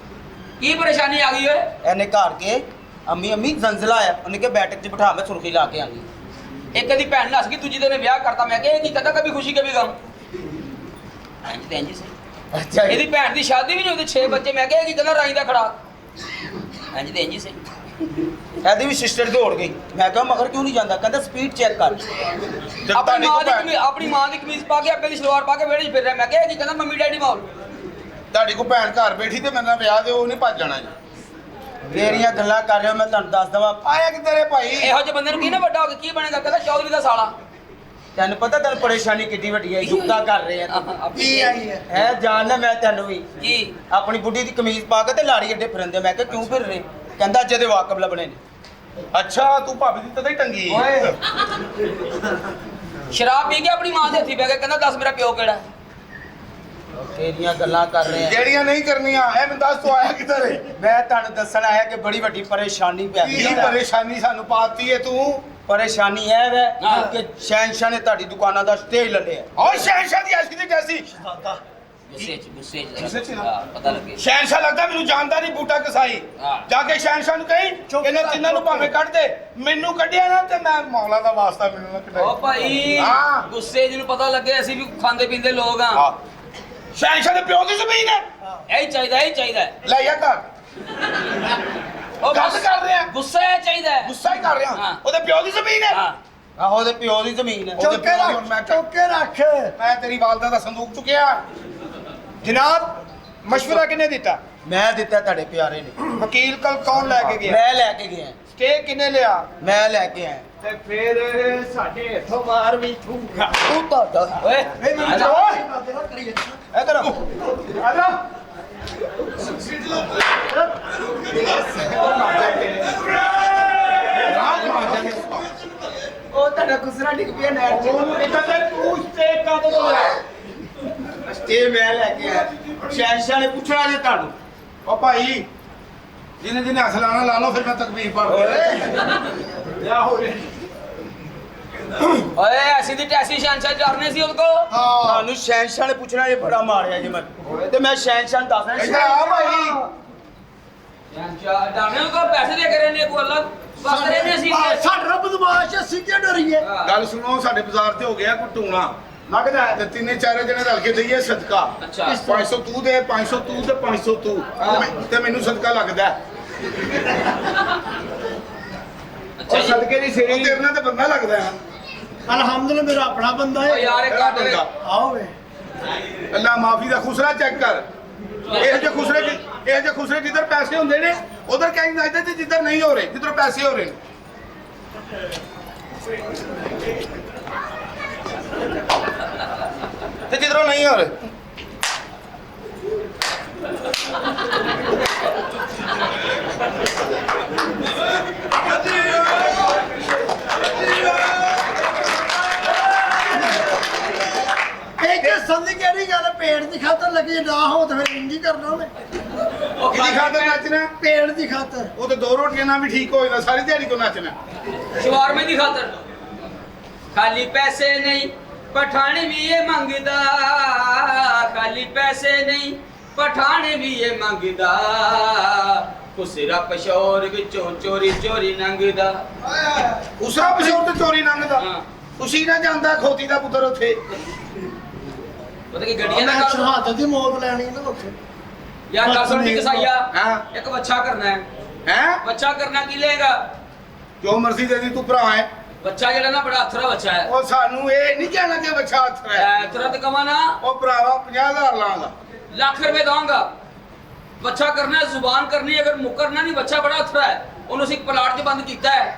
ਕੀ ਪਰੇਸ਼ਾਨੀ ਆ ਗਈ ਓਏ ਇਹਨੇ ਘਰ ਕੇ ਅੰਮੀ ਅੰਮੀ ਜ਼ੰਜ਼ਲਾ ਆਇਆ ਉਹਨੇ ਕਿ ਬੈਠਕ 'ਚ ਬਿਠਾ ਮੈਂ ਸੁਰਖੀ ਲਾ ਕੇ ਆਂਗੀ ਇੱਕ ਦੀ ਭੈਣ ਨੱਸ ਗਈ ਦੂਜੀ ਦੇ ਨੇ ਵਿਆਹ ਕਰਤਾ ਮੈਂ ਕਿਹਾ ਇਹ ਕੀ ਕਦਾ ਕभी ਖੁਸ਼ੀ ਕभी ਗਮ ਇੰਜ ਤੇ ਇੰਜ ਸਹੀ ਅੱਛਾ ਇਹਦੀ ਭੈਣ ਦੀ ਸ਼ਾਦੀ ਵੀ ਨਹੀਂ ਉਹਦੇ 6 ਬੱਚੇ ਮੈਂ ਕਿਹਾ ਇਹ ਕੀ ਕਦਾ ਰਾਈ ਦਾ ਖੜਾ ਇੰਜ ਤੇ ਇੰਜ ਸਹੀ ਇਹਦੀ ਵੀ ਸਿਸਟਰ ਦੌੜ ਗਈ ਮੈਂ ਕਿਹਾ ਮਗਰ ਕਿਉਂ ਨਹੀਂ ਜਾਂਦਾ ਕਹਿੰਦਾ ਸਪੀਡ ਚੈੱਕ ਕਰ ਆਪਣੀ ਮਾਂ ਦੀ ਕਮੀਜ਼ ਪਾ ਕੇ ਅੱਗੇ ਦੀ ਸਲਵਾਰ ਪਾ ਕੇ ਵਿਹੜੇ 'ਚ ਫਿਰ ਰਿਹਾ ਮੈਂ ਕਿਹਾ ਇਹ ਕੀ ਕਹਿੰਦਾ ਮੰਮੀ ਡੈਡੀ ਮਾਹੌਲ ਤੁਹਾਡੀ ਕੋ ਭੈਣ ਘਰ ਬੈਠੀ ਤੇ ਮੇਰੇ ਨਾਲ ਵਿਆਹ ਦੇ ਉਹ ਨਹੀਂ ਭੱਜ ਜਾਣਾ ਜੀ ਮੇਰੀਆਂ ਗੱਲਾਂ ਕਰ ਰਹੇ ਹੋ ਮੈਂ ਤੁਹਾਨੂੰ ਦੱਸ ਦਵਾਂ ਆਇਆ ਕਿ ਤੇਰੇ ਭਾਈ ਇਹੋ ਜਿਹੇ ਬੰਦੇ ਨੂੰ ਕੀ ਨਾ ਵੱਡਾ ਹੋ ਕੇ ਕੀ ਬਣੇਗਾ ਕਹਿੰਦਾ ਚੌਧਰੀ ਦਾ ਸਾਲਾ ਤੈਨੂੰ ਪਤਾ ਤੈਨੂੰ ਪਰੇਸ਼ਾਨੀ ਕਿੱਡੀ ਵੱਡੀ ਹੈ ਯੁਕਤਾ ਕਰ ਰਹੇ ਆ ਕੀ ਆਈ ਹੈ ਹੈ ਜਾਣਨਾ ਮੈਂ ਤੈਨੂੰ ਵੀ ਕੀ ਆਪਣੀ ਬੁੱਢੀ ਦੀ ਕਮੀਜ਼ ਪਾ ਕੇ ਤੇ ਲਾੜੀ ਅੱਡੇ ਫਿਰਦੇ ਮੈਂ ਕਿਹਾ ਕਿਉਂ ਫਿਰ ਰਹੇ ਕਹਿੰਦਾ ਅੱਜ ਇਹਦੇ ਵਾਕਬ ਲੱਭਣੇ ਨੇ ਅੱਛਾ ਤੂੰ ਭਾਬੀ ਦੀ ਤਦੇ ਟੰਗੀ ਓਏ ਸ਼ਰਾਬ ਪੀ ਕੇ ਆਪਣੀ ਮਾਂ ਦੇ ਹੱਥੀ ਬਹਿ ਕੇ ਕਹਿੰਦਾ ਦੱਸ ਮੇਰਾ ਪਿਓ ਕਿਹੜਾ ਹੈ? ਤੇਰੀਆਂ ਗੱਲਾਂ ਕਰ ਰਹੇ ਆ ਜਿਹੜੀਆਂ ਨਹੀਂ ਕਰਨੀਆਂ ਇਹ ਮੈਨੂੰ ਦੱਸ ਤੂੰ ਆਇਆ ਕਿੱਧਰ ਹੈ ਮੈਂ ਤੁਹਾਨੂੰ ਦੱਸਣ ਆਇਆ ਕਿ ਬੜੀ ਵੱਡੀ ਪਰੇਸ਼ਾਨੀ ਪੈ ਗਈ ਕੀ ਹੈ ਪਰੇਸ਼ਾਨੀ ਸਾਨੂੰ ਪਾਤੀ ਹੈ ਤੂੰ ਪਰੇਸ਼ਾਨੀ ਇਹ ਹੈ ਹਾਂ। ਕਿ ਸ਼ਹਿਨशाह ਨੇ ਤੁਹਾਡੀ ਦੁਕਾਨਾਂ ਦਾ ਸਟੇ ਲੈ ਲਿਆ ਓਏ ਸ਼ਹਿਨशाह ਦੀ ਐਸੀ ਤੇ ਕੈਸੀ ਗੁੱਸੇ 'ਚ ਗੁੱਸੇ 'ਚ ਗੁੱਸੇ ਨਾ? 'ਚ ਪਤਾ ਲੱਗੇ ਸ਼ਹਿਨशाह ਲੱਗਦਾ ਮੈਨੂੰ ਜਾਣਦਾ ਨਹੀਂ ਬੂਟਾ ਕਸਾਈ ਹਾਂ। ਜਾ ਕੇ ਸ਼ਹਿਨशाह ਨੂੰ ਕਹੀਂ ਇਹਨਾਂ ਤਿੰਨਾਂ ਨੂੰ ਭਾਵੇਂ ਕੱਢ ਦੇ ਮੈਨੂੰ ਕੱਢਿਆ ਨਾ ਤੇ ਮੈਂ ਮੌਲਾ ਦਾ ਵਾਸਤਾ ਮੈਨੂੰ ਨਾ ਓ ਕਢਾਈ ਭਾਈ ਹਾਂ। ਗੁੱਸੇ ਜਿਹਨੂੰ ਪਤਾ ਲੱਗੇ ਅਸੀਂ ਵੀ ਖਾਂਦੇ ਪੀਂਦੇ ਲੋਕ ਆ ਹਾਂ ਸ਼ਹਿਨशाह ਦੇ ਪਿਓ ਦੀ ਜ਼ਮੀਨ ਹੈ ਇਹੀ ਚਾਹੀਦਾ ਇਹੀ ਚਾਹੀਦਾ ਲੈ ਜਾ ਘਰ ਉਹ ਗੱਲ ਕਰ ਰਿਹਾ ਗੁੱਸਾ ਇਹ ਚਾਹੀਦਾ ਹੈ। ਗੁੱਸਾ ਹੀ ਕਰ ਰਿਹਾ ਹਾਂ। ਉਹਦੇ ਪਿਓ ਦੀ ਜ਼ਮੀਨ ਹੈ ਹਾਂ ਆਹੋ ਉਹਦੇ ਪਿਓ ਦੀ ਜ਼ਮੀਨ ਹੈ ਉਹਦੇ ਚੌਕੇ ਪਿਓ ਦੀ ਹੁਣ ਮੈਂ ਰੱਖ ਚੌਕੇ ਰੱਖ ਮੈਂ ਤੇਰੀ ਵਾਲਦਾ ਦਾ ਸੰਦੂਕ ਚੁੱਕਿਆ ਜਨਾਬ ਮਸ਼ਵਰਾ ਕਿਨੇ ਦਿੱਤਾ ਮੈਂ ਦਿੱਤਾ ਤੁਹਾਡੇ ਪਿਆਰੇ ਨੇ ਵਕੀਲ ਕਲ ਕੌਣ ਲੈ ਕੇ ਗਿਆ ਮੈਂ ਲੈ ਕੇ ਗਿਆ ਸਟੇ ਕਿਨੇ ਲਿਆ ਮੈਂ ਲੈ ਕੇ ਆਇਆ ਤੇ ਫਿਰ ਸਾਡੇ ਹੱਥੋਂ ਮਾਰ ਵੀ ਠੂਗਾ ਤੂੰ ਤੁਹਾਡਾ ਓਏ ਇਹ ਮੈਨੂੰ ਆਜਾ। ਚਾਹ ਕਰੀ ਜਾਂਦਾ ਇਧਰ ਆਜਾ ਉਹ ਤੁਹਾਡਾ ਗੁਸਰਾ ਡਿੱਗ ਪਿਆ ਨਹਿਰ ਉਹਨੂੰ ਕਿਹਾ ਤੇ ਤੂੰ ਸਟੇ ਕਦ ਤੋਂ ਲੈ ਸਟੇ ਮੈਂ ਲੈ ਕੇ ਆਇਆ ਸ਼ਹਿਨशाह ਨੇ ਪੁੱਛਣਾ ਜੇ ਤੁਹਾਨੂੰ ਓ ਭਾਈ ਜਿਹਨੇ ਜਿਹਨੇ ਹੱਥ ਲਾਣਾ ਲਾ ਲਓ ਫਿਰ ਮੈਂ ਤਕਬੀਰ ਪੜ੍ਹ ਲਿਆ ਹੋ ਰਿਹਾ ਓਏ ਐਸੀ ਦੀ ਟੈਸੀ ਸ਼ਾਨਸ਼ਾਹ ਡਰਨੇ ਸੀ ਉਹਦੇ ਕੋ ਹਾਂ ਤੁਹਾਨੂੰ ਸ਼ਹਿਨशाह ਨੇ ਪੁੱਛਣਾ ਜੇ ਬੜਾ ਮਾਰਿਆ ਜੇ ਮੈਂ ਤੇ ਮੈਂ ਸ਼ਹਿਨशाह ਨੂੰ ਦੱਸਣਾ ਇੱਧਰ ਆ ਭਾਈ ਡਾਣੇ ਕੋ ਪੈਸੇ ਦੇ ਕਰੇ ਨੇ ਕੋ ਅੱਲਾ ਬਸ ਰਹੇ ਨੇ ਅਸੀਂ ਸਾਡਾ ਬਦਮਾਸ਼ ਅਸੀਂ ਕਿਉਂ ਡਰੀਏ ਗੱਲ ਸੁਣੋ ਸਾਡੇ ਬਾਜ਼ਾਰ ਤੇ ਹੋ ਗਿਆ ਕੋਈ ਟੂਣਾ ਲੱਗਦਾ ਤੇ ਤਿੰਨੇ ਚਾਰੇ ਜਣੇ ਰਲ ਕੇ ਦਈਏ ਸਦਕਾ ਅੱਛਾ 500 ਤੂੰ ਦੇ 500 ਤੂੰ ਤੇ 500 ਤੂੰ ਤੇ ਮੈਨੂੰ ਸਦਕਾ ਲੱਗਦਾ ਅੱਛਾ ਉਹ ਜੀ ਸਦਕੇ ਦੀ ਉਹ ਸਿਰੀ ਤੇਰੇ ਨਾਲ ਤੇ ਬੰਦਾ ਲੱਗਦਾ ਹੈ ਅਲਹਮਦੁਲਿਲਾ ਮੇਰਾ ਆਪਣਾ ਬੰਦਾ ਓ ਹੈ ਯਾਰ ਇੱਕ ਤੇਰਾ ਗੱਲ ਬੰਦਾ ਆਓ ਵੇ ਅੱਲਾ ਮਾਫੀ ਦਾ ਖੁਸਰਾ ਚੈੱਕ ਕਰ ਇਹ ਜੇ ਖੁਸਰੇ ਜਿੱਧਰ ਪੈਸੇ ਹੁੰਦੇ ਨੇ ਉਧਰ ਕਹੀਂ ਜਾਂਦੇ ਤੇ ਜਿੱਧਰ ਨਹੀਂ ਹੋ ਰਹੇ ਜਿੱਧਰ ਪੈਸੇ ਹੋ ਰਹੇ ਨੇ ਤੇ ਜਿੱਧਰੋਂ ਨਹੀਂ ਹੋ ਰਹੇ ਇਹ ਕਿ ਸੰਦੀ ਕਿਹੜੀ ਗੱਲ ਪੇੜ ਦੀ ਖਾਤਰ ਲੱਗੀ ਨਾ ਹੋ ਤੇ ਫਿਰ ਇੰਜੀ ਕਰਨਾ ਉਹਨੇ ਉਹ ਕਿਹਦੀ ਖਾਤਰ ਨੱਚਣਾ ਪੇੜ ਦੀ ਖਾਤਰ ਉਹ ਤੇ ਦੋ ਰੋਟੀਆਂ ਨਾਲ ਵੀ ਠੀਕ ਹੋ ਜਾਂਦਾ ਸਾਰੀ ਦਿਹਾੜੀ ਕੋ ਨੱਚਣਾ ਸ਼ਵਾਰਮੇ ਦੀ ਖਾਤਰ ਖਾਲੀ ਪੈਸੇ ਨਹੀਂ ਪਠਾਣ ਵੀ ਇਹ ਮੰਗਦਾ ਖਾਲੀ ਪੈਸੇ ਨਹੀਂ ਪਠਾਣ ਵੀ ਇਹ ਮੰਗਦਾ ਖੁਸਰਾ ਪਸ਼ੌਰ ਵਿੱਚੋਂ ਚੋਰੀ ਚੋਰੀ ਲੰਘਦਾ ਉਸਰਾ ਪਸ਼ੌਰ ਤੇ ਚੋਰੀ ਲੰਘਦਾ ਹਾਂ। ਖੁਸ਼ੀ ਨਾ ਜਾਂਦਾ ਖੋਤੀ ਦਾ ਪੁੱਤਰ ਉੱਥੇ ਪਤਾ ਕੀ ਗੱਡੀਆਂ ਦਾ ਮੈਂ ਕਰ ਸ਼ਹਾਦਤ ਦੀ ਮੌਤ ਲੈਣੀ ਨਾ ਉੱਥੇ ਯਾਰ ਗੱਲ ਸੁਣ ਕਸਾਈਆ ਹਾਂ ਇੱਕ ਬੱਚਾ ਕਰਨਾ ਹੈ ਹੈ ਬੱਚਾ ਕਰਨਾ ਕੀ ਲਏਗਾ ਜੋ ਮਰਜ਼ੀ ਦੇ ਦੀ ਤੂੰ ਭਰਾ ਹੈ ਬੱਚਾ ਜਿਹੜਾ ਨਾ ਬੜਾ ਅਥਰਾ ਬੱਚਾ ਹੈ ਉਹ ਸਾਨੂੰ ਇਹ ਨਹੀਂ ਕਹਿਣਾ ਕਿ ਬੱਚਾ ਹੱਥ ਹੈ ਅਥਰਾ ਤੇ ਕਮਾ ਨਾ ਉਹ ਭਰਾਵਾ 50000 ਲਾਂਗਾ ਲੱਖ ਰੁਪਏ ਦਵਾਂਗਾ ਬੱਚਾ ਕਰਨਾ ਹੈ ਜ਼ੁਬਾਨ ਕਰਨੀ ਅਗਰ ਮੁਕਰਨਾ ਨਹੀਂ ਬੱਚਾ ਬੜਾ ਅਥਰਾ ਹੈ ਉਹਨੂੰ ਅਸੀਂ ਪਲਾਟ 'ਚ ਬੰਦ ਕੀਤਾ ਹੈ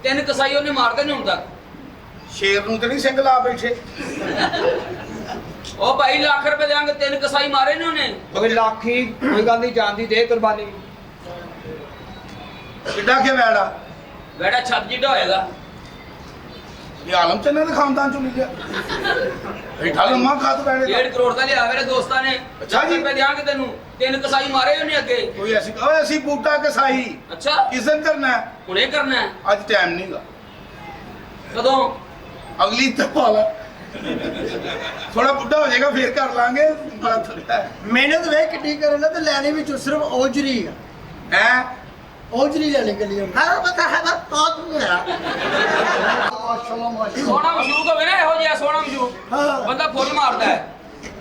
3 ਕਸਾਈ ਉਹਨੇ ਮਾਰਦੇ ਨਹੀਂ ਹੁਣ ਤੱਕ ਸ਼ੇਰ ਨੂੰ ਤੇ ਨਹੀਂ ਸਿੰਘ ਲਾ ਬੈਠੇ ਉਹ ਭਾਈ ਲੱਖ ਰੁਪਏ ਦੇਵਾਂਗੇ 3 ਕਸਾਈ ਮਾਰੇ ਨੇ ਉਹਨੇ ਕੋਈ ਲੱਖੀ ਕੋਈ ਗੱਲ ਨਹੀਂ ਜਾਂਦੀ ਦੇ ਕੁਰਬਾਨੀ ਕਿੱਡਾ ਕੇ ਵੈੜਾ ਬੇੜਾ ਛੱਤ ਜਿੱਡਾ ਹੋਏਗਾ ਇਹ ਆਲਮ ਚ ਇਹਨਾਂ ਦੇ ਖਾਨਦਾਨ ਚੋਂ ਲਿਆ ਬੈਠਾ ਲੰਮਾ ਖਾਤ ਬੈਣੇ 1.5 ਕਰੋੜ ਦਾ ਲਿਆ ਮੇਰੇ ਦੋਸਤਾਂ ਨੇ ਅੱਛਾ ਲੱਖ ਜੀ। ਰੁਪਏ ਦੇਵਾਂਗੇ ਤੈਨੂੰ 3 ਕਸਾਈ ਮਾਰੇ ਉਹਨੇ ਅੱਗੇ ਕੋਈ ਐਸੀ ਓਏ ਅਸੀਂ ਬੂਟਾ ਕਸਾਈ ਅੱਛਾ ਕਿਸ ਦਿਨ ਕਰਨਾ ਹੈ? ਹੁਣੇ ਕਰਨਾ ਹੈ ਅੱਜ ਟਾਈਮ ਨਹੀਂਗਾ ਕਦੋਂ ਅਗਲੀ ਤਪਾਲਾ ਥੋੜਾ ਬੁੱਢਾ ਹੋ ਜਾਏਗਾ ਫੇਰ ਕਰ ਲਾਂਗੇ ਬੜਾ ਥੱਕਦਾ ਹੈ ਮਿਹਨਤ ਵੇ ਕਿੱਡੀ ਕਰਨਾ ਤੇ ਲੈਣੀ ਵਿੱਚੋਂ ਸਿਰਫ ਔਜਰੀ ਆ ਹੈਂ? ਔਜਰੀ ਲੈਣੀ ਗਲੀ ਹਾਂ ਪਤਾ ਹੈ ਨਾ ਬਹੁਤ ਮੇਰਾ ਮਾਸ਼ਾਅੱਲਾ ਮਾਸ਼ਾਅੱਲਾ ਸੋਨਾ ਮਸ਼ੂਕ ਹੋਵੇ ਨਾ ਇਹੋ ਜਿਹਾ ਸੋਨਾ ਮਸ਼ੂਕ ਹਾਂ ਬੰਦਾ ਫੁੱਲ ਮਾਰਦਾ ਹੈ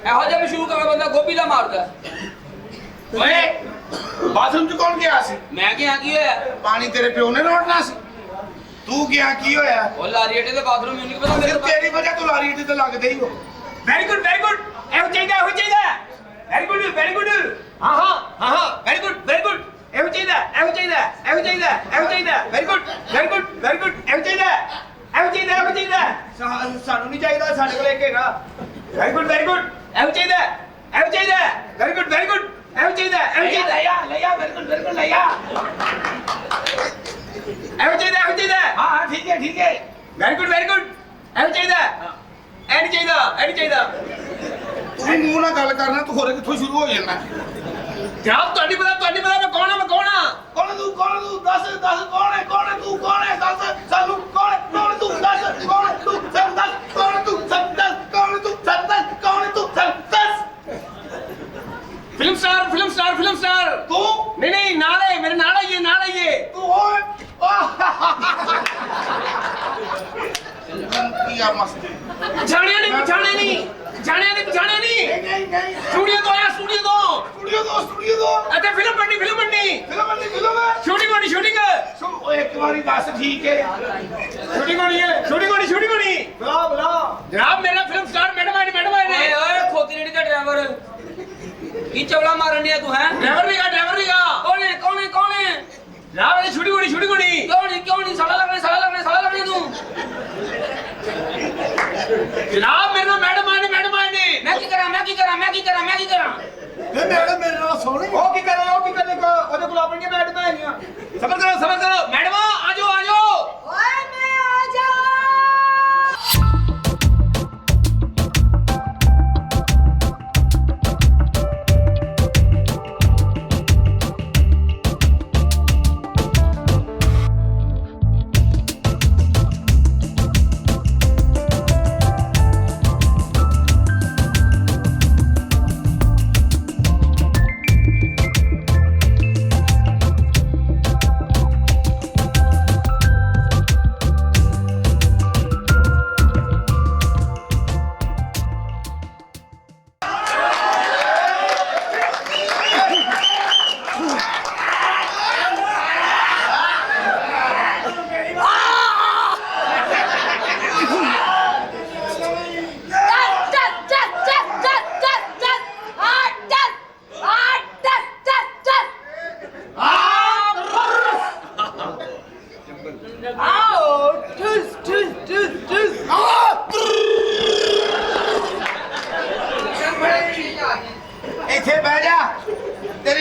ਇਹੋ ਜਿਹਾ ਮਸ਼ੂਕ ਹੋਵੇ ਬੰਦਾ ਗੋਭੀ ਦਾ ਮਾਰਦਾ ਹੈ। ਓਏ ਬਾਥਰੂਮ ਚ ਕੌਣ ਗਿਆ ਸੀ ਮੈਂ ਕਿਹਾ ਕੀ ਹੋਇਆ ਪਾਣੀ ਤੇਰੇ ਪਿਓ ਨੇ ਰੋੜਨਾ ਸੀ ਤੂੰ ਗਿਆ ਕੀ ਹੋਇਆ ਉਹ ਲਾਰੀ ਅੱਡੇ ਦੇ ਬਾਥਰੂਮ ਮੈਨੂੰ ਕੀ ਪਤਾ ਮੇਰੇ ਫਿਰ ਤੇਰੀ ਵਜ੍ਹਾ ਤੋਂ ਲਾਰੀ ਤੇ ਲੱਗਦੇ ਹੀ ਹੋ ਵੈਰੀ ਗੁੱਡ ਇਹੋ ਚਾਹੀਦਾ ਵੈਰੀ ਗੁੱਡ ਹਾਂ ਵੈਰੀ ਗੁੱਡ ਇਹੋ ਚਾਹੀਦਾ ਵੈਰੀ ਗੁੱਡ ਇਹੋ ਚਾਹੀਦਾ ਸਾਨੂੰ ਨਹੀਂ ਚਾਹੀਦਾ ਸਾਡੇ ਕੋਲ ਇੱਕ ਹੈਗਾ ਵੈਰੀ ਗੁੱਡ ਇਹੋ ਚਾਹੀਦਾ ਵੈਰੀ ਗੁੱਡ ਇਹੋ ਚਾਹੀਦਾ ਲਿਆ ਵੈਰੀ ਗੁੱਡ ਲਿਆ ਇਹੋ ਚਾਹੀਦਾ ਹਾਂ ਠੀਕ ਹੈ ਵੈਰੀ ਗੁੱਡ ਇਹੋ ਚਾਹੀਦਾ ਐਡ ਚਾਹੀਦਾ ਤੂੰ ਵੀ ਮੂੰਹ ਨਾਲ ਗੱਲ ਕਰਨਾ ਤੂੰ ਹੋਰੇ ਕਿੱਥੋਂ ਸ਼ੁਰੂ ਹੋ ਜਾਣਾ ਜਨਾਬ ਤੁਹਾਡੀ ਪਤਾ ਮੈਂ ਕੌਣ ਆ ਕੌਣ ਤੂੰ ਦੱਸ ਕੌਣ ਹੈ ਤੂੰ ਕੌਣ ਹੈ ਦੱਸ ਸਾਨੂੰ ਕੌਣ ਤੂੰ ਦੱਸ ਕੌਣ ਤੂੰ ਦੱਸ ਕੌਣ ਤੂੰ ਫਿਲਮ ਸਟਾਰ ਤੂੰ ਨਹੀਂ ਨਾਲ ਮੇਰੇ ਨਾਲ ਆਈਏ ਤੂੰ ਓਏ ਕੀ ਆ ਮਸਤੀ ਜਾਣਿਆ ਨਹੀਂ ਨਹੀਂ ਸਟੂਡੀਓ ਤੋਂ ਆਇਆ ਸਟੂਡੀਓ ਤੋਂ ਅਤੇ ਫਿਲਮ ਬਣਨੀ ਫਿਲਮ ਸ਼ੂਟਿੰਗ ਓਏ ਇੱਕ ਵਾਰੀ ਦੱਸ ਠੀਕ ਹੈ ਸ਼ੂਟਿੰਗ ਹੋਣੀ ਬੁਲਾ ਜਨਾਬ ਮੇਰਾ ਫਿਲਮ ਸਟਾਰ ਮੈਡਮ ਆਏ ਨੇ ਓਏ ਖੋਤੀ ਰੇੜੀ ਦਾ ਡਰਾਈਵਰ ਕੀ ਚਵਲਾ ਮਾਰਨ ਡਿਆ ਤੂੰ ਹੈ ਡਰਾਈਵਰ ਨੀਗਾ ਕੌਣ ਹੈ ਜਨਾਬ ਇਹ ਸ਼ੂਟਿੰਗ ਹੋਣੀ ਕਿਉਂ ਨਹੀਂ ਸਾਲਾ ਲੱਗਣੇ ਤੂੰ ਜਨਾਬ ਮੇਰੇ ਨਾਲ ਮੈਡਮ ਆਏ ਨੇ ਮੈਂ ਕੀ ਕਰਾਂ ਇਹ ਮੈਡਮ ਮੇਰੇ ਨਾਲ ਸੋਹਣੀ ਉਹ ਕੀ ਕਰੇ ਉਹਦੇ ਕੋਲ ਆਪਣੀਆਂ ਮੈਡਮਾਂ ਹੈਗੀਆਂ ਸਬਰ ਕਰੋ ਮੈਡਮ ਆਜੋ ਓਏ ਮੈਂ ਆ ਜਾ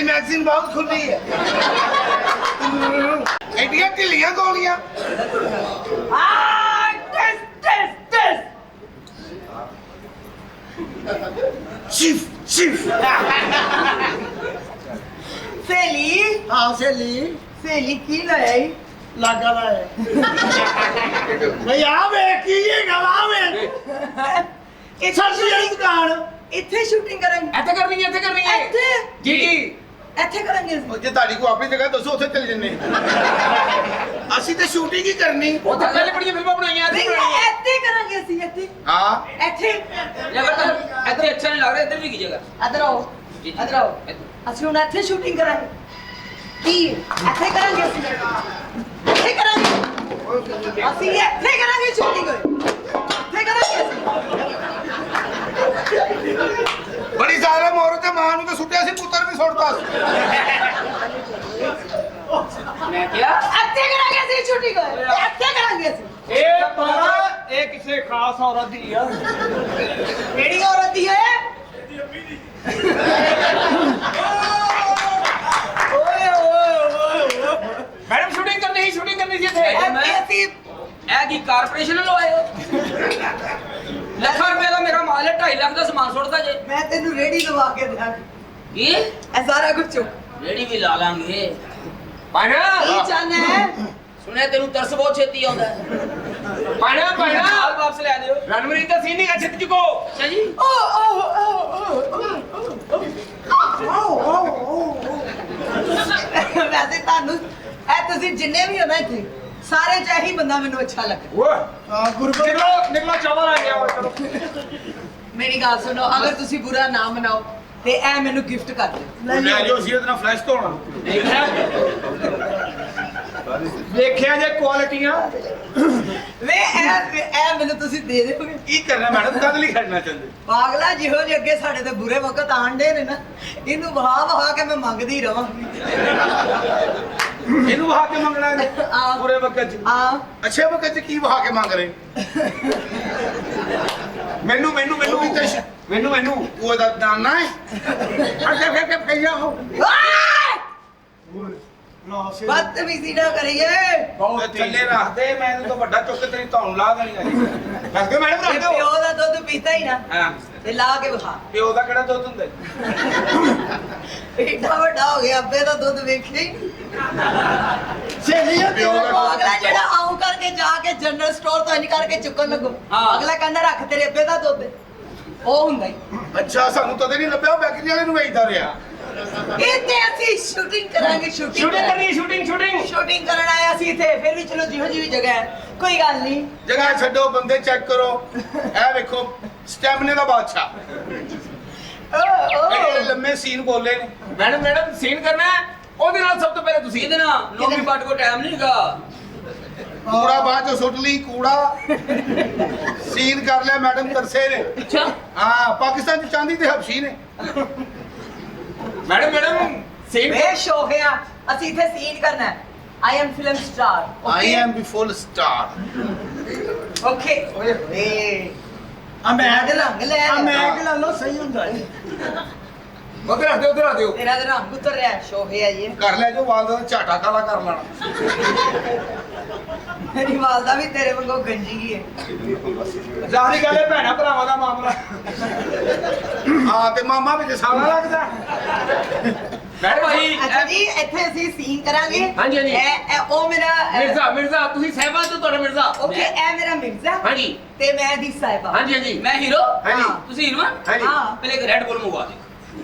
ਤੇਰੀ ਮੈਗਜ਼ੀਨ ਬਹੁਤ ਖੁੱਲੀ ਹੈ ਐਡੀਆਂ ਢਿੱਲੀਆਂ ਗੋਲੀਆਂ ਚੀਫ ਸਹੇਲੀ ਹਾਂ ਸਹੇਲੀ ਸਹੇਲੀ ਕੀ ਲਾਇਆ ਈ? ਲਾਗਾ ਲਾਏ ਨਹੀਂ ਆ ਵੇ ਕੀ ਇਹ ਗੱਲ ਆ ਵੇ ਇੱਥੇ ਸਬਜ਼ੀ ਵਾਲੀ ਦੁਕਾਨ ਇੱਥੇ ਸ਼ੂਟਿੰਗ ਕਰਾਂਗੇ ਇੱਥੇ ਕਰਨੀ ਹੈ ਇੱਥੇ ਜੀ ਜੀ ਇੱਥੇ ਕਰਾਂਗੇ ਉਹ ਜੇ ਤੁਹਾਡੀ ਕੋ ਆਪਣੀ ਜਗ੍ਹਾ ਦੱਸੋ ਉੱਥੇ ਚੱਲ ਜੰਨੇ ਅਸੀਂ ਤੇ ਸ਼ੂਟਿੰਗ ਹੀ ਕਰਨੀ ਉੱਥੇ ਪਹਿਲੇ ਬੜੀਆਂ ਫਿਲਮਾਂ ਬਣਾਈਆਂ ਨਹੀਂ ਇੱਥੇ ਕਰਾਂਗੇ ਅਸੀਂ ਇੱਥੇ ਹਾਂ ਇੱਥੇ ਇੱਥੇ ਅੱਛਾ ਨਹੀਂ ਲੱਗ ਰਿਹਾ ਇੱਧਰ ਵੀ ਕੀ ਜਗ੍ਹਾ ਇੱਧਰ ਆਓ ਇੱਧਰ ਆਓ ਅਸੀਂ ਹੁਣ ਇੱਥੇ ਸ਼ੂਟਿੰਗ ਕਰਾਂਗੇ ਕੀ ਇੱਥੇ ਕਰਾਂਗੇ ਅਸੀਂ ਇੱਥੇ ਕਰਾਂਗੇ ਅਸੀਂ ਇੱਥੇ ਕਰਾਂਗੇ ਸ਼ੂਟਿੰਗ ਇੱਥੇ ਕਰਾਂਗੇ ਅਸੀਂ ਬੜੀ ਜ਼ਿਆਦਾ ਮੋਰ ਤੇ ਮਾਂ ਨੂੰ ਤਾਂ ਸੁੱਟਿਆ ਸੀ ਪੁੱਤਰ ਵੀ ਸੁੱਟਦਾ ਮੈਂ ਕਿਹਾ ਇੱਥੇ ਕਰਾਂਗੇ ਅਸੀਂ ਸ਼ੂਟਿੰਗ ਇੱਥੇ ਕਰਾਂਗੇ ਅਸੀਂ ਇਹ ਪਤਾ ਇਹ ਕਿਸੇ ਖਾਸ ਔਰਤ ਦੀ ਆ ਕਿਹੜੀ ਔਰਤ ਦੀ ਹੈ ਓਏ ਮੈਡਮ ਸ਼ੂਟਿੰਗ ਕਰਨੀ ਸੀ ਇੱਥੇ ਇੱਥੇ ਅਸੀਂ ਇਹ ਕੀ ਕਾਰਪੋਰੇਸ਼ਨ ਵੱਲੋਂ ਆਏ ਹੋ ਲੱਖਾਂ ਰੁਪਏ ਦਾ ਮੇਰਾ ਮਾਲ ਹੈ 2.5 ਲੱਖ ਦਾ ਸਮਾਨ ਸੁੱਟਦਾ ਜੇ ਮੈਂ ਤੈਨੂੰ ਰੇੜੀ ਲਵਾ ਕੇ ਦਿਆਂਗੀ ਕੀ ਇਹ ਸਾਰਾ ਕੁਝ ਚੁੱਕ ਰੇੜੀ ਵੀ ਲਾ ਲਾਂਗੇ ਪਾਣਾ ਕੀ ਚਾਹਨਾ ਹੈ ਸੁਣਿਆ ਤੈਨੂੰ ਤਰਸ ਬਹੁਤ ਛੇਤੀ ਆਉਂਦਾ ਪਾਣਾ ਮਾਲ ਵਾਪਸ ਲੈ ਦਿਓ ਰਣਵੀਰ ਦਾ ਸੀਨ ਨਹੀਂ ਛੇਤੀ ਚੁਕੋ ਅੱਛਾ ਜੀ ਵੈਸੇ ਤੁਹਾਨੂੰ ਇਹ ਤੁਸੀਂ ਜਿੰਨੇ ਵੀ ਹੋ ਨਾ ਇੱਥੇ ਸਾਰੇ ਚ ਇਹੀ ਬੰਦਾ ਮੈਨੂੰ ਅੱਛਾ ਲੱਗਦਾ ਹਾਂ ਗੁਰਬਤ ਨਿਕਲੋ ਚਾਵਲ ਆ ਗਿਆ ਚਲੋ ਮੇਰੀ ਗੱਲ ਸੁਣੋ ਅਗਰ ਤੁਸੀਂ ਬੁਰਾ ਨਾ ਮਨਾਓ ਤੇ ਇਹ ਮੈਨੂੰ ਗਿਫਟ ਕਰ ਦਿਓ ਲੈ ਜੋ ਸੀ ਇਹਦੇ ਨਾਲ ਫਲੈਸ਼ ਧੋਣਾ ਦੇਖਿਆ ਜੇ ਕੁਆਲਿਟੀਆਂ ਵੇ ਇਹ ਮੈਨੂੰ ਤੁਸੀਂ ਦੇ ਦਿਓਗੇ ਕੀ ਕਰਨਾ ਮੈਡਮ ਕਦ ਲਈ ਖੜਨਾ ਚਾਹੁੰਦੇ ਪਾਗਲਾ ਜਿਹੋ ਜਿਹੇ ਅੱਗੇ ਸਾਡੇ ਤੇ ਬੁਰੇ ਵਕਤ ਆਂਡੇ ਨੇ ਨਾ ਇਹਨੂੰ ਵਹਾ ਕੇ ਮੈਂ ਮੰਗਦੀ ਰਵਾਂਗੀ ਇਹਨੂੰ ਵਹਾ ਕੇ ਮੰਗਣਾ ਹੈ ਆ ਪੂਰੇ ਵਕਤ ਚ ਆ ਅੱਛੇ ਵਕਤ ਚ ਕੀ ਵਹਾ ਕੇ ਮੰਗ ਰਹੇ ਮੈਨੂੰ ਉਹ ਇਹਦਾ ਨਾਨਾ ਹੈ ਅੱਗੇ ਫਿਰ ਕਹੀਆ ਹੋ ਨਾ ਸੇ ਬਦਤਮੀਜ਼ੀ ਨਾ ਕਰੀਏ ਥੱਲੇ ਰੱਖ ਦੇ ਮੈਂ ਇਹਨੂੰ ਤਾਂ ਵੱਡਾ ਚੁੱਕ ਕੇ ਤੇਰੀ ਧੌਣ ਲਾ ਦੇਣੀ ਹੈ ਦੱਸ ਕੇ ਮੈਡਮ ਰੱਖ ਇਹ ਦਿਓ ਪਿਓ ਦਾ ਦੁੱਧ ਪੀਤਾ ਹੀ ਨਾ ਹਾਂ ਤੇ ਲਾ ਕੇ ਵਿਖਾ ਪਿਓ ਦਾ ਕਿਹੜਾ ਦੁੱਧ ਹੁੰਦਾ ਏਡਾ ਵੱਡਾ ਹੋ ਗਿਆ ਅੱਬੇ ਦਾ ਦੁੱਧ ਵੇਖਿਆ ਹੀ ਨਹੀਂ ਸਹੇਲੀ ਆ ਪਿਓ ਤੇਰੇ ਦਾ ਕੋਲ ਅਗਲਾ ਜਿਹੜਾ ਆਉਂ ਕਰਕੇ ਜਾ ਕੇ ਜਨਰਲ ਸਟੋਰ ਤੋਂ ਇੰਜ ਕਰਕੇ ਚੁੱਕਣ ਲੱਗੋ ਹਾਂ। ਅਗਲਾ ਕਹਿੰਦਾ ਰੱਖ ਤੇਰੇ ਅੱਬੇ ਦਾ ਦੁੱਧ ਉਹ ਹੁੰਦਾ ਹੀ ਅੱਛਾ ਸਾਨੂੰ ਤਾਂ ਨਹੀਂ ਲੱਭਿਆ ਬੈਕਰੀ ਵਾਲੇ ਨੂੰ ਵੇਚਦਾ ਰਿਹਾ ਇੱਥੇ ਅਸੀਂ ਸ਼ੂਟਿੰਗ ਕਰਾਂਗੇ ਸ਼ੂਟਿੰਗ ਸ਼ੂਟਿੰਗ ਕਰਨ ਆਏ ਅਸੀਂ ਇੱਥੇ ਫਿਰ ਵੀ ਚਲੋ ਜਿਹੋ ਜਿਹੀ ਵੀ ਜਗ੍ਹਾ ਹੈ ਕੋਈ ਗੱਲ ਨਹੀਂ ਜਗ੍ਹਾ ਛੱਡੋ ਬੰਦੇ ਚੈੱਕ ਕਰੋ ਇਹ ਵੇਖੋ ਸਟੈਮਨੇ ਦਾ ਬਾਦਸ਼ਾਹ ਇਹ ਲੰਮੇ ਸੀਨ ਬੋਲੇ ਨੇ ਮੈਡਮ ਸੀਨ ਕਰਨਾ ਹੈ ਉਹਦੇ ਨਾਲ ਸਭ ਤੋਂ ਪਹਿਲੇ ਤੁਸੀਂ ਇਹਦੇ ਨਾਲ ਨੌਵੀਂ ਪਾਰਟ ਕੋ ਟਾਈਮ ਨਹੀਂ ਹੈਗਾ ਕੂੜਾ ਬਾਅਦ ਚ ਸੁੱਟ ਲਈ ਕੂੜਾ ਸੀਨ ਕਰ ਲਿਆ ਮੈਡਮ ਤਰਸੇ ਨੇ ਅੱਛਾ ਹਾਂ ਪਾਕਿਸਤਾਨ ਚ ਚਾਂਦੀ ਤੇ ਹਬਸ਼ੀ ਨੇ ਮੈਡਮ ਸੀਨ ਵੇ ਸ਼ੋਫਿਆ ਅਸੀਂ ਇੱਥੇ ਸੀਨ ਕਰਨਾ ਹੈ I am film star I am B full star okay ਓਏ ਹੋਏ ਆ ਮੈਂ ਦੇ ਰੰਗ ਲੈ ਆ ਮੈਂ ਕਿ ਲਾ ਲੋ ਸਹੀ ਹੁੰਦਾ ਹੈ ਉਧਰ ਆ ਦਿਓ ਤੇਰਾ ਤੇ ਰੰਗ ਉਤਰ ਰਿਹਾ ਸ਼ੋਫਿਆ ਇਹ ਕਰ ਲਿਆ ਜੋ ਵਾਲਦਾ ਦਾ ਝਾਟਾ ਕਾਲਾ ਕਰ ਲੈਣਾ ਮੇਰੀ ਵਾਲਦਾ ਵੀ ਤੇਰੇ ਵਾਂਗੂ ਗੰਜੀ ਹੈ ਜ਼ਾਹਰੀ ਗੱਲ ਹੈ ਭੈਣਾ ਭਰਾਵਾਂ ਦਾ ਮਾਮਲਾ ਹਾਂ ਤੇ ਮਾਮਾ ਵੀ ਸਾਲਾ ਲੱਗਦਾ ਮੈਡਮ ਭਾਈ ਅੱਛਾ ਜੀ ਇੱਥੇ ਅਸੀਂ ਸੀਨ ਕਰਾਂਗੇ ਹਾਂਜੀ, ਹਾਂਜੀ। ਇਹ ਉਹ ਮੇਰਾ ਮਿਰਜ਼ਾ ਤੁਸੀਂ ਸਹਿਬਾ ਤੋਂ ਤੁਹਾਡਾ ਮਿਰਜ਼ਾ ਓਕੇ ਇਹ ਮੇਰਾ ਮਿਰਜ਼ਾ ਹਾਂਜੀ ਤੇ ਮੈਂ ਦੀ ਸਾਹਿਬਾ ਹਾਂਜੀ ਮੈਂ ਹੀਰੋ ਹਾਂਜੀ। ਤੁਸੀਂ ਹੀਰੋਇਨ ਹਾਂਜੀ। ਹਾਂ ਪਹਿਲੇ ਇੱਕ ਰੈਡ ਬੁਲ ਮੰਗਵਾ ਦਿਓ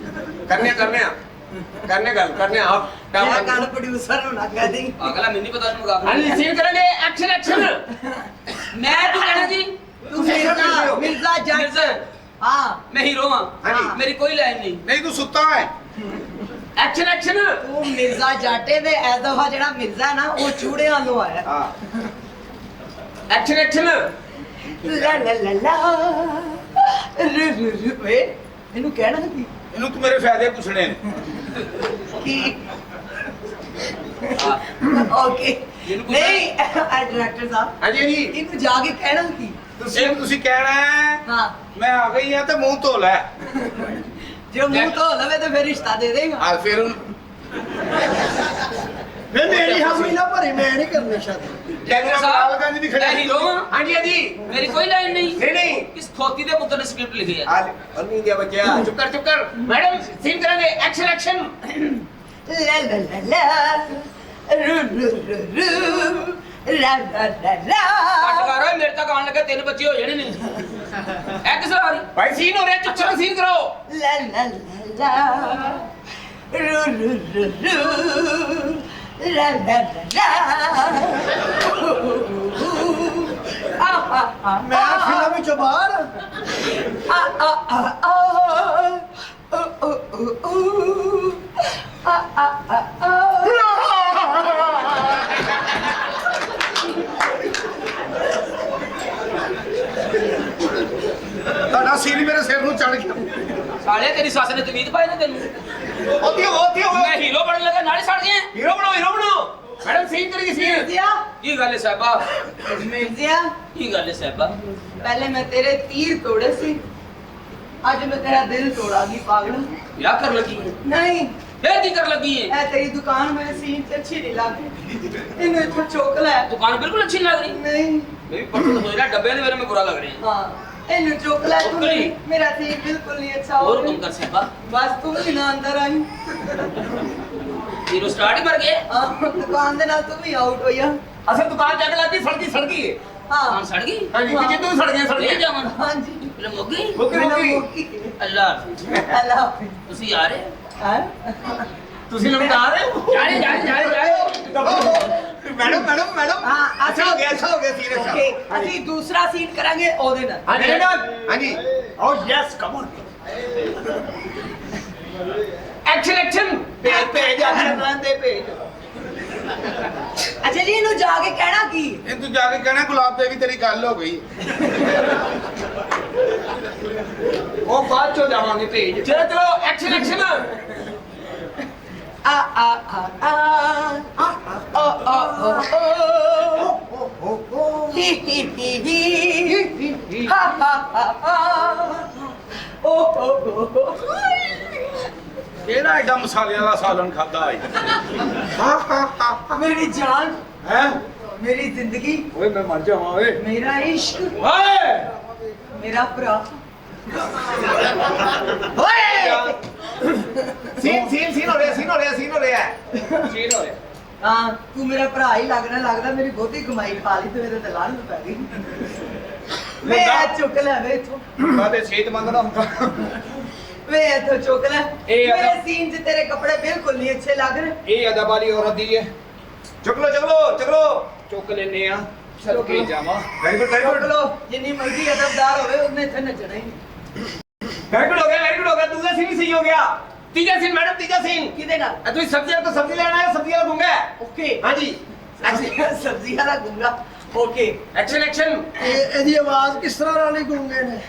ਕਰਨੇ ਆਪ ਮੈਂ ਕੱਲ ਪ੍ਰੋਡਿਊਸਰ ਨੂੰ ਨਾ ਕਹਿ ਦੇ ਅਗਲਾ ਮੈਨੂੰ ਨਹੀਂ ਪਤਾ ਉਹਨੂੰ ਮੰਗਾ ਹਾਂਜੀ ਸੀਨ ਕਰਾਂਗੇ ਐਕਸ਼ਨ ਮੈਂ ਤੂੰ ਕਹਿਣਾ ਜੀ ਤੂੰ ਮਿਰਜ਼ਾ ਜੱਟ ਮਿਰਜ਼ਾ ਹਾਂ ਮੈਂ ਹੀਰੋ ਹਾਂ ਹਾਂਜੀ। ਮੇਰੀ ਕੋਈ ਲਾਈਨ ਨਹੀਂ ਨਹੀਂ ਤੂੰ ਸੁੱਤਾ ਹੈ ਐਕਸ਼ਨ ਤੂੰ ਮਿਰਜ਼ਾ ਜਾਟੇ ਦੇ ਐ ਦਫਾ ਜਿਹੜਾ ਮਿਰਜ਼ਾ ਨਾ ਉਹ ਚੂੜਿਆਂ ਤੋਂ ਆਇਆ ਹਾਂ ਐਕਸ਼ਨ ਲਾ ਲਾ ਲਾ ਲਾ ਵੇ ਇਹਨੂੰ ਕਹਿਣਾ ਕੀ ਇਹਨੂੰ ਤੂੰ ਮੇਰੇ ਫਾਇਦੇ ਪੁੱਛਣੇ ਨੇ ਕੀ ਓਕੇ ਨਹੀਂ ਡਾਇਰੈਕਟਰ ਸਾਹਿਬ ਹਾਂਜੀ ਜੀ ਇਹਨੂੰ ਜਾ ਕੇ ਕਹਿਣਾ ਕੀ ਤੁਸੀਂ ਕਹਿਣਾ ਹੈ ਹਾਂ ਮੈਂ ਆ ਗਈ ਆ ਤੇ ਮੂੰਹ ਧੋ ਲੈ ਜੇ ਮੂੰਹ ਧੋ ਲਵੇ ਤੇ ਫਿਰ ਰਿਸ਼ਤਾ ਦੇ ਦੇਗਾ ਆ ਫਿਰ ਉਹਨੂੰ ਵੇ ਮੇਰੀ ਹਾਮੀ ਨਾ ਭਰੀ, ਮੈਂ ਨਹੀਂ ਕਰਨੀ ਸ਼ਾਦੀ। ਜੈਨਰਲ ਲਾਲਗੰਜ ਦੀ ਮੈਂ ਹੀਰੋ ਹਾਂ ਹਾਂਜੀ ਹਾਂਜੀ ਮੇਰੀ ਕੋਈ ਲਾਈਨ ਨਹੀਂ ਨਹੀਂ ਇਸ ਖੋਤੀ ਦੇ ਪੁੱਤਰ ਨੇ ਸਕ੍ਰਿਪਟ ਲਿਖੀ ਹੈ ਆ ਨਹੀਂ ਦਿਆ ਬੱਚਾ ਚੁੱਪ ਕਰ ਮੈਡਮ ਸੀਨ ਕਰਾਂਗੇ action La la la la, ru ru ru ru, la la la la. ਕੱਟ ਕਰ ਓਏ ਮੇਰੇ ਤੱਕ ਆਉਣ ਲੱਗੇ 3 ਬੱਚੇ ਹੋ ਜਾਣੇ ਨੇ ਇਹ ਕਿਸ ਵਾਰੀ ਭਾਈ ਸੀਨ ਹੋ ਰਿਹਾ ਚੁੱਪ ਸੀਨ ਕਰਾਓ La la la la, ru ru ru ru, la la la la. Ah ah ah. ਮੈਂ ਫਿਲਮ ਵਿੱਚੋਂ ਬਾਹਰ Ah ah ah ah. Oh oh oh oh. Ah ah ah ah. ਤੁਹਾਡਾ ਸੀਨ ਮੇਰੇ ਸਿਰ ਨੂੰ ਚੜ ਗਿਆ। ਸਾਲੇ ਤੇਰੀ ਸੱਸ ਨੇ ਤਵੀਤ ਪਾਏ ਨੇ ਤੈਨੂੰ ਹੋਤੀ ਹੋ ਮੈਂ ਹੀਰੋ ਬਣਨ ਲੱਗਾ ਨਾਲੇ ਸੜ ਗਏ ਹੀਰੋ ਬਣਾਓ ਮੈਡਮ ਸੀਨ ਕਰੀ ਸੀਨ मिर्जिया ਕੀ ਗੱਲ ਹੈ ਸਾਹਿਬਾ मिर्जिया ਕੀ ਗੱਲ ਹੈ ਸਾਹਿਬਾ पहले मैं तेरे तीर तोड़े सी आज मैं तेरा दिल तोड़ागी पागल ਵਿਆਹ ਕਰ ਲੱਗੀ नहीं ਇਹ ਕੀ ਕਰ ਲੱਗੀ ਹੈ ए तेरी दुकान में सीन से अच्छी नहीं लगी इन्हें इतना चोकला है ਦੁਕਾਨ ਬਿਲਕੁਲ ਅੱਛੀ ਨਹੀਂ ਲੱਗ ਰਹੀ नहीं ਮੈਂ ਵੀ ਪਸੰਦ ਹੋ ਰਿਹਾ ਡੱਬੇ ਦੇ ਮੇਰੇ में बुरा लग रहे हैं हाँ इन्हें चोकला है तू नहीं मेरा सीन बिल्कुल नहीं अच्छा हो और कम कर ਸਾਹਿਬा बस तू ही ना अंदर आई ਹੀਰੋ ਸਟਾर्ट ही मर गए हाँ, दुकान दे नाल तू भी आउट होया ਅਸਲ ਦੁਕਾਨ ਚੱਕ ਲੱਗੀ ਸੜਕੀ ਹੈ हाँ ਦੁਕਾਨ ਸੜ ਗਈ ਹਾਂਜੀ ਕਿ ਜਿੱਦੋਂ ਸੜ ਲੈ ਗਏ ਜਾਵਾਂ हाँ जी ਫਿਲਮ ਹੋ ਗਈ ਮੁੱਕੀ ਅੱਲਾਹ अल्लाह हाफिज ਤੁਸੀਂ ਆ ਰਹੇ हाँ ਤੁਸੀਂ ਲਮਕਾ ਰਹੇ ਹੋ ਜਾਏ ਮੈਡਮ हाँ ਅੱਛਾ ਹੋ ਗਿਆ ਸੀਨ ਅੱਛਾ ओके ਅਸੀਂ ਦੂਸਰਾ ਸੀਨ ਕਰਾਂਗੇ ਉਹਦੇ ਨਾਲ ਹਾਂਜੀ ਓ ਯੈਸ ਕਮ ਔਨ ਐਕਸ਼ਨ ਭੇਜ ਐਕਸ਼ਨ ਦੇ ਭੇਜ ਅੱਛਾ ਜੀ ਇਹਨੂੰ ਜਾ ਕੇ ਕਹਿਣਾ ਕੀ ਇਹ ਤੂੰ ਜਾ ਕੇ ਕਹਿਣਾ ਗੁਲਾਬ ਦੇਵੀ ਤੇਰੀ ਗੱਲ ਹੋ ਗਈ। ਉਹ ਬਾਅਦ ਚੋਂ ਜਾਵਾਂਗੇ ਭੇਜ ਚਲੋ ਐਕਸ਼ਨ ਆ ਆ ਆ ਆ ਓ ਹੀ ਹੀ ਹੀ ਹਾ ਹਾ ਹਾ ਓ ਓ ਕਿਹੜਾ ਐਡਾ ਮਸਾਲਿਆਂ ਦਾ ਸਾਲਨ ਖਾਦਾ ਹੈ? ਮੇਰੀ ਜਾਨ ਹੈ ਮੇਰੀ ਜ਼ਿੰਦਗੀ ਓਏ ਮੈਂ ਮਰ ਜਾਵਾਂ ਓਏ ਮੇਰਾ ਇਸ਼ਕ ਓਏ ਮੇਰਾ ਭਰਾ ਓਏ ਸੀਨ ਹੋ ਰਿਹਾ ਹਾਂ ਤੂੰ ਮੇਰਾ ਭਰਾ ਹੀ ਲੱਗਦਾ ਮੇਰੀ ਬਹੁਤੀ ਕਮਾਈ ਖਾ ਲਈ ਤੇ ਮੇਰੇ ਤੇ ਲਾਹਨਤ ਪੈ ਗਈ ਵੇ ਆ ਚੁੱਕ ਲੈ ਵੇ ਇਥੋਂ ਬਾਦੇ ਸਿਹਤਮੰਦ ਦਾ ਹੁੰਦਾ ਵੇ ਇਥੋਂ ਚੁੱਕ ਲੈ ਇਹ ਮੇਰੇ ਸੀਨ 'ਚ ਤੇਰੇ ਕੱਪੜੇ ਬਿਲਕੁਲ ਨਹੀਂ ਅੱਛੇ ਲੱਗ ਰਹੇ ਇਹ ਅਦਬ ਵਾਲੀ ਔਰਤ ਦੀ ਹੈ ਚੁੱਕ ਲੋ ਚੁੱਕ ਲੈਨੇ ਆ ਚਲੋ ਕੇ ਜਾਵਾਂ ਵੈਰੀ ਚੁੱਕ ਲੋ ਜਿੰਨੀ ਮਰਜ਼ੀ ਅਦਬਦਾਰ ਹੋਵੇ ਉਹਨੇ ਇੱਥੇ ਨੱਚਣਾ ਹੀ ਨਹੀਂ ਵੈਰੀ ਗੁੱਡ ਹੋ ਗਿਆ ਦੂਜਾ ਸੀਨ ਵੀ ਸਹੀ ਹੋ ਗਿਆ ਤੀਜਾ ਸੀਨ ਮੈਡਮ ਕਿਹਦੇ ਨਾਲ ਤੁਸੀਂ ਸਬਜ਼ੀਆਂ ਤੋਂ ਸਬਜ਼ੀ ਲੈਣਾ ਹੈ ਸਬਜ਼ੀਆਂ ਦਾ ਗੁੰਗਾ ਓਕੇ ਹਾਂਜੀ ਸਬਜ਼ੀਆਂ ਦਾ ਗੁੰਗਾ ਓਕੇ ਐਕਸ਼ਨ ਇਹਦੀ ਆਵਾਜ਼ ਕਿਸ ਤਰ੍ਹਾਂ ਨਾਲ ਗੂੰਗੇ ਨੇ?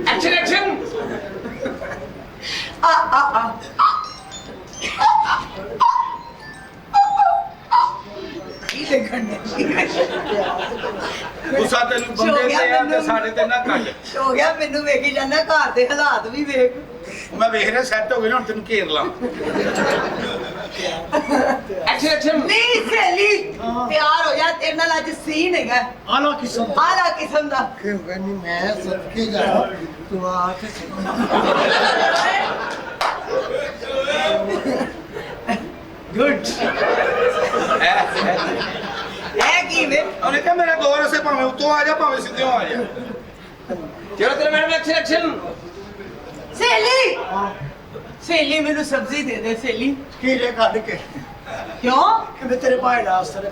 ਐਕਸ਼ਨ ਆ ਆ ਆ ਕੀ ਦੇਖਣ ਦੇ ਗੁੱਸਾ ਤੈਨੂੰ ਬੰਦੇ ਤੇ ਆ ਤੇ ਸਾਡੇ ਤੇ ਨਾ ਕੱਢ। ਹੋ ਗਿਆ ਮੈਨੂੰ ਵੇਖੀ ਜਾਂਦਾ ਘਰ ਦੇ ਹਾਲਾਤ ਵੀ ਵੇਖ ਮੈਂ ਵੇਖ ਰਿਹਾ ਸੈੱਟ ਹੋ ਗਏ ਨਾ ਹੁਣ ਤੈਨੂੰ ਘੇਰ ਲਾਂ। ਐਕਸ਼ਨ ਨਹੀਂ ਸਹੇਲੀ ਪਿਆਰ ਹੋ ਜਾ ਤੇਰੇ ਨਾਲ ਅੱਜ ਸੀਨ ਹੈਗਾ ਆਲਾ ਕਿਸਮ ਆਲਾ ਕਿਸਮ ਦਾ ਕਿਉਂ ਕਹਿੰਦੀ ਮੈਂ ਸਦਕੇ ਜਾ ਤੂੰ ਆ ਕੇ ਗੁੱਡ ਹੈ ਕੀ ਵੇ ਉਹਨੇ ਕਿਹਾ ਮੇਰੇ ਦੋ ਰਸੇ ਭਾਵੇਂ ਉੱਤੋਂ ਆ ਜਾ ਭਾਵੇਂ ਸਿੱਧਿਓਂ ਆ ਜਾ। ਚਲੋ ਤੇਰੇ ਮੈਡਮ ਐਕਸ਼ਨ ਸਹੇਲੀ ਸਹੇਲੀ ਮੈਨੂੰ ਸਬਜ਼ੀ ਦੇ ਦੇ ਸਹੇਲੀ ਕੀੜੇ ਕੱਢ ਕੇ ਕਿਉਂ ਕਿ ਮੈਂ ਤੇਰੇ ਭਾਈ ਦਾ ਅਸਰ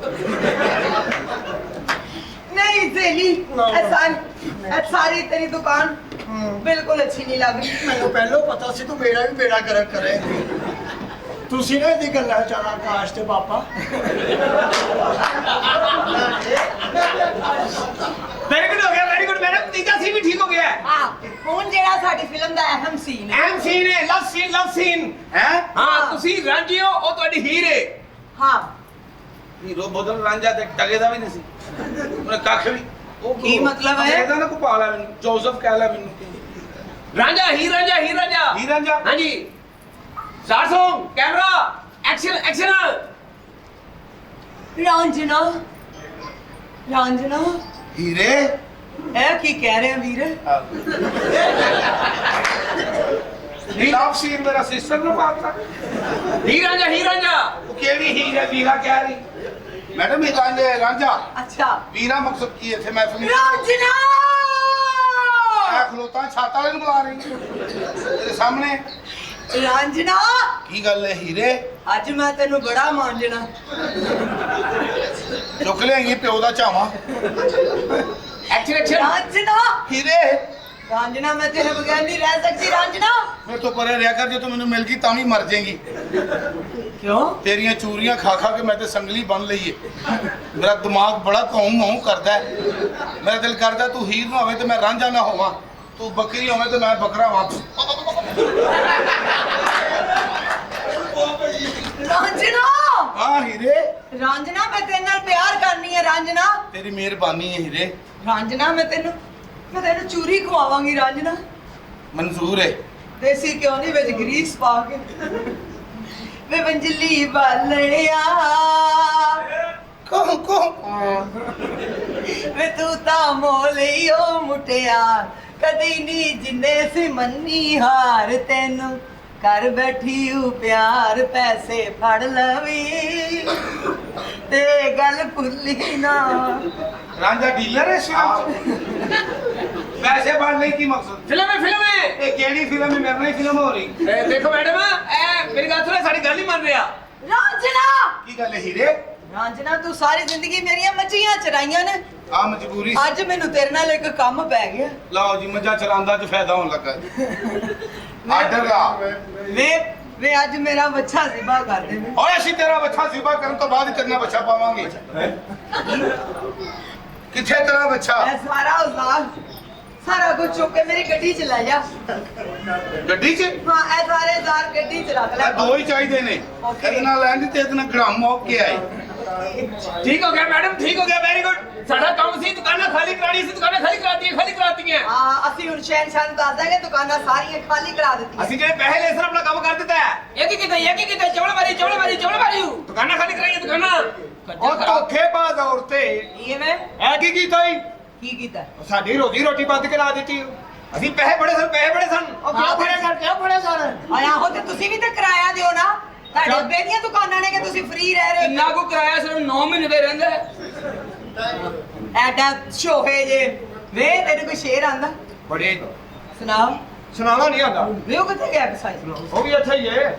ਨਹੀਂ ਸਹੇਲੀ ਇਹ ਸਾਰੀ ਤੇਰੀ ਦੁਕਾਨ ਬਿਲਕੁਲ ਅੱਛੀ ਨਹੀਂ ਲੱਗ ਰਹੀ ਮੈਨੂੰ ਪਹਿਲਾਂ ਪਤਾ ਸੀ ਤੂੰ ਮੇਰਾ ਵੀ ਬੇੜਾ ਗਰਕ ਕਰੇਂਗੀ। ਤੁਸੀਂ ਨਾ ਇਹਦੀ ਗੱਲਾਂ ਚਾਲਾ ਆਕਾਸ਼ ਤੇ ਪਾਪਾ ਵੈਰੀ ਗੁੱਡ ਮੈਡਮ ਤੀਜਾ ਸੀਨ ਵੀ ਠੀਕ ਹੋ ਗਿਆ ਹਾਂ ਹੁਣ ਜਿਹੜਾ ਸਾਡੀ ਫਿਲਮ ਦਾ ਅਹਿਮ ਸੀਨ ਹੈ ਐਮ ਸੀਨ ਹੈ ਲਵ ਸੀਨ ਹੈ ਹਾਂ ਤੁਸੀਂ ਰਾਂਝੀ ਹੋ ਉਹ ਤੁਹਾਡੀ ਹੀਰ ਹੈ ਹਾਂ ਹੀਰੋ ਬਦਲ ਰਾਂਝਾ ਤੇ ਟਗੇ ਦਾ ਵੀ ਨਹੀਂ ਸੀ ਉਹਨੇ ਕੱਖ ਵੀ ਕੀ ਮਤਲਬ ਹੈ? ਇਹਦਾ ਨਾ ਕੋ ਪਾ ਲੈ ਮੈਨੂੰ, ਜੋਸਫ ਕਹਿ ਲੈ ਮੈਨੂੰ। ਰਾਂਝਾ ਹੀਰ ਰਾਂਝਾ ਹੀਰ ਰਾਂਝਾ ਹੀਰ ਰਾਂਝਾ? ਹਾਂਜੀ start song camera action action Ranjhana Ranjhana ਹੀਰੇ ਇਹ ਕੀ ਕਹਿ ਰਿਹਾ ਵੀਰ? ਲਵ ਸੀਨ ਮੇਰਾ ਸਿਸਟਰ ਨੂੰ ਮਾਰਤਾ। ਹੀਰ ਰਾਂਝਾ ਉਹ ਕਿਹੜੀ ਹੀਰ ਹੈ? ਵੀਰਾ ਕਹਿ ਰਹੀ ਮੈਡਮ। ਇਹ ਕਹਿੰਦੇ ਰਾਂਝਾ ਅੱਛਾ ਵੀਰਾ ਮਕਸਦ ਕੀ ਹੈ ਇੱਥੇ ਮਹਿਫਿਲ ਵਿੱਚ? ਰਾਂਝਣਾ ਆ ਖਲੋਤਾ ਛਾਤ ਵਾਲੇ ਨੂੰ ਬੁਲਾ ਰਹੀ ਤੇਰੇ ਸਾਹਮਣੇ। ਰਾਂਝਣਾ ਕੀ ਗੱਲ ਹੈ ਹੀਰੇ? ਅੱਜ ਮੈਂ ਤੈਨੂੰ ਬੜਾ ਮਾਂਜਣਾ। ਚੁੱਕ ਲਿਆਈਏ ਪਿਓ ਦਾ ਝਾਵਾਂ। ਐਕਸ਼ਨ ਐਕਸ਼ਨ ਰਾਂਝਣਾ ਹੀਰੇ ਰਾਂਝਣਾ ਮੈਂ ਤੇਰੇ ਬਗੈਰ ਨਹੀਂ ਰਹਿ ਸਕਦੀ। ਰਾਂਝਣਾ ਮੇਰੇ ਤੋਂ ਪਰੇ ਰਿਹਾ ਕਰ, ਜੇ ਤੂੰ ਮੈਨੂੰ ਮਿਲ ਗਈ ਤਾਂ ਵੀ ਮਰ ਜਾਏਗੀ। ਕਿਉਂ? ਤੇਰੀਆਂ ਚੂਰੀਆਂ ਖਾ ਖਾ ਕੇ ਮੈਂ ਤੇ ਸੰਗਲੀ ਬਣ ਲਈ ਏ। ਮੇਰਾ ਦਿਮਾਗ ਬੜਾ ਘਾਉ ਕਰਦਾ ਹੈ। ਮੇਰਾ ਦਿਲ ਕਰਦਾ ਤੂੰ ਹੀਰ ਨਾ ਹੋਵੇ ਤੇ ਮੈਂ ਰਾਂਝਾ ਨਾ ਹੋਵਾਂ, ਤੂੰ ਬੱਕਰੀ ਹੋਵੇ ਤੇ ਮੈਂ ਬੱਕਰਾ ਹੋਵਾਂ। ਰਾਂਝਣਾ ਹਾਂ ਹੀਰੇ ਰਾਂਝਣਾ ਮੈਂ ਤੇਰੇ ਨਾਲ ਪਿਆਰ ਕਰਨੀ ਹੈ। ਰਾਂਝਣਾ ਤੇਰੀ ਮਿਹਰਬਾਨੀ ਹੈ ਹੀਰੇ। ਰਾਂਝਣਾ ਮੈਂ ਤੈਨੂੰ ਚੂਰੀ ਖਵਾਵਾਂਗੀ। ਰਾਂਝਣਾ ਮਨਜ਼ੂਰ ਹੈ। ਦੇਸੀ ਕਿਉਂ ਨਹੀਂ ਵਿੱਚ ਗਰੀਸ ਪਾ ਕੇ ਵੇ ਵੰਜਲੀ ਬਾਲਣਿਆ ਕੋ ਕੋ ਵੇ ਤੂੰ ਤਾਂ ਮੋਲਿਓ ਮੁਟਿਆ ਕਦੀ ਨਹੀਂ ਜਿੰਨੇ ਸੀ ਮੰਨੀ ਹਾਰ ਤੈਨੂੰ ਕਰ ਬੈਠੀ ਹੂੰ ਪਿਆਰ ਪੈਸੇ ਫੜ ਲਵੀ ਤੇ ਗੱਲ ਭੁੱਲੀ ਨਾ। ਰਾਂਝਾ ਡੀਲਰ ਹੈ ਸ਼ਾਮ ਪੈਸੇ ਬਣਨੇ ਕੀ ਮਕਸਦ? ਫਿਲਮ ਹੈ ਇਹ ਕਿਹੜੀ ਫਿਲਮ ਹੈ? ਮੇਰੇ ਨਾਲ ਹੀ ਫਿਲਮ ਹੋ ਰਹੀ। ਇਹ ਦੇਖੋ ਮੈਡਮ ਇਹ ਮੇਰੀ ਗੱਲ ਸੁਣੋ ਸਾਡੀ ਗੱਲ ਨਹੀਂ ਮੰਨ ਰਿਹਾ। ਰਾਂਝਣਾ ਕੀ ਗੱਲ ਹੈ ਹੀਰੇ? ਰਾਂਝਣਾ ਤੂੰ ਸਾਰੀ ਜ਼ਿੰਦਗੀ ਮੇਰੀਆਂ ਮੱਝੀਆਂ ਚਰਾਈਆਂ ਨੇ। ਆ ਮਜਬੂਰੀ ਸੀ। ਅੱਜ ਮੈਨੂੰ ਤੇਰੇ ਨਾਲ ਇੱਕ ਕੰਮ ਪੈ ਗਿਆ। ਲਓ ਜੀ ਮੱਝਾਂ ਚਰਾਂਦਾ ਚ ਫਾਇਦਾ ਹੋਣ ਲੱਗਾ। ਆਰਡਰ ਲਾ। ਵੇ ਅੱਜ ਮੇਰਾ ਬੱਚਾ ਜ਼ਿਬਾ ਕਰ ਦੇ ਵੇ। ਓਏ ਅਸੀਂ ਤੇਰਾ ਬੱਚਾ ਜ਼ਿਬਾ ਕਰਨ ਤੋਂ ਬਾਅਦ ਤੇਰੇ ਨਾਲ ਬੱਚਾ ਪਾਵਾਂਗੇ। ਕਿੱਥੇ ਤੇਰਾ ਬੱਚਾ? ਇਹ ਸਾਰਾ ਉਜ਼ਾਰ ਸਾਰਾ ਕੁਝ ਚੁੱਕ ਕੇ ਮੇਰੀ ਗੱਡੀ ਚ ਲੈ ਜਾ। ਗੱਡੀ 'ਚ? ਹਾਂ ਇਹ ਸਾਰੇ ਉਜ਼ਾਰ ਗੱਡੀ ਚ ਰੱਖ ਲੈ। ਇਹ ਦੋ ਹੀ ਚਾਹੀਦੇ ਨੇ। ਇਹਦੇ ਨਾਲ ਲੈਣ ਦੀ ਤੇ ਇਹਦੇ ਨਾਲ ਗ੍ਰਾਮ ਮੌਕ ਕੇ ਆਏ। ਠੀਕ ਹੋ ਗਿਆ ਮੈਡਮ ਠੀਕ ਹੋ ਗਿਆ ਵੈਰੀ ਗੁੱਡ। ਸਾਡਾ ਕੰਮ ਸੀ ਦੁਕਾਨਾਂ ਖਾਲੀ ਕਰਾਣੀ ਸੀ, ਦੁਕਾਨਾਂ ਖਾਲੀ ਕਰਾਤੀਆਂ। ਹਾਂ ਅਸੀਂ ਹੁਣ ਸ਼ਹਿਨਸ਼ਾਹ ਨੂੰ ਦੱਸ ਦਾਂਗੇ ਦੁਕਾਨਾਂ ਸਾਰੀਆਂ ਖਾਲੀ ਕਰਾ ਦਿੱਤੀਆਂ। ਅਸੀਂ ਜਿਹੜੇ ਪੈਸੇ ਲੈ ਸਰ ਆਪਣਾ ਕੰਮ ਕਰ ਦਿੱਤਾ ਹੈ। ਇਹ ਕੀ ਕੀਤਾ ਚਵਲ ਮਾਰੀ ਦੁਕਾਨਾਂ ਖਾਲੀ ਕਰਾਈਆਂ ਦੁਕਾਨਾਂ। ਉਹ ਧੋਖੇਬਾਜ਼ ਔਰਤੇ ਕੀ ਮੈਂ ਐ ਕੀ ਕੀਤਾ ਈ? ਕੀ ਕੀਤਾ? ਸਾਡੀ ਰੋਜੀ ਰੋਟੀ ਬੰਦ ਕਰਾ ਦਿੱਤੀ। ਅਸੀਂ ਪੈਸੇ ਬੜੇ ਸਨ ਉਹ ਕਿਉਂ ਫੜੇ ਸਨ? ਆਹੋ ਤੇ ਤੁਸੀਂ ਵੀ ਤਾਂ ਕਿਰਾਇਆ ਦਿਓ ਨਾ। ਤੁਹਾਡੇ ਅੱਬੇ ਦੀਆਂ ਦੁਕਾਨਾਂ ਨੇ ਕਿ ਤੁਸੀਂ ਫ੍ਰੀ ਰਹਿ ਰਹੇ ਇੰਨਾ ਕੋ ਕਿਰਾਇਆ ਸਿਰਫ 9 ਮਹੀਨੇ ਦੇ ਰਹਿੰਦਾ ਐਡਾ ਸ਼ੋਹੇ ਜੇ ਵੇ ਤੈਨੂੰ ਕੋਈ ਸ਼ੇਰ ਆਂਦਾ? ਬੜੇ ਸੁਣਾਓ। ਸੁਣਾਵਾ ਨਹੀਂ ਆਉਂਦਾ। ਵੇ ਉਹ ਕਿੱਥੇ ਗਿਆ ਕਸਾਈ? ਉਹ ਵੀ ਅੱਛਾ ਹੀ ਏ।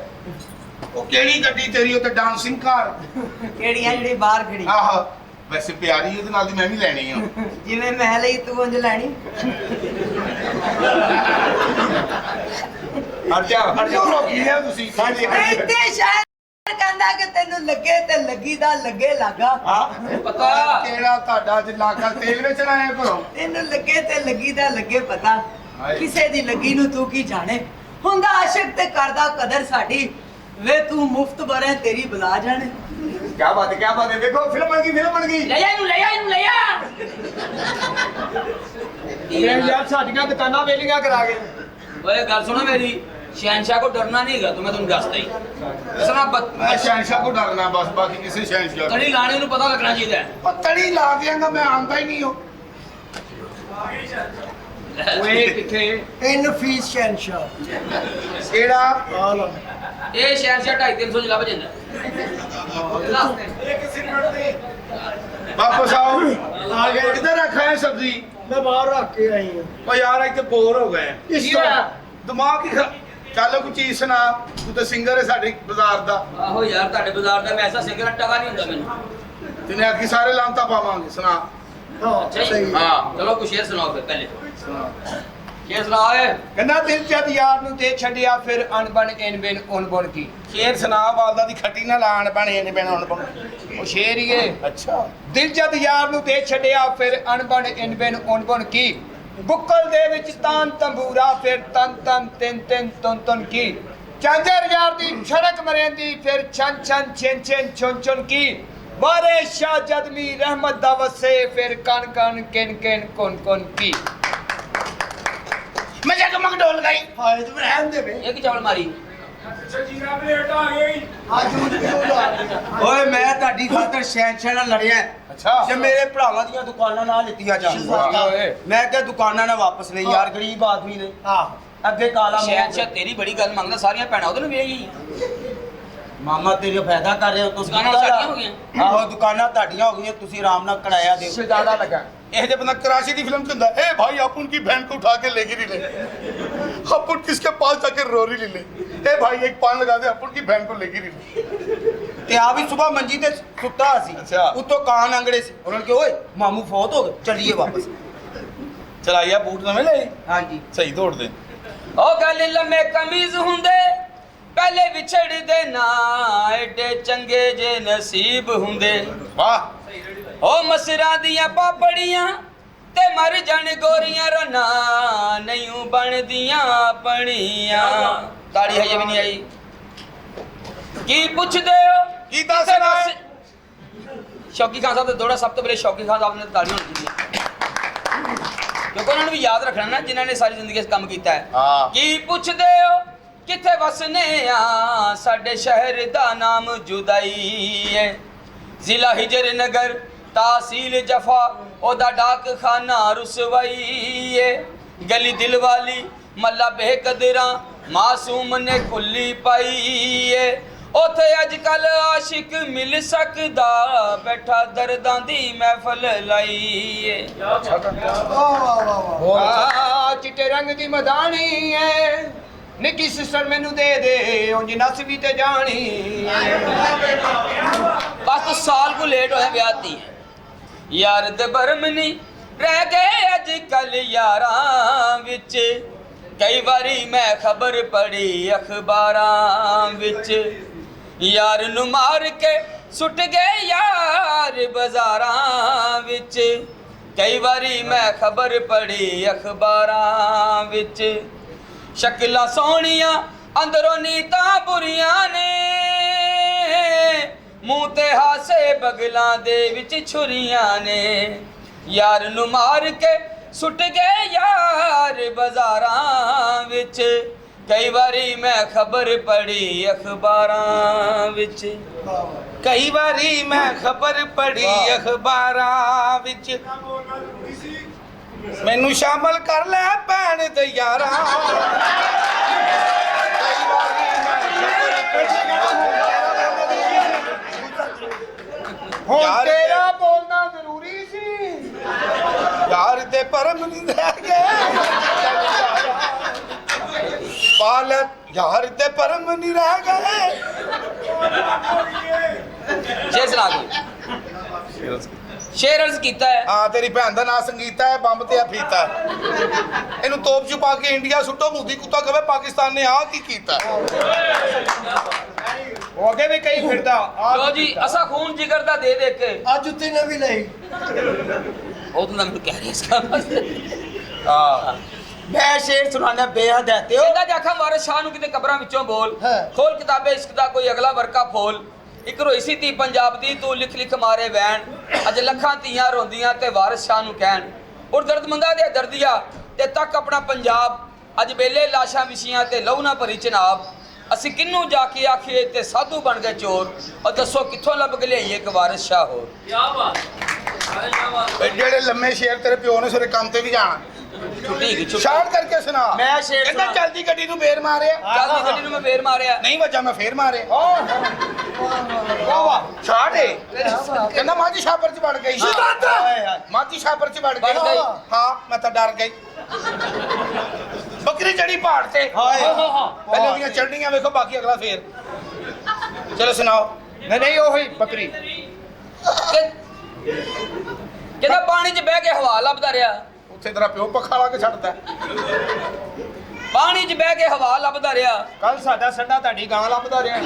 ਉਹ ਕਿਹੜੀ ਗੱਡੀ ਤੇਰੀ? ਉਹ ਤੇ ਡਾਂਸਿੰਗ ਕਾਰ। ਕਿਹੜੀ ਆ ਜਿਹੜੀ ਬਾਹਰ ਖੜੀ? ਆਹ ਵੈਸੇ ਪਿਆਰੀ ਉਹਦੇ ਨਾਲ ਦੀ ਮੈਂ ਵੀ ਲੈਣੀ ਆ। ਜਿਵੇਂ ਮੈਂ ਲਈ ਤੂੰ ਉਂਝ ਲੈਣੀ। ਹਟ ਜਾ ਕਿਉਂ ਰੋਕੀ ਆ ਤੁਸੀਂ? ਹਾਂਜੀ ਇੱਥੇ ਸ਼ਾਇਰ ਕਹਿੰਦਾ ਕਿ ਤੈਨੂੰ ਲੱਗੇ ਤੇ ਲੱਗੀ ਦਾ ਲੱਗੇ ਲਾਗਾ। ਹਾਂ ਪਤਾ ਕਿਹੜਾ ਤੁਹਾਡਾ ਅੱਜ ਲਾਗਾ ਤੇਲ ਵੇਚਣ ਆਇਆ ਘਰੋਂ? ਤੈਨੂੰ ਲੱਗੇ ਤੇ ਲੱਗੀ ਦਾ ਲੱਗੇ ਪਤਾ। ਹਾਏ। ਕਿਸੇ ਦੀ ਲੱਗੀ ਨੂੰ ਤੂੰ ਕੀ ਜਾਣੇ। ਹੁੰਦਾ ਆਸ਼ਿਕ ਤੇ ਕਰਦਾ ਕਦਰ ਸਾਡੀ। ਵੇ ਤੂੰ ਮੁਫਤ ਬਰੇ ਤੇਰੀ ਬੁਲਾ ਜਾਣੇ। ਕੀ ਬਾਤ ਹੈ ਦੇਖੋ ਫਿਲਮ ਬਣ ਗਈ ਲੈ ਜਾ ਇਹਨੂੰ ਇਹ ਯਾਰ ਸਾਡੀਆਂ ਦੁਕਾਨਾਂ ਵੇਲੀਆਂ ਕਰਾ ਗਏ। ਓਏ ਗੱਲ ਸੁਣੋ ਮੇਰੀ शहनशाह को डरना नहीं है तो मैं तुम दसता ही इसना मैं शहनशाह को डरना बस बाकी किसी शहनशाह तड़ी लाने को पता लगना चाहिए और तड़ी ला देंगा मैं आंदा ही नहीं हूं ओए किथे इन फीस शहनशाह केड़ा हाल ये शहनशाह 250-300 च लभ जांदा वापस आओ आ गए किधर रखा है सब्जी मैं बाहर रख के आई हूं ओ यार इतने बोर हो गए इस तरह दिमाग ही ਚੱਲ ਕੋਈ ਚੀਜ਼ ਸੁਣਾ ਤੂੰ ਤਾਂ ਸਿੰਗਰ ਹੈ ਸਾਡੇ ਬਾਜ਼ਾਰ ਦਾ ਆਹੋ ਯਾਰ ਤੁਹਾਡੇ ਬਾਜ਼ਾਰ ਦਾ ਮੈਂ ਐਸਾ ਸਿੰਗਰ ਟਗਾ ਨਹੀਂ ਹੁੰਦਾ ਮੈਨੂੰ ਤੈਨੂੰ ਅੱਗੇ ਸਾਰੇ ਲਾਂਤਾ ਪਾਵਾਂਗੇ ਸੁਣਾ हाँ सही है। हाँ चलो कुछ शेर सुनाओ फिर पहले शेर सुनाओ ए ਕਹਿੰਦਾ ਦਿਲ ਜਦ ਯਾਰ ਨੂੰ ਤੇ ਛੱਡਿਆ ਫਿਰ ਅਣਬਣ ਇਨਬਿਨ ਉਨਬਣ ਕੀ ਸ਼ੇਰ ਸੁਣਾ ਬਾਲਦਾ ਦੀ ਖੱਟੀ ਨਾ ਲਾਣ ਬਣੇ ਨੇ ਬਣ ਹੁਣ ਉਹ ਸ਼ੇਰ ਹੀ ਏ ਅੱਛਾ ਦਿਲ ਜਦ ਯਾਰ ਨੂੰ ਤੇ ਛੱਡਿਆ ਫਿਰ ਅਣਬਣ ਇਨਬਿਨ ਉਨਬਣ ਕੀ ਬੁੱਕਲ ਦੇ ਵਿੱਚ ਤਾਨ ਤੰਬੂਰਾ ਫਿਰ ਤਨ ਤਨ ਤਿੰਨ ਤਿੰਨ ਤੁਨ ਤੁਨ ਕੀ ਚਾਂਜਰ ਯਾਰ ਦੀ ਛੜਕ ਮਰੇਂਦੀ ਫਿਰ ਛਨ ਛਨ ਛਿਨ ਛਿਨ ਛੁਨ ਛੁਨ ਕੀ बारे शाह जदमी रहमत दा वसे फिर कन कन किन किन कुन कुन की मैं जाके मगडोल गई ਹਾਏ ਤੂੰ ਰਹਿਣ ਦੇ ਵੇ ਇੱਕ ਚਵਲ ਮਾਰੀ ਆ ਜੂਝ ਕਿਉਂ ਲਾ ਰਹੀ ਓਏ ਮੈਂ ਤੁਹਾਡੀ ਖਾਤਰ ਸ਼ਹਿਨशाह ਨਾਲ ਲੜਿਆ ਅੱਛਾ ਤੇ ਮੇਰੇ ਭਰਾਵਾਂ ਦੀਆਂ ਦੁਕਾਨਾਂ ਨਾਲ ਲਿੱਤੀਆਂ ਜਾਣ ਓਏ ਮੈਂ ਕਿਹਾ ਦੁਕਾਨਾਂ ਨਾ ਵਾਪਸ ਲਈ ਯਾਰ ਗਰੀਬ ਆਦਮੀ ਨੇ ਆਹ ਅੱਗੇ ਕਾਲਾ ਮੂੰਹ ਸ਼ਹਿਨशाह ਤੇਰੀ ਬੜੀ ਗੱਲ ਮੰਗਦਾ ਸਾਰੀਆਂ ਭੈਣਾਂ ਉਹਦੇ ਨੂੰ ਵੇਈ ਮਾਮਾ ਤੇਰੇ ਫਾਇਦਾ ਕਰ ਰਹੇ ਹੋ ਤੁਸੀਂ ਦੁਕਾਨਾਂ ਸਾਡੀਆਂ ਹੋ ਗਈਆਂ। ਆਹੋ ਦੁਕਾਨਾਂ ਤੁਹਾਡੀਆਂ ਹੋ ਗਈਆਂ ਤੁਸੀਂ ਆਰਾਮ ਨਾਲ ਕਿਰਾਇਆ ਦਿਓ ਸ਼ਹਿਜ਼ਾਦਾ ਲਗਾ ਇਹ ਜੇ ਬੰਦਾ कराची की फिल्म चंदा ए भाई अपन की बहन को उठा के लेके नहीं ले अपन किसके पास जाके रोरी ले ले ए भाई एक पान लगा दे अपन की बहन को लेके नहीं ले ਤੇ ਆ ਵੀ ਸਵੇਰ ਮੰਜੀ ਤੇ ਸੁੱਤਾ ਸੀ ਅੱਛਾ। ਉੱਤੋਂ ਕਾਂ ਅੰਗੜੇ ਸੀ ਉਹਨਾਂ ਨੇ ਕਿਹਾ ਓਏ ਮਾਮੂ ਫੌਤ ਹੋ ਗਏ ਚੱਲੀਏ ਵਾਪਸ चलाइया बूट नवे ले ਹਾਂਜੀ सही दौड़ दे ਉਹ ਗੱਲ ਲੰਮੇ ਕਮੀਜ਼ ਹੁੰਦੇ ਪਹਿਲੇ ਵਿਛੜਦੇ ਨਾ ਐਡੇ ਚੰਗੇ ਜੇ ਨਸੀਬ ਹੁੰਦੇ वाह ਉਹ ਮਸਰਾਂ ਦੀਆਂ ਪਾਪੜੀਆਂ ਤੇ ਮਰ ਜਾਣ ਗੋਰੀਆਂ ਰੋਣਾ ਨਹੀਂ ਬਣਦੀਆਂ ਪਣੀਆਂ ਤਾੜੀ ਹਜੇ ਵੀ ਨਹੀਂ ਆਈ ਕੀ ਪੁੱਛਦੇ ਹੋ ਕੀ ਦੱਸਣਾ ਹੈ? ਸ਼ੌਕੀ ਖਾਨ ਸਾਹਿਬ ਦਾ ਦੋੜਾ ਸਭ ਤੋਂ ਪਹਿਲੇ ਸ਼ੌਕੀ ਖਾਨ ਸਾਹਿਬ ਨੇ ਤਾੜੀ ਹੋਣੀ ਚਾਹੀਦੀ ਹੈ ਕਿਉਂਕਿ ਉਹਨਾਂ ਨੂੰ ਵੀ ਯਾਦ ਰੱਖਣਾ ਨਾ ਜਿਨ੍ਹਾਂ ਨੇ ਸਾਰੀ ਜ਼ਿੰਦਗੀ 'ਚ ਕੰਮ ਕੀਤਾ ਹੈ ਹਾਂ। ਕੀ ਪੁੱਛਦੇ ਹੋ ਕਿੱਥੇ ਵਸਨੇ ਆ ਸਾਡੇ ਸ਼ਹਿਰ ਦਾ ਨਾਮ ਜੁਦਾਈ ਹੈ ਜ਼ਿਲ੍ਹਾ ਹਿਜਰ ਨਗਰ ਤਹਿਸੀਲ ਜਫਾ ਉਹਦਾ ਡਾਕਖਾਨਾ ਰੁਸਵਾਈ ਹੈ ਗਲੀ ਦਿਲ ਵਾਲੀ ਮੱਲਾ ਬੇਕਦਰਾਂ ਮਾਸੂਮ ਨੇ ਖੁੱਲੀ ਪਾਈ ਹੈ ਉਥੇ ਅੱਜ ਕੱਲ ਆਸ਼ਿਕ ਮਿਲ ਸਕਦਾ ਬੈਠਾ ਦਰਦਾਂ ਦੀ ਮਹਿਫਲ ਲਾਈ ਏ ਵਾਹ ਵਾਹ ਵਾਹ ਆ ਚਿੱਟੇ ਰੰਗ ਦੀ ਮਦਾਨੀ ਐ ਨਿੱਕੀ ਸਿਸਟਰ ਮੈਨੂੰ ਦੇ ਦੇ ਉਂਝ ਨੱਸ ਵੀ ਤੇ ਜਾਣੀ ਬਸ ਤੂੰ ਸਾਲ ਕੋ ਲੇਟ ਹੋਇਆ ਵਿਆਹ ਦੀ ਯਾਰ ਦੇ ਬਰਮਨੀ ਰਹਿ ਗਏ ਅੱਜ ਕੱਲ ਯਾਰਾਂ ਵਿੱਚ ਕਈ ਵਾਰੀ ਮੈਂ ਖਬਰ ਪੜੀ ਅਖਬਾਰਾਂ ਵਿੱਚ ਯਾਰ ਨੂੰ ਮਾਰ ਕੇ ਸੁੱਟ ਗਏ ਯਾਰ ਬਾਜ਼ਾਰਾਂ ਵਿੱਚ ਕਈ ਵਾਰੀ ਮੈਂ ਖਬਰ ਪੜੀ ਅਖਬਾਰਾਂ ਵਿੱਚ ਸ਼ਕਲਾਂ ਸੋਹਣੀਆਂ ਅੰਦਰੋਂ ਨੀਤਾਂ ਬੁਰੀਆਂ ਨੇ ਮੂੰਹ ਤੇ ਹਾਸੇ ਬਗਲਾਂ ਦੇ ਵਿੱਚ ਛੁਰੀਆਂ ਨੇ ਯਾਰ ਨੂੰ ਮਾਰ ਕੇ ਸੁੱਟ ਗਏ ਯਾਰ ਬਾਜ਼ਾਰਾਂ ਵਿੱਚ ਕਈ ਵਾਰੀ ਮੈਂ ਖਬਰ ਪੜੀ ਅਖਬਾਰਾਂ ਵਿੱਚ ਕਈ ਵਾਰੀ ਮੈਂ ਖਬਰ ਪੜੀ ਅਖਬਾਰਾਂ ਵਿੱਚ ਮੈਨੂੰ ਸ਼ਾਮਲ ਕਰ ਲੈ ਭੈਣ ਤੇ ਯਾਰਾਂ ਕਈ ਵਾਰੀ ਮੈਂ ਹੁਣ ਯਾਰ ਤੇਰਾ ਬੋਲਣਾ ਜ਼ਰੂਰੀ ਸੀ ਯਾਰ ਦੇ ਪਰਮ ਨਹੀਂ ਰਹਿ ਗਏ ਪਾਲਤ ਯਾਰ ਦੇ ਪਰਮ ਨਹੀਂ ਰਹਿ ਗਏ ਸ਼ੇਰ ਸੁਣਾ ਕੋਈ ਸ਼ੇਰ ਅਰਜ਼ ਕੀਤਾ ਹੈ ਹਾਂ ਤੇਰੀ ਭੈਣ ਦਾ ਨਾਂ ਸੰਗੀਤਾ ਹੈ ਬੰਬ ਤੇ ਆ ਫੀਤਾ ਹੈ। ਇਹਨੂੰ ਤੋਪ ਚ ਪਾ ਕੇ ਇੰਡੀਆ ਸੁੱਟੋ ਮੂਦੀ ਕੁੱਤਾ ਕਵੇ ਪਾਕਿਸਤਾਨ ਨੇ ਆ ਕੀ ਕੀਤਾ ਉਹ ਅੱਗੇ ਵੀ ਕਈ ਫਿਰਦਾ ਲੋ ਜੀ ਅਸਾ ਖੂਨ ਜਿਗਰ ਦਾ ਦੇ ਦੇ ਕੇ ਅੱਜ ਉੱਤੇ ਨਵੀਂ ਲਈ ਉਹ ਤਾਂ ਮੈਨੂੰ ਕਹਿ ਰਿਹਾ ਇਸ ਹਾਂ ਮੈਂ ਸ਼ੇਰ ਸੁਣਾਣਾ ਬੇਹੱਦ ਹੈ ਤੇ ਉਹ ਇਹਦਾ ਜਾਖਾ ਵਾਰਿਸ ਸ਼ਾਹ ਨੂੰ ਕਿਤੇ ਕਬਰਾਂ ਵਿੱਚੋਂ ਬੋਲ ਹੈ। ਖੋਲ ਕਿਤਾਬੇ ਇਸ਼ਕ ਦਾ ਕੋਈ ਅਗਲਾ ਵਰਕਾ ਫੋਲ ਇੱਕ ਰੋਈ ਸੀ ਧੀ ਪੰਜਾਬ ਦੀ ਤੂੰ ਲਿਖ ਲਿਖ ਮਾਰੇ ਵੈਣ ਅੱਜ ਲੱਖਾਂ ਧੀਆਂ ਰੋਂਦੀਆਂ ਤੇ ਵਾਰਿਸ ਸ਼ਾਹ ਨੂੰ ਕਹਿਣ ਔਰ ਦਰਦਮੰਦਾਂ ਦੇ ਦਰਦੀਆ ਤੇ ਤੱਕ ਆਪਣਾ ਪੰਜਾਬ ਅੱਜ ਵੇਲੇ ਲਾਸ਼ਾਂ ਵਿਛੀਆਂ ਤੇ ਲਹੂ ਨਾ ਭਰੀ ਚਨਾਬ ਅਸੀਂ ਕਿੰਨੂੰ ਜਾ ਕੇ ਆਖੀਏ ਤੇ ਸਾਧੂ ਬਣ ਗਏ ਚੋਰ ਔਰ ਦੱਸੋ ਕਿੱਥੋਂ ਲੱਭ ਕੇ ਲਿਆਈਏ ਇੱਕ ਵਾਰਿਸ ਸ਼ਾਹ ਹੋਰ ਜਿਹੜੇ ਲੰਮੇ ਸ਼ੇਰ ਤੇਰੇ ਪਿਓ ਨੇ ਸਵੇਰੇ ਕੰਮ ਤੇ ਵੀ ਜਾਣਾ ਛੁੱਟੀ ਗਈ ਛੁੱਟੀ ਸ਼ਾਰਟ ਕਰਕੇ ਸੁਣਾ ਮੈਂ ਸ਼ੇਰ ਕਹਿੰਦਾ ਸੁਣਾ ਚਲਦੀ ਗੱਡੀ ਨੂੰ ਫੇਰ ਮਾਰਿਆ ਜਲਦੀ ਗੱਡੀ ਨੂੰ ਮੈਂ ਫੇਰ ਮਾਰਿਆ ਨਹੀਂ ਵੱਜਾ ਮੈਂ ਫੇਰ ਮਾਰਿਆ ਵਾਹ ਵਾਹ ਸ਼ਾਰਟ ਏ ਕਹਿੰਦਾ ਮਾਝੀ ਛਾਪਰ ਚ ਵੜ ਗਈ ਮਾਝੀ ਛਾਪਰ ਚ ਵੜ ਵੜ ਗਈ ਗਈ। ਹਾਂ ਮੈਂ ਤਾਂ ਡਰ ਗਈ ਬੱਕਰੀ ਚੜੀ ਪਹਾੜ ਤੇ ਹਾਏ ਪਹਿਲੇ ਦੀਆਂ ਚੜਨੀਆਂ ਵੇਖੋ ਬਾਕੀ ਅਗਲਾ ਫੇਰ ਚਲੋ ਸੁਣਾਓ ਨਹੀਂ ਉਹੀ ਬੱਕਰੀ ਕਹਿੰਦਾ ਪਾਣੀ 'ਚ ਬਹਿ ਕੇ ਹਵਾ ਲੱਭਦਾ ਰਿਹਾ ਉੱਥੇ ਤੇਰਾ ਪਿਓ ਪੱਖਾ ਲਾ ਕੇ ਛੱਡਦਾ ਪਾਣੀ 'ਚ ਬਹਿ ਕੇ ਹਵਾ ਲੱਭਦਾ ਰਿਹਾ ਕੱਲ ਸਾਡਾ ਸੰਡਾ ਤੁਹਾਡੀ ਗਾਂ ਲੱਭਦਾ ਰਿਹਾ